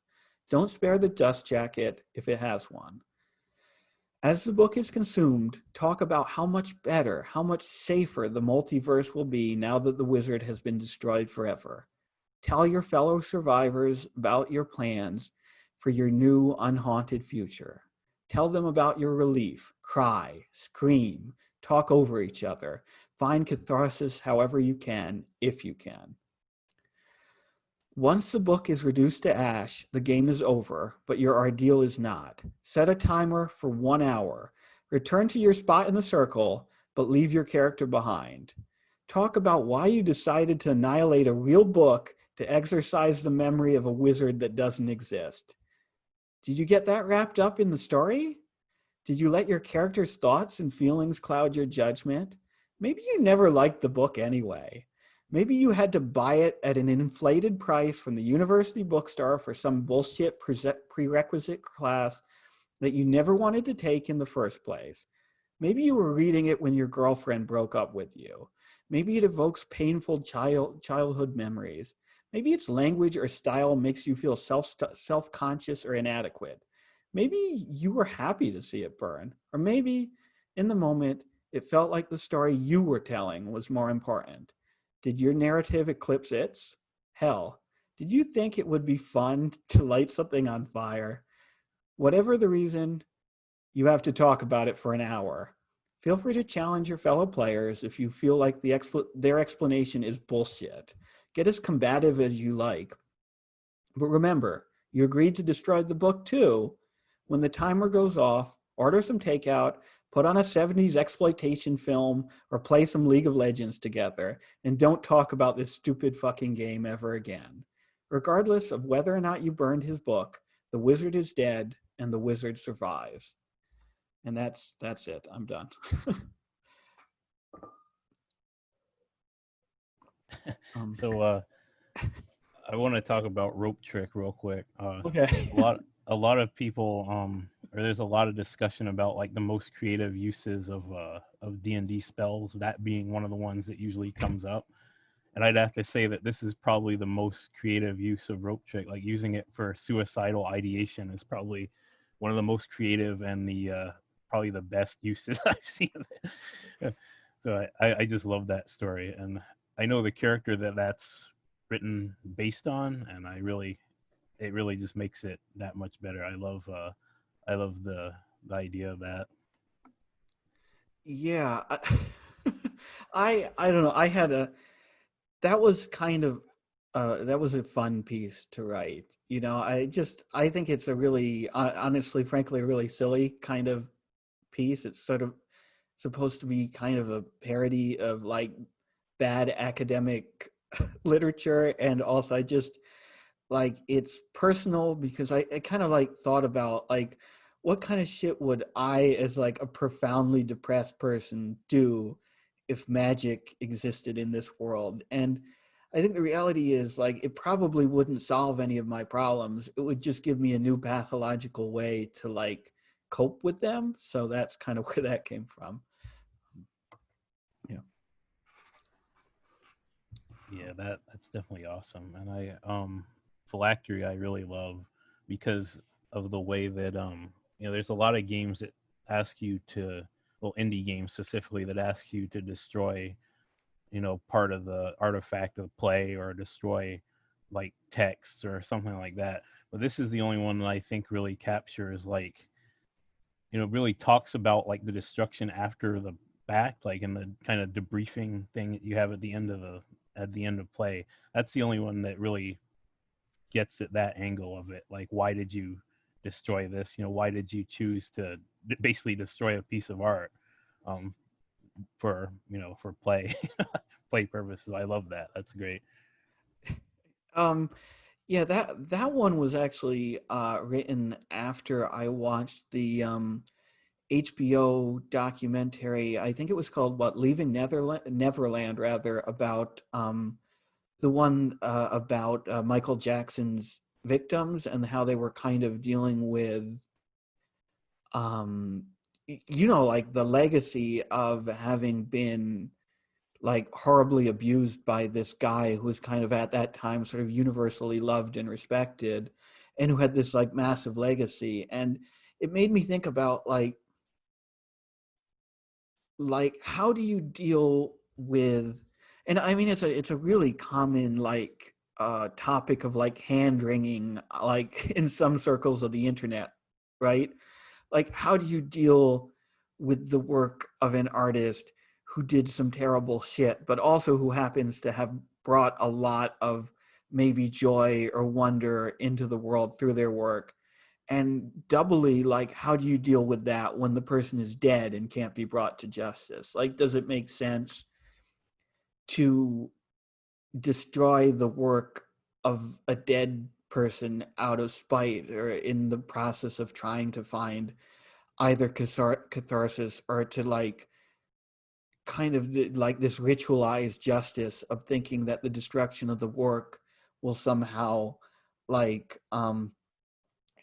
A: Don't spare the dust jacket if it has one. As the book is consumed, talk about how much better, how much safer the multiverse will be now that the wizard has been destroyed forever. Tell your fellow survivors about your plans for your new unhaunted future. Tell them about your relief, cry, scream, talk over each other. Find catharsis however you can, if you can. Once the book is reduced to ash, the game is over, but your ordeal is not. Set a timer for 1 hour. Return to your spot in the circle, but leave your character behind. Talk about why you decided to annihilate a real book to exorcise the memory of a wizard that doesn't exist. Did you get that wrapped up in the story? Did you let your character's thoughts and feelings cloud your judgment? Maybe you never liked the book anyway. Maybe you had to buy it at an inflated price from the university bookstore for some bullshit prerequisite class that you never wanted to take in the first place. Maybe you were reading it when your girlfriend broke up with you. Maybe it evokes painful childhood memories. Maybe its language or style makes you feel self-conscious or inadequate. Maybe you were happy to see it burn. Or maybe, in the moment, it felt like the story you were telling was more important. Did your narrative eclipse its? Hell, did you think it would be fun to light something on fire? Whatever the reason, you have to talk about it for an hour. Feel free to challenge your fellow players if you feel like their explanation is bullshit. Get as combative as you like. But remember, you agreed to destroy the book too. When the timer goes off, order some takeout, put on a 70s exploitation film, or play some League of Legends together, and don't talk about this stupid fucking game ever again. Regardless of whether or not you burned his book, the wizard is dead, and the wizard survives. And that's it. I'm done.
E: So I want to talk about Rope Trick real quick.
A: Okay.
E: a lot of people or there's a lot of discussion about like the most creative uses of D&D spells, that being one of the ones that usually comes up. And I'd have to say that this is probably the most creative use of Rope Trick. Like using it for suicidal ideation is probably one of the most creative and the probably the best uses I've seen of it. So I just love that story, and I know the character that's written based on, and it really just makes it that much better. I love the idea of that.
A: Yeah, I don't know. That was kind of that was a fun piece to write. You know, I think it's a really honestly, frankly, a really silly kind of piece. It's sort of supposed to be kind of a parody of like bad academic literature, and also I just like it's personal because I kind of like thought about like what kind of shit would I as like a profoundly depressed person do if magic existed in this world. And I think the reality is like it probably wouldn't solve any of my problems. It would just give me a new pathological way to like cope with them. So that's kind of where that came from.
E: Yeah, that's definitely awesome. And I Phylactery I really love because of the way that you know, there's a lot of games that ask you to, well, indie games specifically, that ask you to destroy, you know, part of the artifact of play or destroy like texts or something like that. But this is the only one that I think really captures like, you know, really talks about like the destruction after the fact, like in the kind of debriefing thing that you have at the end of play. That's the only one that really gets at that angle of it. Like, why did you destroy this? You know, why did you choose to basically destroy a piece of art for, you know, for play play purposes? I love that. That's great.
A: Yeah, that one was actually written after I watched the HBO documentary. I think it was called what, Leaving Neverland, rather, about the one about Michael Jackson's victims and how they were kind of dealing with like the legacy of having been like horribly abused by this guy who was kind of at that time sort of universally loved and respected, and who had this like massive legacy. And it made me think about like how do you deal with, and I mean it's a really common like topic of like hand wringing like in some circles of the internet, right? Like how do you deal with the work of an artist who did some terrible shit but also who happens to have brought a lot of maybe joy or wonder into the world through their work? And doubly, like, how do you deal with that when the person is dead and can't be brought to justice? Like, does it make sense to destroy the work of a dead person out of spite or in the process of trying to find either catharsis or to like kind of like this ritualized justice of thinking that the destruction of the work will somehow like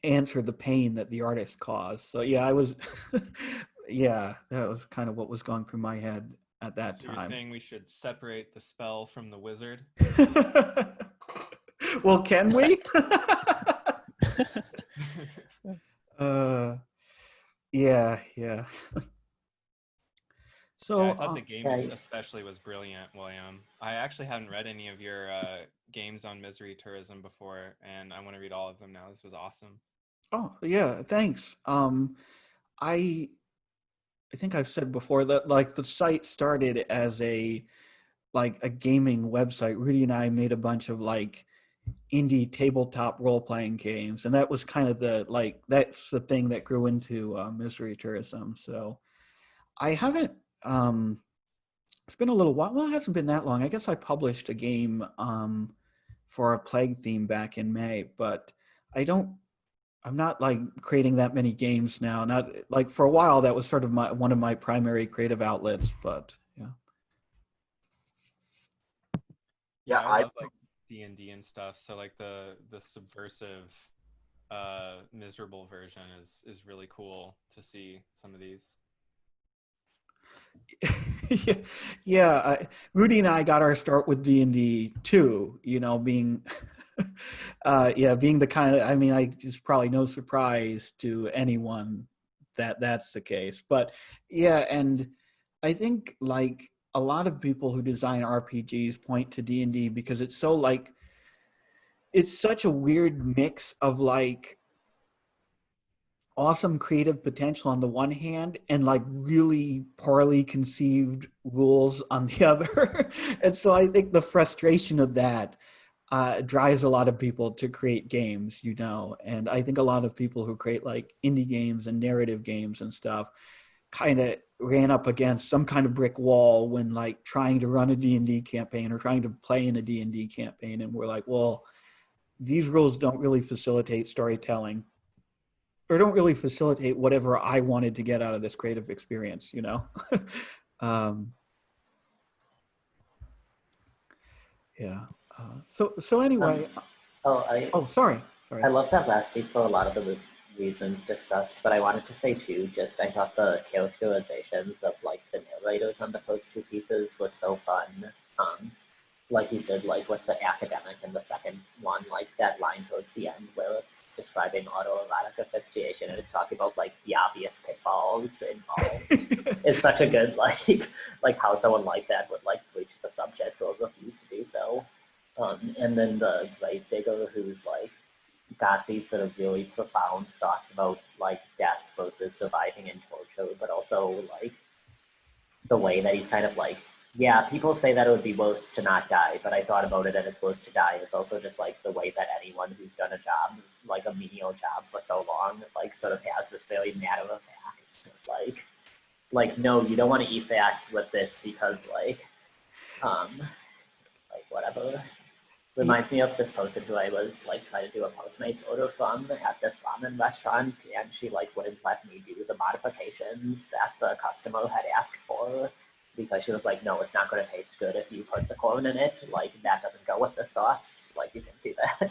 A: answer the pain that the artist caused? So yeah, I was yeah, that was kind of what was going through my head at that
C: So you're
A: time.
C: saying we should separate the spell from the wizard?
A: Well, can we? Yeah. So
C: Yeah, I thought the game especially was brilliant, William. I actually haven't read any of your games on Misery Tourism before, and I want to read all of them now. This was awesome.
A: Oh yeah, thanks. I think I've said before that like the site started as a gaming website. Rudy and I made a bunch of like indie tabletop role-playing games, and that was kind of that's the thing that grew into Misery Tourism. So I haven't it's been a little while. Well, it hasn't been that long. I guess I published a game for a plague theme back in May, but I'm not like creating that many games now. Not like for a while that was sort of one of my primary creative outlets, but yeah.
N: Yeah,
C: I love like D&D and stuff. So like the subversive miserable version is really cool to see some of these.
A: Yeah, Rudy and I got our start with D&D too, being being the kind of, I mean, it's probably no surprise to anyone that that's the case. But yeah, and I think like a lot of people who design RPGs point to D&D because it's so like, it's such a weird mix of like awesome creative potential on the one hand and like really poorly conceived rules on the other. And so I think the frustration of that drives a lot of people to create games, and I think a lot of people who create like indie games and narrative games and stuff kind of ran up against some kind of brick wall when like trying to run a D&D campaign or trying to play in a D&D campaign, and we're like, well, these rules don't really facilitate storytelling or don't really facilitate whatever I wanted to get out of this creative experience, Yeah. So anyway. Sorry.
G: I love that last piece for a lot of the reasons discussed, but I wanted to say too, I thought the characterizations of like the narrators on the first two pieces was so fun. Like you said, like with the academic in the second one, like that line towards the end where it's describing autoerotic asphyxiation and it's talking about like the obvious pitfalls involved. It's such a good like how someone like that would like breach the subject or refuse to do so. And then the grave digger who's like got these sort of really profound thoughts about like death versus surviving in torture, but also like the way that he's kind of like, yeah, people say that it would be worse to not die, but I thought about it and it's worse to die. It's also just like the way that anyone who's done a job, like a menial job for so long, like sort of has this very matter of fact, like no, you don't want to eat that with this because like whatever. Reminds me of this person who I was like trying to do a Postmates order from at this ramen restaurant, and she like wouldn't let me do the modifications that the customer had asked for because she was like, no, it's not going to taste good if you put the corn in it. Like that doesn't go with the sauce. Like you can do that.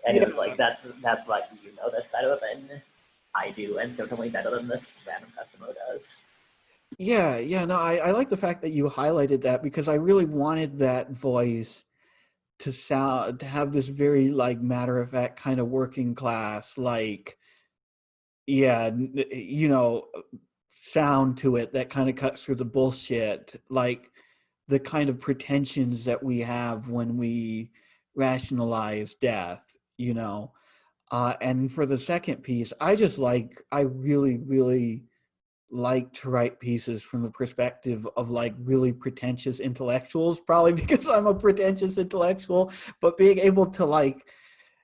G: And it was like, that's what you know this better than I do, and certainly better than this random customer does.
A: Yeah, no, I like the fact that you highlighted that because I really wanted that voice to have this very like matter of fact kind of working class, like, yeah, sound to it that kind of cuts through the bullshit, like the kind of pretensions that we have when we rationalize death, and for the second piece, I really, really like to write pieces from the perspective of like really pretentious intellectuals, probably because I'm a pretentious intellectual, but being able to like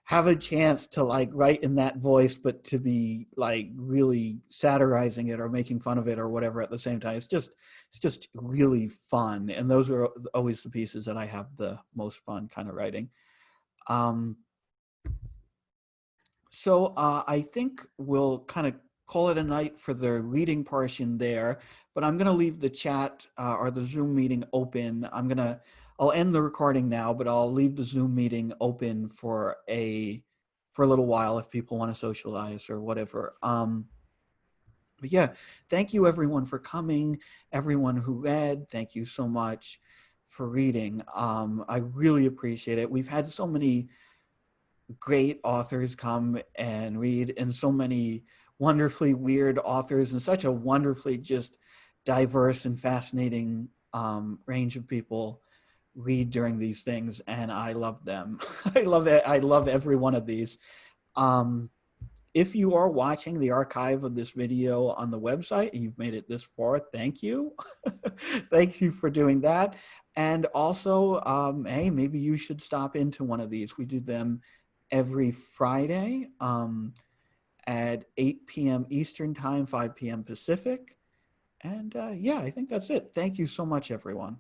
A: have a chance to like write in that voice, but to be like really satirizing it or making fun of it or whatever at the same time. It's just really fun. And those are always the pieces that I have the most fun kind of writing. So I think we'll kind of call it a night for the reading portion there, but I'm going to leave the chat or the Zoom meeting open. I'll end the recording now, but I'll leave the Zoom meeting open for a little while if people want to socialize or whatever. But yeah, thank you everyone for coming. Everyone who read, thank you so much for reading. I really appreciate it. We've had so many great authors come and read, and so many wonderfully weird authors, and such a wonderfully just diverse and fascinating range of people read during these things, and I love them. I love it. I love every one of these. If you are watching the archive of this video on the website and you've made it this far, thank you. Thank you for doing that. And also, hey, maybe you should stop into one of these. We do them every Friday at 8 p.m. Eastern Time, 5 p.m. Pacific. And yeah, I think that's it. Thank you so much, everyone.